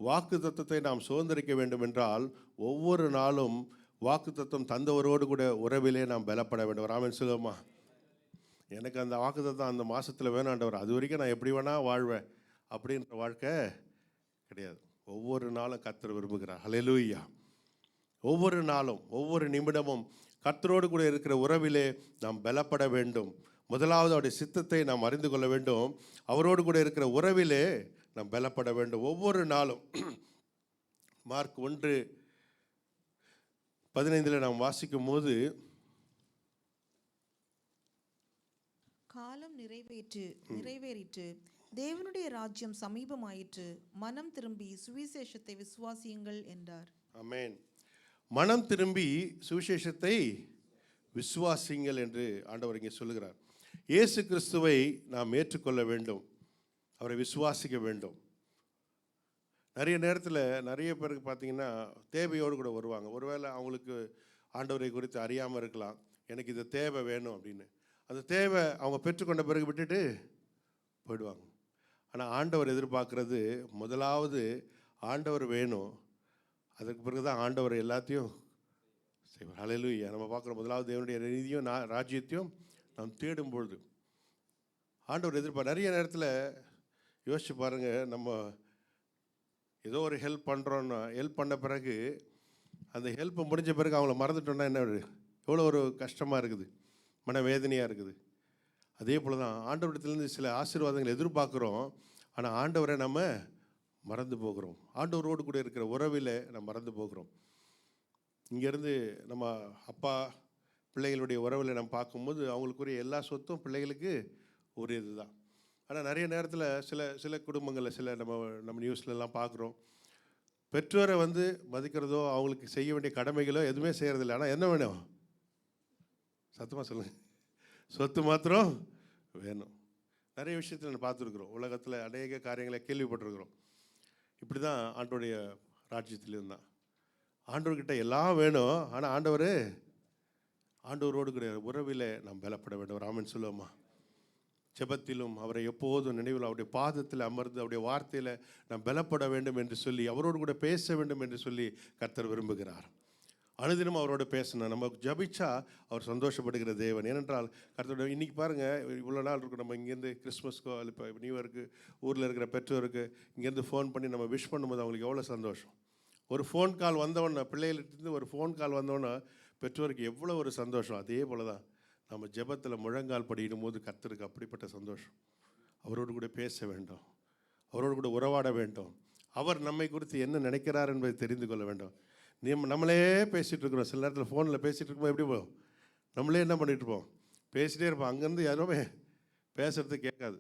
வாக்கு தத்தத்தை நாம் சுதந்திரிக்க வேண்டும் என்றால் ஒவ்வொரு நாளும் வாக்கு தத்தம் தந்தவரோடு கூட உறவிலே நாம் பலப்பட வேண்டும். ஆமென் சொல்லுவோமா? எனக்கு அந்த வாக்கு தத்தம் அந்த மாதத்தில் வேணாண்டவர், அது வரைக்கும் நான் எப்படி வேணால் வாழ்வேன் அப்படின்ற வாழ்க்கை கிடையாது. ஒவ்வொரு நாளும் கர்த்தர் விரும்புகிறார். ஹல்லேலூயா. ஒவ்வொரு நாளும் ஒவ்வொரு நிமிடமும் கர்த்தரோடு கூட இருக்கிற உறவிலே நாம் பலப்பட வேண்டும். முதலாவது அவருடைய சித்தத்தை நாம் அறிந்து கொள்ள வேண்டும். அவரோடு கூட இருக்கிற உறவிலே நாம் பலப்பட வேண்டும் ஒவ்வொரு நாளும். மார்க் 1:15 நாம் வாசிக்கும் போது, காலம் நிறைவேறிற்று, தேவனுடைய ராஜ்யம் சமீபமாயிற்று, மனம் திரும்பி சுவிசேஷத்தை விசுவாசியுங்கள் என்றார். ஆமென். மனம் திரும்பி சுவிசேஷத்தை விசுவாசிங்கள் என்று ஆண்டவர் இங்கே சொல்லுகிறார். இயேசு கிறிஸ்துவை நாம் ஏற்றுக்கொள்ள வேண்டும், அவரை விசுவாசிக்க வேண்டும். நிறைய நேரத்தில் நிறைய பேருக்கு பார்த்தீங்கன்னா தேவையோடு கூட வருவாங்க. ஒருவேளை அவங்களுக்கு ஆண்டவரை குறித்து அறியாமல் இருக்கலாம், எனக்கு இது தேவை வேணும் அப்படின்னு. அந்த தேவை அவங்க பெற்றுக்கொண்ட பிறகு விட்டுட்டு போயிடுவாங்க. ஆனால் ஆண்டவர் எதிர்பார்க்குறது, முதலாவது ஆண்டவர் வேணும், அதுக்கு பிறகு தான் ஆண்டவர் எல்லாத்தையும் செய்வார். ஹல்லேலூயா. நம்ம பார்க்குற முதலாவது தேவனுடைய நீதியும் ராஜ்யத்தையும் நாம் தேடும் பொழுது ஆண்டவர் எதிர்பார்க்க. நிறைய நேரத்தில் யோசிச்சு பாருங்கள், நம்ம ஏதோ ஒரு ஹெல்ப் பண்ணுறோன்னா, ஹெல்ப் பண்ண பிறகு அந்த ஹெல்ப் முடிஞ்ச பிறகு அவங்கள மறந்துட்டோன்னா என்ன, எவ்வளோ ஒரு கஷ்டமாக இருக்குது, மனவேதனையாக இருக்குது. அதே போல் தான் ஆண்டவரிடத்துலேருந்து சில ஆசீர்வாதங்கள் எதிர்பார்க்குறோம், ஆனால் ஆண்டவரை நம்ம மறந்து போகிறோம். ஆண்டவரோடு கூட இருக்கிற உறவில் நம்ம மறந்து போகிறோம். இங்கேருந்து நம்ம அப்பா பிள்ளைகளுடைய உறவில் நம்ம பார்க்கும்போது அவங்களுக்குரிய எல்லா சொத்தும் பிள்ளைகளுக்கு உரியது தான். ஆனால் நிறைய நேரத்தில் சில குடும்பங்களில் நம்ம நியூஸ்லலாம் பார்க்குறோம், பெற்றோரை மதிக்கிறதோ அவங்களுக்கு செய்ய வேண்டிய கடமைகளோ எதுவுமே செய்கிறதில்ல. ஆனால் என்ன வேணும்? சத்தமாக சொல்லுங்கள், சொத்து மாத்திரம் வேணும். நிறைய விஷயத்தில் நான் பார்த்துருக்குறோம், உலகத்தில் அநேக காரியங்களை கேள்விப்பட்டிருக்கிறோம். இப்படி தான் ஆண்டவருடைய ராஜ்யத்திலும் தான். ஆண்டவர்கிட்ட எல்லாம் வேணும், ஆனால் ஆண்டவரோடு கூட உறவில் நாம் பலப்பட வேண்டும். ஆமென் சொல்லுவோமா? ஜெபத்திலும் அவரை எப்போதும் நினைவில், அவருடைய பாதத்தில் அமர்ந்து அவருடைய வார்த்தையில் நாம் பலப்பட வேண்டும் என்று சொல்லி, அவரோடு கூட பேச வேண்டும் என்று சொல்லி கர்த்தர் விரும்புகிறார். அனுதினம் அவரோட பேசணும். நம்ம ஜபிச்சா அவர் சந்தோஷப்படுகிற தேவன். ஏனென்றால் கர்த்தரோட இன்றைக்கி பாருங்கள், இவ்வளோ நாள் இருக்கும், நம்ம இங்கேருந்து கிறிஸ்மஸ்க்கோ இப்போ நியூ இயருக்கு ஊரில் இருக்கிற பெற்றோருக்கு இங்கேருந்து ஃபோன் பண்ணி நம்ம விஷ் பண்ணும்போது அவங்களுக்கு எவ்வளோ சந்தோஷம். ஒரு ஃபோன் கால் வந்தவொன்னே, பிள்ளைகளுக்கு ஒரு ஃபோன் கால் வந்தவொன்னே பெற்றோருக்கு எவ்வளோ ஒரு சந்தோஷம். அதே போல் தான் நம்ம ஜெபத்தில் முழங்கால் படியிடும் போது கர்த்தருக்கு அப்படிப்பட்ட சந்தோஷம். அவரோடு கூட பேச வேண்டும், அவரோடு கூட உறவாட வேண்டும், அவர் நம்மை குறித்து என்ன நினைக்கிறார் என்பதை தெரிந்து கொள்ள வேண்டும். நம்மளே பேசிகிட்டு இருக்கிறோம், சில நேரத்தில் ஃபோனில் பேசிகிட்டு இருக்கும்போது எப்படி போகும், நம்மளே என்ன பண்ணிகிட்டு இருப்போம், பேசிகிட்டே இருப்போம். அங்கேருந்து யாருமே பேசுகிறது கேட்காது.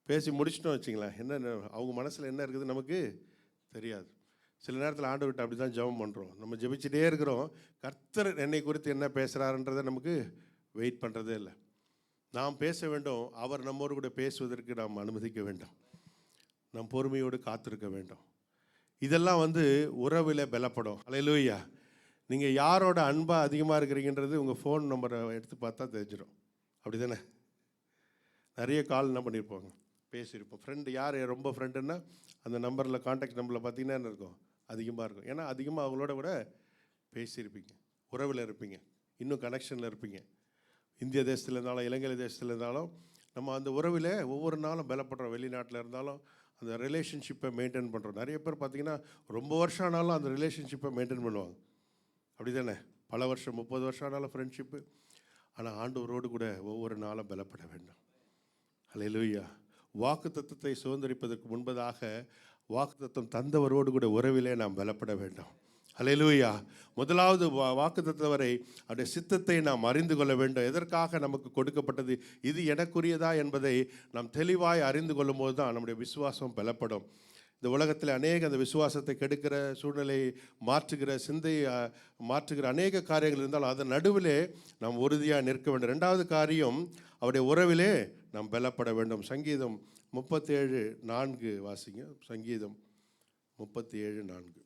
பேசி முடிச்சிட்டோம் வச்சிங்களேன், என்ன அவங்க மனசில் என்ன இருக்குது நமக்கு தெரியாது. சில நேரத்தில் ஆண்டவர்கிட்ட அப்படி தான் ஜெபம் பண்ணுறோம். நம்ம ஜெபிச்சுட்டே இருக்கிறோம், கர்த்தர் என்னை குறித்து என்ன பேசுகிறாருன்றதை நமக்கு வெயிட் பண்ணுறதே இல்லை. நாம் பேச வேண்டும், அவர் நம்மோடு கூட பேசுவதற்கு நாம் அனுமதிக்க வேண்டும், நாம் பொறுமையோடு காத்திருக்க வேண்டும். இதெல்லாம் வந்து உறவில் பலப்படும். அல்லேலூயா. நீங்கள் யாரோட அன்பாக அதிகமாக இருக்கிறீங்கன்றது உங்கள் ஃபோன் நம்பரை எடுத்து பார்த்தா தெரிஞ்சிடும். அப்படி தானே? நிறைய கால் என்ன பண்ணியிருப்பாங்க, பேசியிருப்போம். ஃப்ரெண்டு யார் ரொம்ப ஃப்ரெண்டுன்னா அந்த நம்பரில் கான்டாக்ட் நம்பரில் பார்த்தீங்கன்னா என்ன இருக்கும், அதிகமாக இருக்கும். ஏன்னா அதிகமாக அவங்களோட கூட பேசியிருப்பீங்க, உறவில் இருப்பீங்க, இன்னும் கனெக்ஷனில் இருப்பீங்க. இந்திய தேசத்தில் இருந்தாலும் இலங்கை தேசத்தில் இருந்தாலும் நம்ம அந்த உறவில் ஒவ்வொரு நாளும் பலப்படுறோம். வெளிநாட்டில் இருந்தாலும் அந்த ரிலேஷன்ஷிப்பை மெயின்டைன் பண்ணுறோம். நிறைய பேர் பார்த்திங்கன்னா ரொம்ப வருஷம் ஆனாலும் அந்த ரிலேஷன்ஷிப்பை மெயின்டைன் பண்ணுவாங்க. அப்படி தானே? பல வருஷம் 30 வருஷம் ஆனாலும் ஃப்ரெண்ட்ஷிப்பு. ஆனால் ஆண்டவரோடு கூட ஒவ்வொரு நாளும் பலப்பட வேண்டும். அல்லேலூயா. வாக்கு தத்தத்தை சுதந்திரிப்பதற்கு முன்பதாக வாக்கு தத்தம் தந்தவரோடு கூட உறவிலே நாம் பலப்பட வேண்டும். அல்லேலூயா. முதலாவது வாக்கு தத்தவரை அவருடைய சித்தத்தை நாம் அறிந்து கொள்ள வேண்டும். எதற்காக நமக்கு கொடுக்கப்பட்டது, இது எனக்குரியதா என்பதை நாம் தெளிவாய் அறிந்து கொள்ளும் போது தான் நம்முடைய விசுவாசம் பலப்படும். இந்த உலகத்தில் அநேக அந்த விசுவாசத்தை கெடுக்கிற சூழ்நிலையை மாற்றுகிற சிந்தையை மாற்றுகிற அநேக காரியங்கள் இருந்தாலும் அதன் நடுவிலே நாம் உறுதியாக நிற்க வேண்டும். ரெண்டாவது காரியம், அவருடைய உறவிலே நாம் பலப்பட வேண்டும். சங்கீதம் 37:4 வாசிங்க. சங்கீதம் 37:4.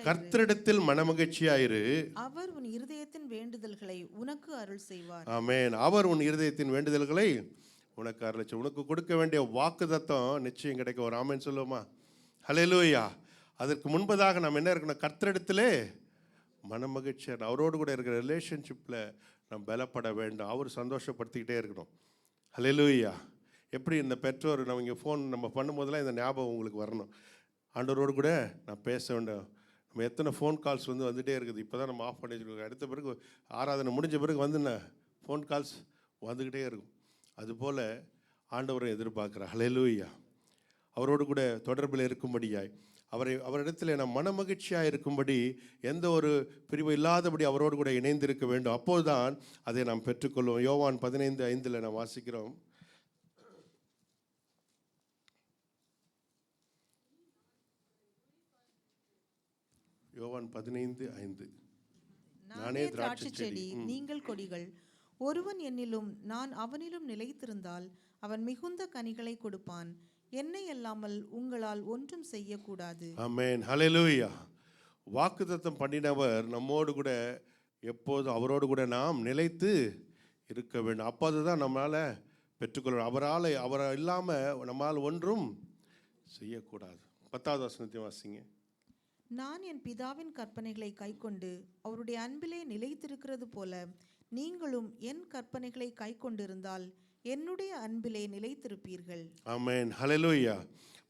கர்த்தரிடத்தில் மனமகிழ்ச்சியாயிரு. அவர் உன் இருதயத்தின் வேண்டுதல்களை உனக்கு அருள் செய்வார். ஆமென். அவர் உன் இருதயத்தின் வேண்டுதல்களை உனக்கு அருள் செய்வார். உனக்கு கொடுக்க வேண்டிய வாக்குத்தத்தம் நிச்சயம் கிடைக்கும். ஒரு ஆமென் சொல்லுவோமா? ஹல்லேலூயா. அதற்கு முன்பதாக நாம் என்ன இருக்கணும், கர்த்தரிடத்திலே மனமகிழ்ச்சியாக அவரோடு கூட இருக்கிற ரிலேஷன்ஷிப்பில் நாம் பலப்பட வேண்டும். அவர் சந்தோஷப்படுத்திக்கிட்டே இருக்கணும். ஹல்லேலூயா. எப்படி இந்த பெற்றோர் நம்ம இங்கே ஃபோன் நம்ம பண்ணும்போதெல்லாம் இந்த ஞாபகம் உங்களுக்கு வரணும். ஆண்டவரோடு கூட நான் பேச வேண்டும். நம்ம எத்தனை ஃபோன் கால்ஸ் வந்துகிட்டே இருக்குது. இப்போ தான் நம்ம ஆஃப் பண்ணி வச்சுருக்கோம். அடுத்த பிறகு ஆராதனை முடிஞ்ச பிறகு என்ன ஃபோன் கால்ஸ் வந்துக்கிட்டே இருக்கும். அதுபோல் ஆண்டவரை எதிர்பார்க்குறார். ஹல்லேலூயா. அவரோடு கூட தொடர்பில் இருக்கும்படியாய் அவரிடத்தில் நாம் மனமகிழ்ச்சியாக இருக்கும்படி எந்த ஒரு பிரிவு இல்லாதபடி அவரோடு கூட இணைந்திருக்க வேண்டும். அப்போதுதான் அதை நாம் பெற்றுக்கொள்வோம். யோவான் 15:5 நாம் வாசிக்கிறோம். யோவான் 15:5. நானே திராட்சை செடி, நீங்கள் கொடிகள். ஒருவன் என்னிலும் நான் அவனிலும் நிலைத்திருந்தால் அவன் மிகுந்த கனிகளை கொடுப்பான். என்னை அல்லாமல் உங்களால் ஒன்றும் செய்யக்கூடாது. ஆமென். ஹல்லேலூயா. வாக்குத்தத்தம் பண்ணினவர் நம்மோடு கூட எப்போதும் அவரோடு கூட நாம் நிலைத்து இருக்க வேண்டும். அப்போது தான் நம்மளால் பெற்றுக்கொள்ளணும். அவரை இல்லாமல் நம்மால் ஒன்றும் செய்யக்கூடாது. 10வது வசனத்தை வாசிங்க. நான் என் பிதாவின் கற்பனைகளை கைக்கொண்டு அவருடைய அன்பிலே நிலைத்திருக்கிறது போல நீங்களும் என் கற்பனைகளை கைக்கொண்டிருந்தால் என்னுடைய அன்பிலே நிலைத்திருப்பீர்கள். ஆமென். ஹல்லேலூயா.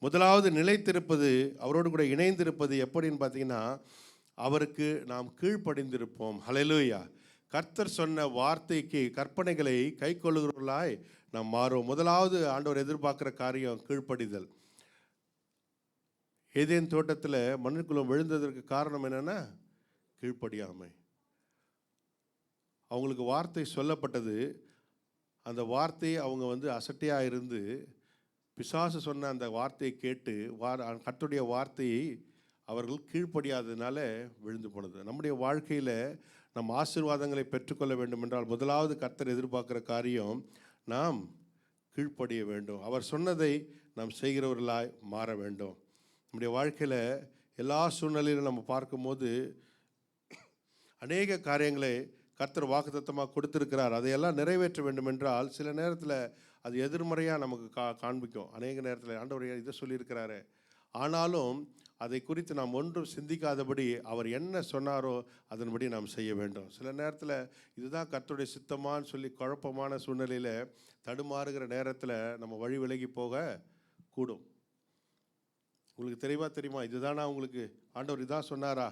முதலாவது நிலைத்திருப்பது, அவரோடு கூட இணைந்திருப்பது எப்படின்னு பார்த்தீங்கன்னா, அவருக்கு நாம் கீழ்ப்படிந்திருப்போம். ஹல்லேலூயா. கர்த்தர் சொன்ன வார்த்தைக்கு கற்பனைகளை கைக்கொள்ளுகிறவர்களாய் நாம் மாறுவோம். முதலாவது ஆண்டவர் எதிர்பார்க்குற காரியம் கீழ்ப்படிதல். ஏதேன் தோட்டத்தில் மண்ணுக்குள்ள விழுந்ததற்கு காரணம் என்னென்னா கீழ்ப்படியாமை. அவங்களுக்கு வார்த்தை சொல்லப்பட்டது. அந்த வார்த்தையை அவங்க அசட்டையாக இருந்து பிசாசு சொன்ன அந்த வார்த்தையை கேட்டு கர்த்தருடைய வார்த்தையை அவர்கள் கீழ்ப்படியாததுனால விழுந்து போனது. நம்முடைய வாழ்க்கையில் நம் ஆசீர்வாதங்களை பெற்றுக்கொள்ள வேண்டும் என்றால் முதலாவது கர்த்தர் எதிர்பார்க்குற காரியம் நாம் கீழ்ப்படிய வேண்டும். அவர் சொன்னதை நாம் செய்கிறவர்களாய் மாற வேண்டும். நம்முடைய வாழ்க்கையில் எல்லா சூழ்நிலையிலும் நம்ம பார்க்கும்போது அநேக காரியங்களை கர்த்தர் வாக்குத்தத்தமாக கொடுத்துருக்கிறார். அதையெல்லாம் நிறைவேற்ற வேண்டும் என்றால் சில நேரத்தில் அது எதிர்மறையாக நமக்கு காண்பிக்கும். அநேக நேரத்தில் ஆண்டவர் இதை சொல்லியிருக்கிறாரு, ஆனாலும் அதை குறித்து நாம் ஒன்றும் சிந்திக்காதபடி அவர் என்ன சொன்னாரோ அதன்படி நாம் செய்ய வேண்டும். சில நேரத்தில் இதுதான் கர்த்தருடைய சித்தமான்னு சொல்லி குழப்பமான சூழ்நிலையில் தடுமாறுகிற நேரத்தில் நம்ம வழி விலகி போக கூடும். உங்களுக்கு தெரியுமா இதுதானா உங்களுக்கு ஆண்டவர் இதான் சொன்னாரா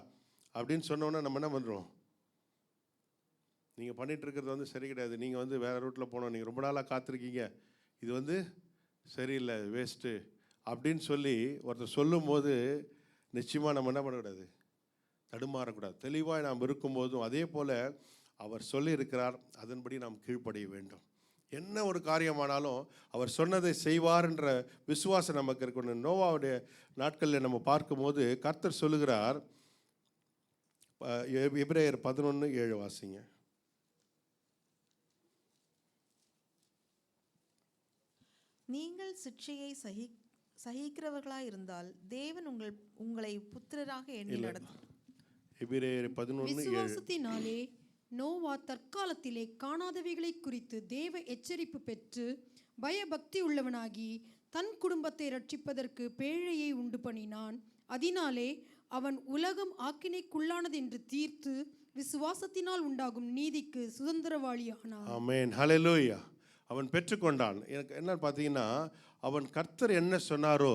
அப்படின்னு சொன்னோன்னே நம்ம என்ன பண்ணுறோம், நீங்கள் பண்ணிகிட்டு இருக்கிறது சரி கிடையாது, நீங்கள் வேறு ரூட்டில் போனோம், நீங்கள் ரொம்ப நாளாக காத்திருக்கீங்க, இது சரியில்லை, வேஸ்ட்டு அப்படின்னு சொல்லி ஒருத்தர் சொல்லும்போது நிச்சயமாக நம்ம என்ன பண்ணக்கூடாது, தடுமாறக்கூடாது. தெளிவாக நாம் இருக்கும்போதும் அதே போல் அவர் சொல்லியிருக்கிறார், அதன்படி நாம் கீழ்ப்படிய வேண்டும். என்ன ஒரு காரியமானாலும் அவர் சொன்னதை செய்வார்ன்ற விசுவாசம் நமக்கு இருக்கணும். நோவாவுடைய நாட்களில் நம்ம பார்க்கும்போது கர்த்தர் சொல்லுகிறார், எபிரேயர் 11:7 வாசிங்க. நீங்கள் சிட்சையை சகிக்கிறவர்களாயிருந்தால் தேவன் உங்களை புத்திரராக எண்ணி நடத்தும். எபிரேயர் 11:7. விசுவாசத்தினாலே நோவா தற்காலத்திலே காணாதவைகளை குறித்து தேவ எச்சரிப்பு பெற்று பயபக்தி உள்ளவனாகி தன் குடும்பத்தை ரட்சிப்பதற்கு பேழையை உண்டு பண்ணினான். அதனாலே அவன் உலகம் ஆக்கினைக்குள்ளானது என்று தீர்த்து விசுவாசத்தினால் உண்டாகும் நீதிக்கு சுதந்திரவாளியானான். ஆமென், ஹல்லேலூயா. அவன் பெற்றுக்கொண்டான். எனக்கு என்ன பார்த்தீங்கன்னா, அவன் கர்த்தர் என்ன சொன்னாரோ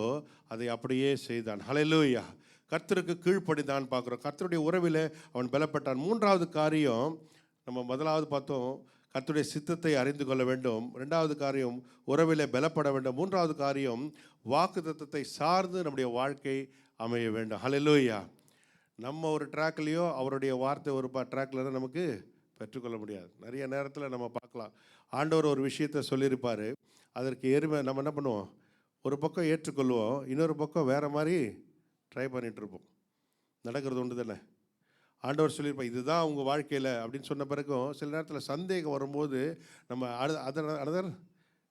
அதை அப்படியே செய்தான். ஹல்லேலூயா. கர்த்தருக்கு கீழ்ப்படிதான் பார்க்குறோம். கர்த்தருடைய உறவில் அவன் பலப்பட்டான். மூன்றாவது காரியம், நம்ம முதலாவது பார்த்தோம், கர்த்தருடைய சித்தத்தை அறிந்து கொள்ள வேண்டும். ரெண்டாவது காரியம், உறவிலே பலப்பட வேண்டும். மூன்றாவது காரியம், வாக்குத்தத்தத்தை சார்ந்து நம்முடைய வாழ்க்கை அமைய வேண்டும். ஹல்லேலூயா. நம்ம ஒரு ட்ராக்லேயோ அவருடைய வார்த்தை ஒரு ட்ராக்ல தான் நமக்கு பெற்றுக்கொள்ள முடியாது. நிறைய நேரத்தில் நம்ம பார்க்கலாம், ஆண்டவர் ஒரு விஷயத்தை சொல்லியிருப்பார், அதற்கு நம்ம என்ன பண்ணுவோம், ஒரு பக்கம் ஏற்றுக்கொள்வோம், இன்னொரு பக்கம் வேறு மாதிரி ட்ரை பண்ணிகிட்ருப்போம். நடக்கிறது ஒன்று தானே. ஆண்டவர் சொல்லியிருப்பா இதுதான் உங்கள் வாழ்க்கையில் அப்படின்னு சொன்ன பிறகும் சில நேரத்தில் சந்தேகம் வரும்போது நம்ம அதர்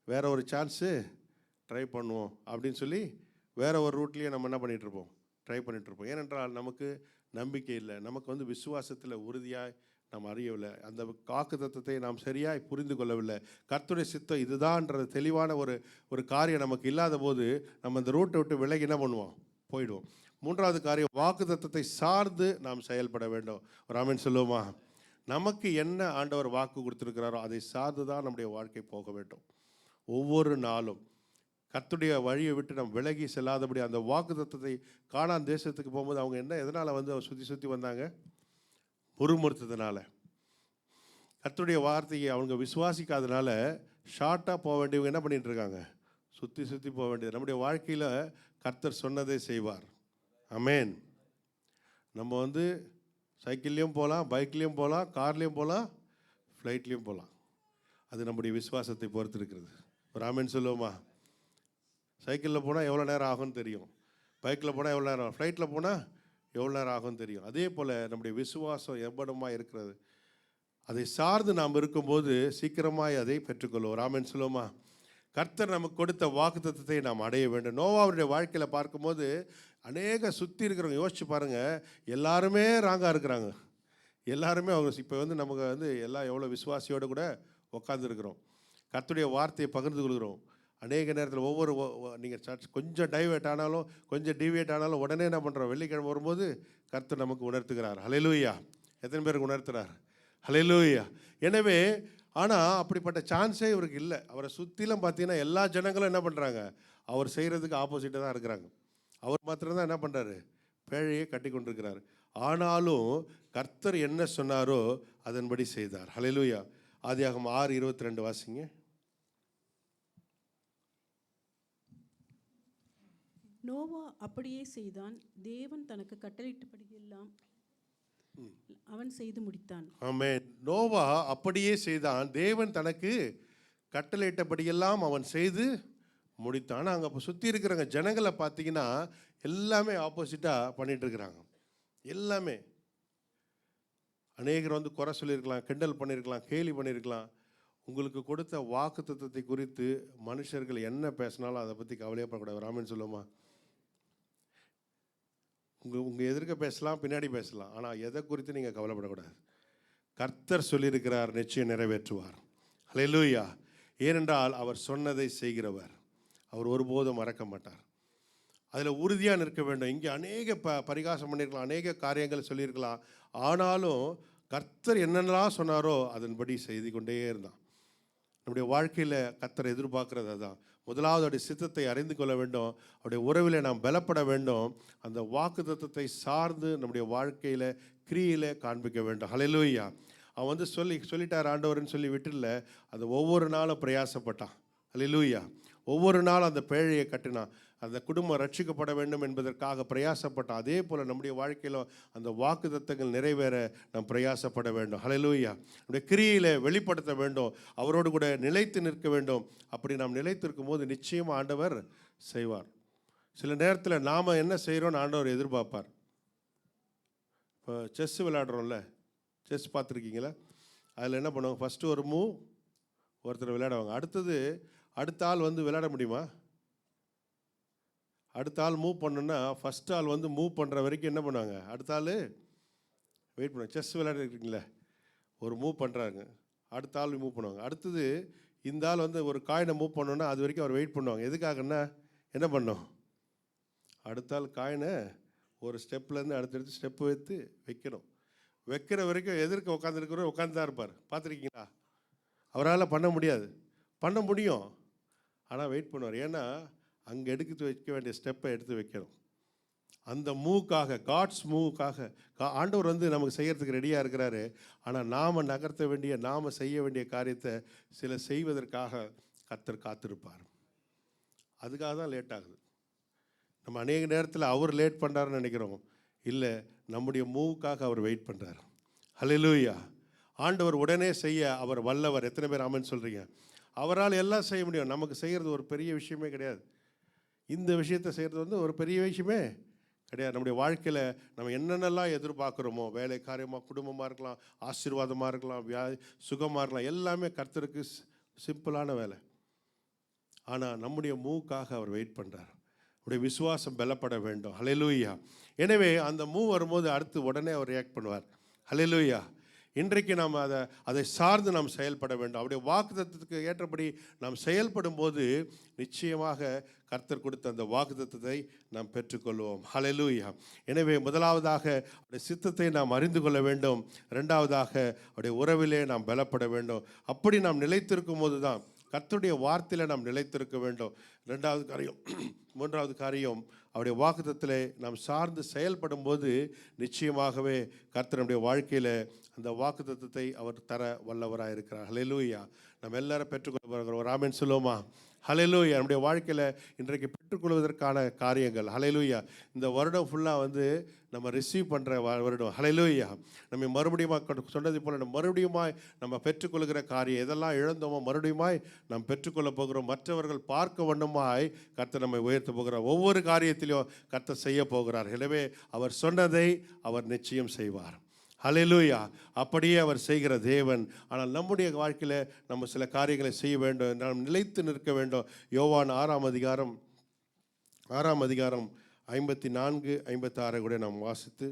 வேற ஒரு சான்ஸு ட்ரை பண்ணுவோம் அப்படின்னு சொல்லி வேற ஒரு ரூட்லேயே நம்ம என்ன பண்ணிகிட்ருப்போம், ட்ரை பண்ணிகிட்ருப்போம். ஏனென்றால் நமக்கு நம்பிக்கை இல்லை, நமக்கு விசுவாசத்தில் உறுதியாக நாம் அறியவில்லை, அந்த வாக்குத்தத்தத்தை நாம் சரியாக புரிந்து கொள்ளவில்லை. கர்த்தருடைய சித்தம் இதுதான்ன்றது தெளிவான ஒரு காரியம் நமக்கு இல்லாத போது நம்ம இந்த ரூட்டை விட்டு விலகி என்ன பண்ணுவோம், போயிடுவோம். மூன்றாவது காரியம், வாக்குத்தத்தத்தை சார்ந்து நாம் செயல்பட வேண்டும். ஒரு ஆமென் சொல்லுவோமா? நமக்கு என்ன ஆண்டவர் வாக்கு கொடுத்துருக்கிறாரோ அதை சார்ந்து தான் நம்முடைய வாழ்க்கை போக வேண்டும். ஒவ்வொரு நாளும் கர்த்தருடைய வழியை விட்டு நம்ம விலகி செல்லாதபடி அந்த வாக்குத்தத்தத்தை கானான் தேசத்துக்கு போகும்போது அவங்க எதனால் சுற்றி வந்தாங்க, முறுமுறுத்ததுனால. கர்த்தருடைய வார்த்தையை அவங்க விசுவாசிக்காதனால ஷார்ட்டாக போக வேண்டியவங்க என்ன பண்ணிட்டு இருக்காங்க, சுற்றி போக வேண்டியது. நம்முடைய வாழ்க்கையில் கர்த்தர் சொன்னதை செய்வார். ஆமென். நம்ம சைக்கிள்லேயும் போகலாம், பைக்லேயும் போகலாம், கார்லேயும் போகலாம், ஃப்ளைட்லேயும் போகலாம். அது நம்முடைய விசுவாசத்தை பொறுத்து இருக்கிறது. ஒரு ஆமென் சொல்லுவோமா? சைக்கிளில் போனால் எவ்வளோ நேரம் ஆகும்னு தெரியும், பைக்கில் போனால் எவ்வளோ நேரம், ஃப்ளைட்டில் போனால் எவ்வளோ நேரம் ஆகும்னு தெரியும். அதே போல் நம்முடைய விசுவாசம் எவ்வளமாக இருக்கிறது, அதை சார்ந்து நாம் இருக்கும்போது சீக்கிரமாய் அதை பெற்றுக்கொள்வோம். ஒரு ஆமென் சொல்லுவோமா? கர்த்தர் நமக்கு கொடுத்த வாக்குத்தத்தத்தை நாம் அடைய வேண்டும். நோவாவுடைய வாழ்க்கையில் பார்க்கும்போது அநேக சுற்றி இருக்கிறவங்க யோசிச்சு பாருங்கள், எல்லாருமே ராங்காக இருக்கிறாங்க. எல்லாருமே அவங்க இப்போ நமக்கு எல்லாம் எவ்வளோ விசுவாசியோடு கூட உட்காந்துருக்குறோம், கர்த்தருடைய வார்த்தையை பகிர்ந்து கொள்கிறோம். அநேக நேரத்தில் நீங்கள் சர்ச் கொஞ்சம் டைவேட் ஆனாலும், கொஞ்சம் டிவியேட் ஆனாலும் உடனே என்ன பண்ணுறோம், வெள்ளிக்கிழமை வரும்போது கர்த்தர் நமக்கு உணர்த்துகிறார். ஹல்லேலூயா. எத்தனை பேருக்கு உணர்த்துறார்? ஹல்லேலூயா. எனவே ஆனால் அப்படிப்பட்ட சான்ஸே இவருக்கு இல்லை. அவரை சுற்றிலும் பார்த்தீங்கன்னா எல்லா ஜனங்களும் என்ன பண்ணுறாங்க, அவர் செய்கிறதுக்கு ஆப்போசிட்டாக தான் இருக்கிறாங்க. அவர் மாத்திரம்தான் என்ன பண்ணுறாரு, பேழையை கட்டி கொண்டிருக்கிறார். ஆனாலும் கர்த்தர் என்ன சொன்னாரோ அதன்படி செய்தார். ஹல்லேலூயா. ஆதியாகமம் 6:22 வாசிங்க. நோவா அப்படியே செய்தான், தேவன் தனக்கு கட்டளையிட்டபடியெல்லாம் அவன் செய்து முடித்தான். ஆமென். நோவா அப்படியே செய்தான், தேவன் தனக்கு கட்டளையிட்டபடியெல்லாம் அவன் செய்து முடித்தான். அங்கே இப்போ சுற்றி இருக்கிறவங்க ஜனங்களை பார்த்தீங்கன்னா எல்லாமே ஆப்போசிட்டாக பண்ணிட்டு இருக்கிறாங்க. எல்லாமே அநேகர் குறை சொல்லியிருக்கலாம், கிண்டல் பண்ணியிருக்கலாம், கேலி பண்ணியிருக்கலாம். உங்களுக்கு கொடுத்த வாக்குத்தத்தத்தை குறித்து மனுஷர்கள் என்ன பேசினாலும் அதை பற்றி கவலையப்படக்கூடாது. ராமன் சொல்லுமா? உங்கள் எதிர்க்க பேசலாம், பின்னாடி பேசலாம், ஆனால் எதை குறித்து நீங்கள் கவலைப்படக்கூடாது. கர்த்தர் சொல்லியிருக்கிறார், நிச்சயம் நிறைவேற்றுவார். ஹல்லேலூயா. ஏனென்றால் அவர் சொன்னதை செய்கிறவர், அவர் ஒருபோதும் மறக்க மாட்டார். அதில் உறுதியாக நிற்க வேண்டும். இங்கே அநேக பரிகாசம் பண்ணியிருக்கலாம், அநேக காரியங்கள் சொல்லியிருக்கலாம். ஆனாலும் கர்த்தர் என்னென்னலாம் சொன்னாரோ அதன்படி செய்து கொண்டே இருந்தான். நம்முடைய வாழ்க்கையில் கர்த்தர் எதிர்பார்க்கிறது அதான். முதலாவது அவருடைய சித்தத்தை அறிந்து கொள்ள வேண்டும், அவருடைய உறவில் நாம் பலப்பட வேண்டும். அந்த வாக்குத்தத்தத்தை சார்ந்து நம்முடைய வாழ்க்கையில் கிரியில காண்பிக்க வேண்டும். ஹல்லேலூயா. அவன் சொல்லிட்டார் ஆண்டவர்னு சொல்லி விட்டுல, அது ஒவ்வொரு நாளும் பிரயாசப்பட்டான். ஹல்லேலூயா. ஒவ்வொரு நாளும் அந்த பேழையை கட்டினான். அந்த குடும்பம் ரட்சிக்கப்பட வேண்டும் என்பதற்காக பிரயாசப்பட்டான். அதே போல் நம்முடைய வாழ்க்கையில் அந்த வாக்குத்தத்தங்கள் நிறைவேற நாம் பிரயாசப்பட வேண்டும். ஹல்லேலூயா. நம்முடைய கிரியில வெளிப்படுத்த வேண்டும், அவரோடு கூட நிலைத்து நிற்க வேண்டும். அப்படி நாம் நிலைத்திருக்கும் போது நிச்சயமாக ஆண்டவர் செய்வார். சில நேரத்தில் நாம் என்ன செய்கிறோன்னு ஆண்டவர் எதிர்பார்ப்பார். இப்போ செஸ் விளையாடுறோம்ல, செஸ் பார்த்துருக்கீங்களா? அதில் என்ன பண்ணுவாங்க, ஃபஸ்ட்டு ஒரு மூவ் ஒருத்தர் விளையாடுவாங்க, அடுத்தது அடுத்த ஆள் வந்து விளையாட முடியுமா? அடுத்த ஆள் மூவ் பண்ணணுன்னா ஃபஸ்ட் ஆள் வந்து மூவ் பண்ணுற வரைக்கும் என்ன பண்ணுவாங்க? அடுத்த ஆள் வெயிட் பண்ணுவாங்க. செஸ் விளையாடுறீங்களே, ஒரு மூவ் பண்ணுறாங்க, அடுத்த ஆள் மூவ் பண்ணுவாங்க. அடுத்தது இந்த ஆள் வந்து ஒரு காயினை மூவ் பண்ணோன்னா அது வரைக்கும் அவர் வெயிட் பண்ணுவாங்க. எதுக்காகன்னா என்ன பண்ணோம்? அடுத்த ஆள் காயினை ஒரு ஸ்டெப்லேருந்து அடுத்தடுத்து ஸ்டெப்பு வைக்கணும். வைக்கிற வரைக்கும் எதிர்க்க உட்காந்துருக்கிறவர் உட்காந்து தான் இருப்பார். பார்த்துருக்கீங்களா? அவரால் பண்ண முடியாது. பண்ண முடியும், ஆனால் வெயிட் பண்ணுவார். ஏன்னா அங்கே எடுத்து வைக்க வேண்டிய ஸ்டெப்பை எடுத்து வைக்கணும். அந்த மூவுக்காக, காட்ஸ் மூவுக்காக ஆண்டவர் வந்து நமக்கு செய்கிறதுக்கு ரெடியாக இருக்கிறாரு. ஆனால் நாம் நகர்த்த வேண்டிய, நாம் செய்ய வேண்டிய காரியத்தை சில செய்வதற்காக கர்த்தர் காத்திருப்பார். அதுக்காக தான் லேட் ஆகுது. நம்ம அநேக நேரத்தில் அவர் லேட் பண்ணுறாருன்னு நினைக்கிறோம். இல்லை, நம்முடைய மூவுக்காக அவர் வெயிட் பண்ணுறார். ஹல்லேலூயா. ஆண்டவர் உடனே செய்ய அவர் வல்லவர். எத்தனை பேர் ஆமென் சொல்கிறீங்க? அவரால் எல்லாம் செய்ய முடியும். நமக்கு செய்கிறது ஒரு பெரிய விஷயமே கிடையாது. இந்த விஷயத்தை செய்கிறது வந்து ஒரு பெரிய விஷயமே கிடையாது. நம்முடைய வாழ்க்கையில் நம்ம என்னென்னலாம் எதிர்பார்க்குறோமோ, வேலை காரியமாக, குடும்பமாக இருக்கலாம், ஆசீர்வாதமாக இருக்கலாம், சுகமாக இருக்கலாம், எல்லாமே கர்த்தருக்கு சிம்பிளான வேலை. ஆனால் நம்முடைய மூவுக்காக அவர் வெயிட் பண்ணுறார். நம்முடைய விசுவாசம் பலப்பட வேண்டும். ஹல்லேலூயா. எனவே அந்த மூவ் வரும்போது அடுத்து உடனே அவர் ரியாக்ட் பண்ணுவார். ஹல்லேலூயா. இன்றைக்கு நாம் அதை சார்ந்து நாம் செயல்பட வேண்டும். அவருடைய வாக்குத்தத்தத்துக்கு ஏற்றபடி நாம் செயல்படும் போது நிச்சயமாக கர்த்தர் கொடுத்த அந்த வாக்குத்தத்தத்தை நாம் பெற்றுக்கொள்வோம். ஹல்லேலூயா. எனவே முதலாவதாக அவருடைய சித்தத்தை நாம் அறிந்து கொள்ள வேண்டும். இரண்டாவதாக அவருடைய உறவிலே நாம் பலப்பட வேண்டும். அப்படி நாம் நிலைத்திருக்கும் போது தான் கர்த்தருடைய வார்த்தையில் நாம் நிலைத்திருக்க வேண்டும். ரெண்டாவது காரியம், மூன்றாவது காரியம், அவருடைய வாக்குத்தத்திலே நாம் சார்ந்து செயல்படும் போது நிச்சயமாகவே கர்த்தர் நம்முடைய வாழ்க்கையில் அந்த வாக்குத்தத்தத்தை அவர் தர வல்லவராக இருக்கிறார். ஹல்லேலூயா. நம்ம எல்லாரும் பெற்றுக்கொள்ள போகிறோம். ஒரு ஆமென் சொல்லுவோமா? ஹல்லேலூயா. நம்முடைய வாழ்க்கையில் இன்றைக்கு பெற்றுக்கொள்வதற்கான காரியங்கள். ஹல்லேலூயா. இந்த வருடம் ஃபுல்லாக வந்து நம்ம ரிசீவ் பண்ணுற வருடம். ஹல்லேலூயா. நம்ம மறுபடியும் சொன்னது போல் மறுபடியுமாய் நம்ம பெற்றுக்கொள்கிற காரியம், எதெல்லாம் இழந்தோமோ மறுபடியுமாய் நாம் பெற்றுக்கொள்ள போகிறோம். மற்றவர்கள் பார்க்க வண்ணமாய் கர்த்தர் நம்மை உயர்த்த போகிறார். ஒவ்வொரு காரியத்திலையும் கர்த்தர் செய்ய போகிறார். எனவே அவர் சொன்னதை அவர் நிச்சயம் செய்வார். ஹல்லேலூயா. அப்படியே அவர் செய்கிற தேவன். ஆனால் நம்முடைய வாழ்க்கையில் நம்ம சில காரியங்களை செய்ய வேண்டும், நாம் நிலைத்து நிற்க வேண்டும். யோவான் 6ஆம் அதிகாரம் 54, 56 கூட நாம் வாசித்து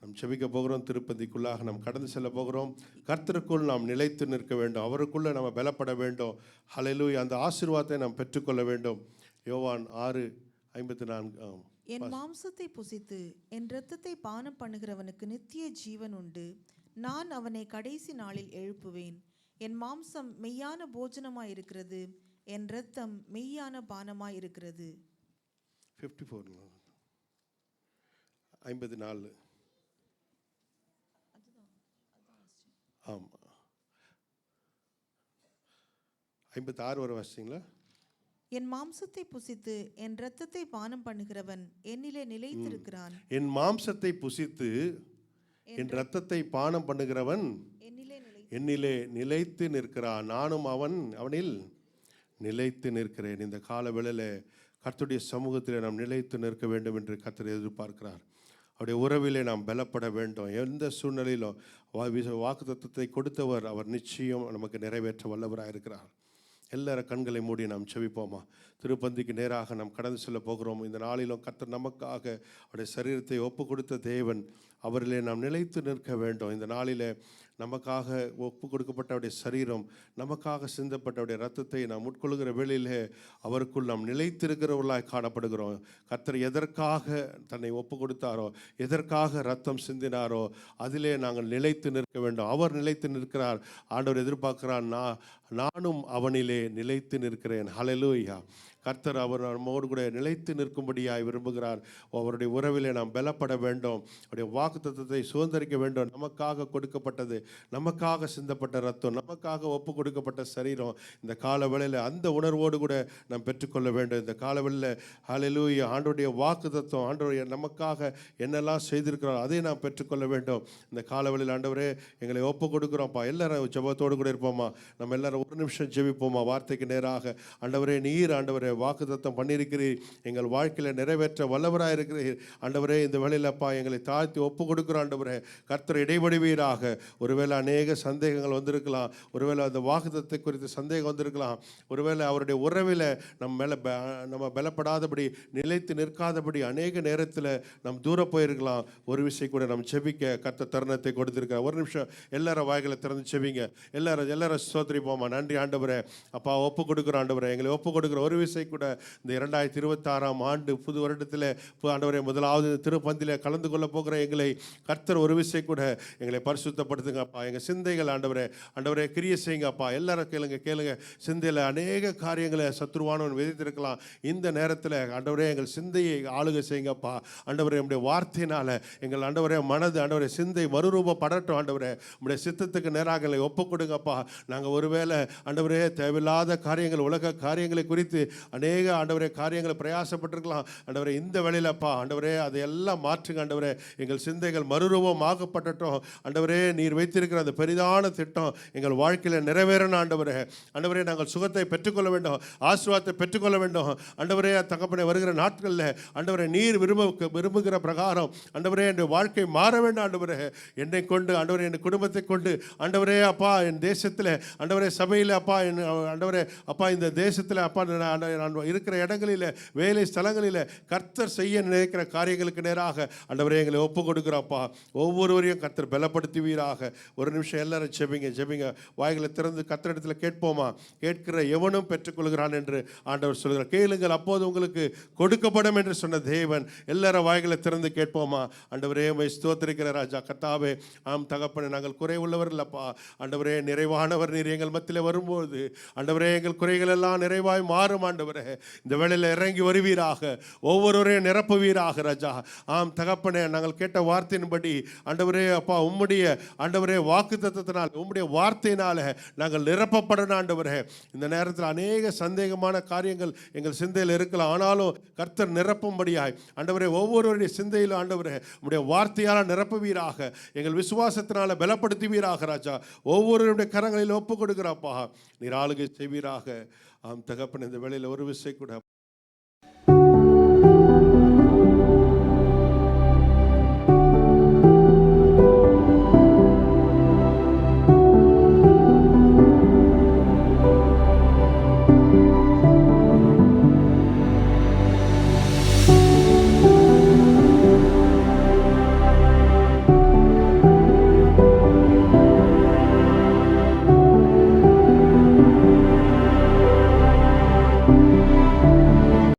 நாம் செபிக்க போகிறோம். திருப்பதிக்குள்ளாக நாம் கடந்து செல்ல போகிறோம். கர்த்தருக்குள் நாம் நிலைத்து நிற்க வேண்டும். அவருக்குள்ளே நம்ம பலப்பட வேண்டும். ஹல்லேலூயா. அந்த ஆசீர்வாதத்தை நாம் பெற்றுக்கொள்ள வேண்டும். யோவான் 6:54. என் மாம்சத்தை புசித்து என் இரத்தத்தை பானம் பண்ணுகிறவனுக்கு நித்திய ஜீவன் உண்டு. நான் அவனை கடைசி நாளில் எழுப்புவேன். என் மாம்சம் மெய்யான போஜனமாயிருக்கிறது, என் இரத்தம் மெய்யான பானமாயிருக்கிறது. 54 54. ஆமாம், 56 வரை வாசிச்சிங்களா? என் மாம்சத்தை புசித்து என் இரத்தத்தை பானம் பண்ணுகிறவன் என்னிலே நிலைத்திருக்கிறான். என் மாம்சத்தை புசித்து என் இரத்தத்தை பானம் பண்ணுகிறவன் என்னிலே நிலைத்து நிற்கிறான். நானும் அவனில் நிலைத்து நிற்கிறேன். இந்த கால வேளையிலே கர்த்தருடைய சமூகத்தில் நாம் நிலைத்து நிற்க வேண்டும் என்று கர்த்தர் எதிர்பார்க்கிறார். அவருடைய உறவிலே நாம் பலப்பட வேண்டும். எந்த சூழ்நிலையிலும் வாக்குத்தத்தத்தை கொடுத்தவர் அவர் நிச்சயம் நமக்கு நிறைவேற்ற வல்லவராக இருக்கிறார். எல்லாரும் கண்களை மூடி நாம் செபிப்போமா? திருப்பந்திக்கு நேராக நாம் கடந்து செல்ல போகிறோம். இந்த நாளிலும் கர்த்தர் நமக்காக அவருடைய சரீரத்தை ஒப்பு கொடுத்த தேவன், அவரிலே நாம் நிலைத்து நிற்க வேண்டும். இந்த நாளில் நமக்காக ஒப்பு கொடுக்கப்பட்ட அவருடைய சரீரம், நமக்காக சிந்தப்பட்ட அவருடைய ரத்தத்தை நாம் உட்கொள்கிற வேளையிலே அவருக்குள் நாம் நிலைத்திருக்கிறவர்களாய் காணப்படுகிறோம். கர்த்தர் எதற்காக தன்னை ஒப்பு கொடுத்தாரோ, எதற்காக ரத்தம் சிந்தினாரோ அதிலே நாங்கள் நிலைத்து நிற்க வேண்டும். அவர் நிலைத்து நிற்கிறார். ஆண்டவர் எதிர்பார்க்கிறார், நானும் அவனிலே நிலைத்து நிற்கிறேன். ஹல்லேலூயா. கர்த்தர் அவர் நம்மோடு கூட நிலைத்து நிற்கும்படியாய் விரும்புகிறார். அவருடைய உறவிலே நாம் பலப்பட வேண்டும். அவருடைய வாக்குத்தத்தத்தை சுதந்திரிக்க வேண்டும். நமக்காக கொடுக்கப்பட்டது, நமக்காக சிந்தப்பட்ட ரத்தம், நமக்காக ஒப்பு கொடுக்கப்பட்ட சரீரம். இந்த கால வேளையில் அந்த உணர்வோடு கூட நாம் பெற்றுக்கொள்ள வேண்டும். இந்த கால வேளையில் ஹல்லேலூயா, ஆண்டவருடைய வாக்குத்தத்தம், ஆண்டவருடைய நமக்காக என்னெல்லாம் செய்திருக்கிறார் அதை நாம் பெற்றுக்கொள்ள வேண்டும். இந்த கால வேளையில் ஆண்டவரே எங்களை ஒப்பு கொடுக்குறோம்ப்பா. எல்லாரும் ஜெபத்தோடு கூட இருப்போமா? நம்ம எல்லாரும் ஒரு நிமிஷம் ஜெபிப்போமா? வார்த்தைக்கு நேராக ஆண்டவரே, நீர் ஆண்டவரே வாக்குத்தத்தம் பண்ணியிருக்கிறீர். எங்கள் வாழ்க்கையில் நிறைவேற்ற வல்லவராக இருக்கிறீர் ஆண்டவரே. இந்த வேளையில் அப்பா எங்களை தாழ்த்தி ஒப்பு கொடுக்குறோம் ஆண்டவரே. கர்த்தர் இடைபடுவீராக. ஒருவேளை அநேக சந்தேகங்கள் வந்திருக்கலாம், ஒருவேளை அந்த வாக்குத்தத்தை குறித்து சந்தேகம் வந்திருக்கலாம், ஒருவேளை அவருடைய உறவில் நம்ம பலப்படாதபடி நிலைத்து நிற்காதபடி அநேக நேரத்தில் நம் தூரம் போயிருக்கலாம். ஒரு விஷயம் கூட நம்ம செபிக்க கர்த்தர் தருணத்தை கொடுத்திருக்கிறார். ஒரு நிமிஷம் எல்லாரும் வாய்களை திறந்து செபிங்க. எல்லாரும் ஸ்தோத்திரிப்போமா. நன்றி ஆண்டவரே. அப்பா ஒப்பு கொடுக்குறோம் ஆண்டவரே. எங்களை ஒப்பு கொடுக்குற ஒரு விஷயம் கூட இந்த 2026ஆம் ஆண்டு புது வருடத்தில் ஆண்டவரே முதலாவது திருப்பந்தியில் கலந்து கொள்ள போகிற எங்களை கர்த்தர் ஒரு விஷயம் கூட எங்களை பரிசுத்தப்படுத்துங்க அப்பா. எங்கள் சிந்தைகள் ஆண்டவரே கிரியை செய்யுங்க அப்பா. எல்லாரும் கேளுங்க. சிந்தையில் அநேக காரியங்களை சத்ருவானவன் விதித்திருக்கலாம். இந்த நேரத்தில் ஆண்டவரே எங்கள் சிந்தையை ஆளுகை செய்யுங்கப்பா. ஆண்டவரே நம்முடைய வார்த்தையினால் எங்கள் ஆண்டவரே மனது ஆண்டவரே சிந்தை மறுரூபப்படட்டும் ஆண்டவரே. நம்முடைய சித்தத்துக்கு நேராக எங்களை ஒப்பு கொடுங்கப்பா. நாங்கள் ஒருவேளை ஆண்டவரே தேவையில்லாத காரியங்கள், உலக காரியங்களை குறித்து அநேக ஆண்டவரே காரியங்களை பிரயாசப்பட்டிருக்கலாம் ஆண்டவரே. இந்த வேளையிலப்பா ஆண்டவரே அதையெல்லாம் மாற்றுங்க ஆண்டவரே. எங்கள் சிந்தைகள் மறுரூபமாகப்பட்டட்டும் ஆண்டவரே. நீர் வைத்திருக்கிற அந்த பெரிதான திட்டம் எங்கள் வாழ்க்கையில் நிறைவேறணும் ஆண்டவரே. ஆண்டவரே நாங்கள் சுகத்தை பெற்றுக்கொள்ள வேண்டும், ஆசீர்வாதத்தை பெற்றுக்கொள்ள வேண்டும் ஆண்டவரே. தகப்பனே வருகிற நாட்களில் ஆண்டவரே நீர் விரும்புகிற பிரகாரம் ஆண்டவரே என் வாழ்க்கை மாற வேண்டும் ஆண்டவரே. என்னை கொண்டு ஆண்டவரே, என் குடும்பத்தை கொண்டு ஆண்டவரே அப்பா, என் தேசத்தில் ஆண்டவரே சபையில் அப்பா, ஆண்டவரே அப்பா இந்த தேசத்தில் அப்பா நான் இருக்கிற இடங்களில் வேலை ஸ்தலங்களில் கர்த்தர் செய்ய நினைக்கிற காரியங்களுக்கு நேராக ஆண்டவரே எங்களை ஒப்பு கொடுக்குறப்பா. ஒவ்வொருவரையும் கர்த்தர் பலப்படுத்துவீராக. ஒரு நிமிஷம் எல்லாரும் ஜெபிங்க. வாய்களை திறந்து கர்த்தரிடத்தில் கேட்போமா. கேட்கிற எவனும் பெற்றுக்கொள்கிறான் என்று ஆண்டவர் சொல்கிறார். கேளுங்கள் அப்போது உங்களுக்கு கொடுக்கப்படும் என்று சொன்ன தேவன். எல்லாரும் வாய்களை திறந்து கேட்போமா. ஆண்டவரே உம்மை ஸ்தோத்திரிக்கிற ராஜா கர்த்தாவே. ஆம் தகப்பனே, நாங்கள் குறை உள்ளவர் இல்லப்பா ஆண்டவரே. நிறைவானவர் நீர் எங்கள் மத்தியில் வரும்போது ஆண்டவரே எங்கள் குறைகள் எல்லாம் நிறைவாய் மாறும் ஆண்டவரே. இந்த வேளையில் இறங்கி வருவீராக, ஒவ்வொருவரையும் நிரப்புவீராக ராஜா. ஆம் தகப்பனே, நாங்கள் கேட்ட வார்த்தையின்படி ஆண்டவரே அப்பா உம்முடைய ஆண்டவரே வாக்குத்தத்தத்தினால் உம்முடைய வார்த்தையினால நாங்கள் நிரப்பப்படணும் ஆண்டவரே. இந்த நேரத்தில் அநேக சந்தேகமான காரியங்கள் எங்கள் சிந்தையில் இருக்கலாம். ஆனாலும் கர்த்தர் நிரப்பும்படியாய் ஆண்டவரே ஒவ்வொருவருடைய சிந்தையிலும் ஆண்டவரே உம்முடைய வார்த்தையால் நிரப்புவீராக. எங்கள் விசுவாசத்தினால பலப்படுத்துவீராக ராஜா. ஒவ்வொருவருடைய கரங்களில் ஒப்பு கொடுக்கிறப்பா. நீர் ஆளுகை செய்வீராக. ஆம் தகப்பன், இந்த வேளையில் ஒரு விஷயம் கூட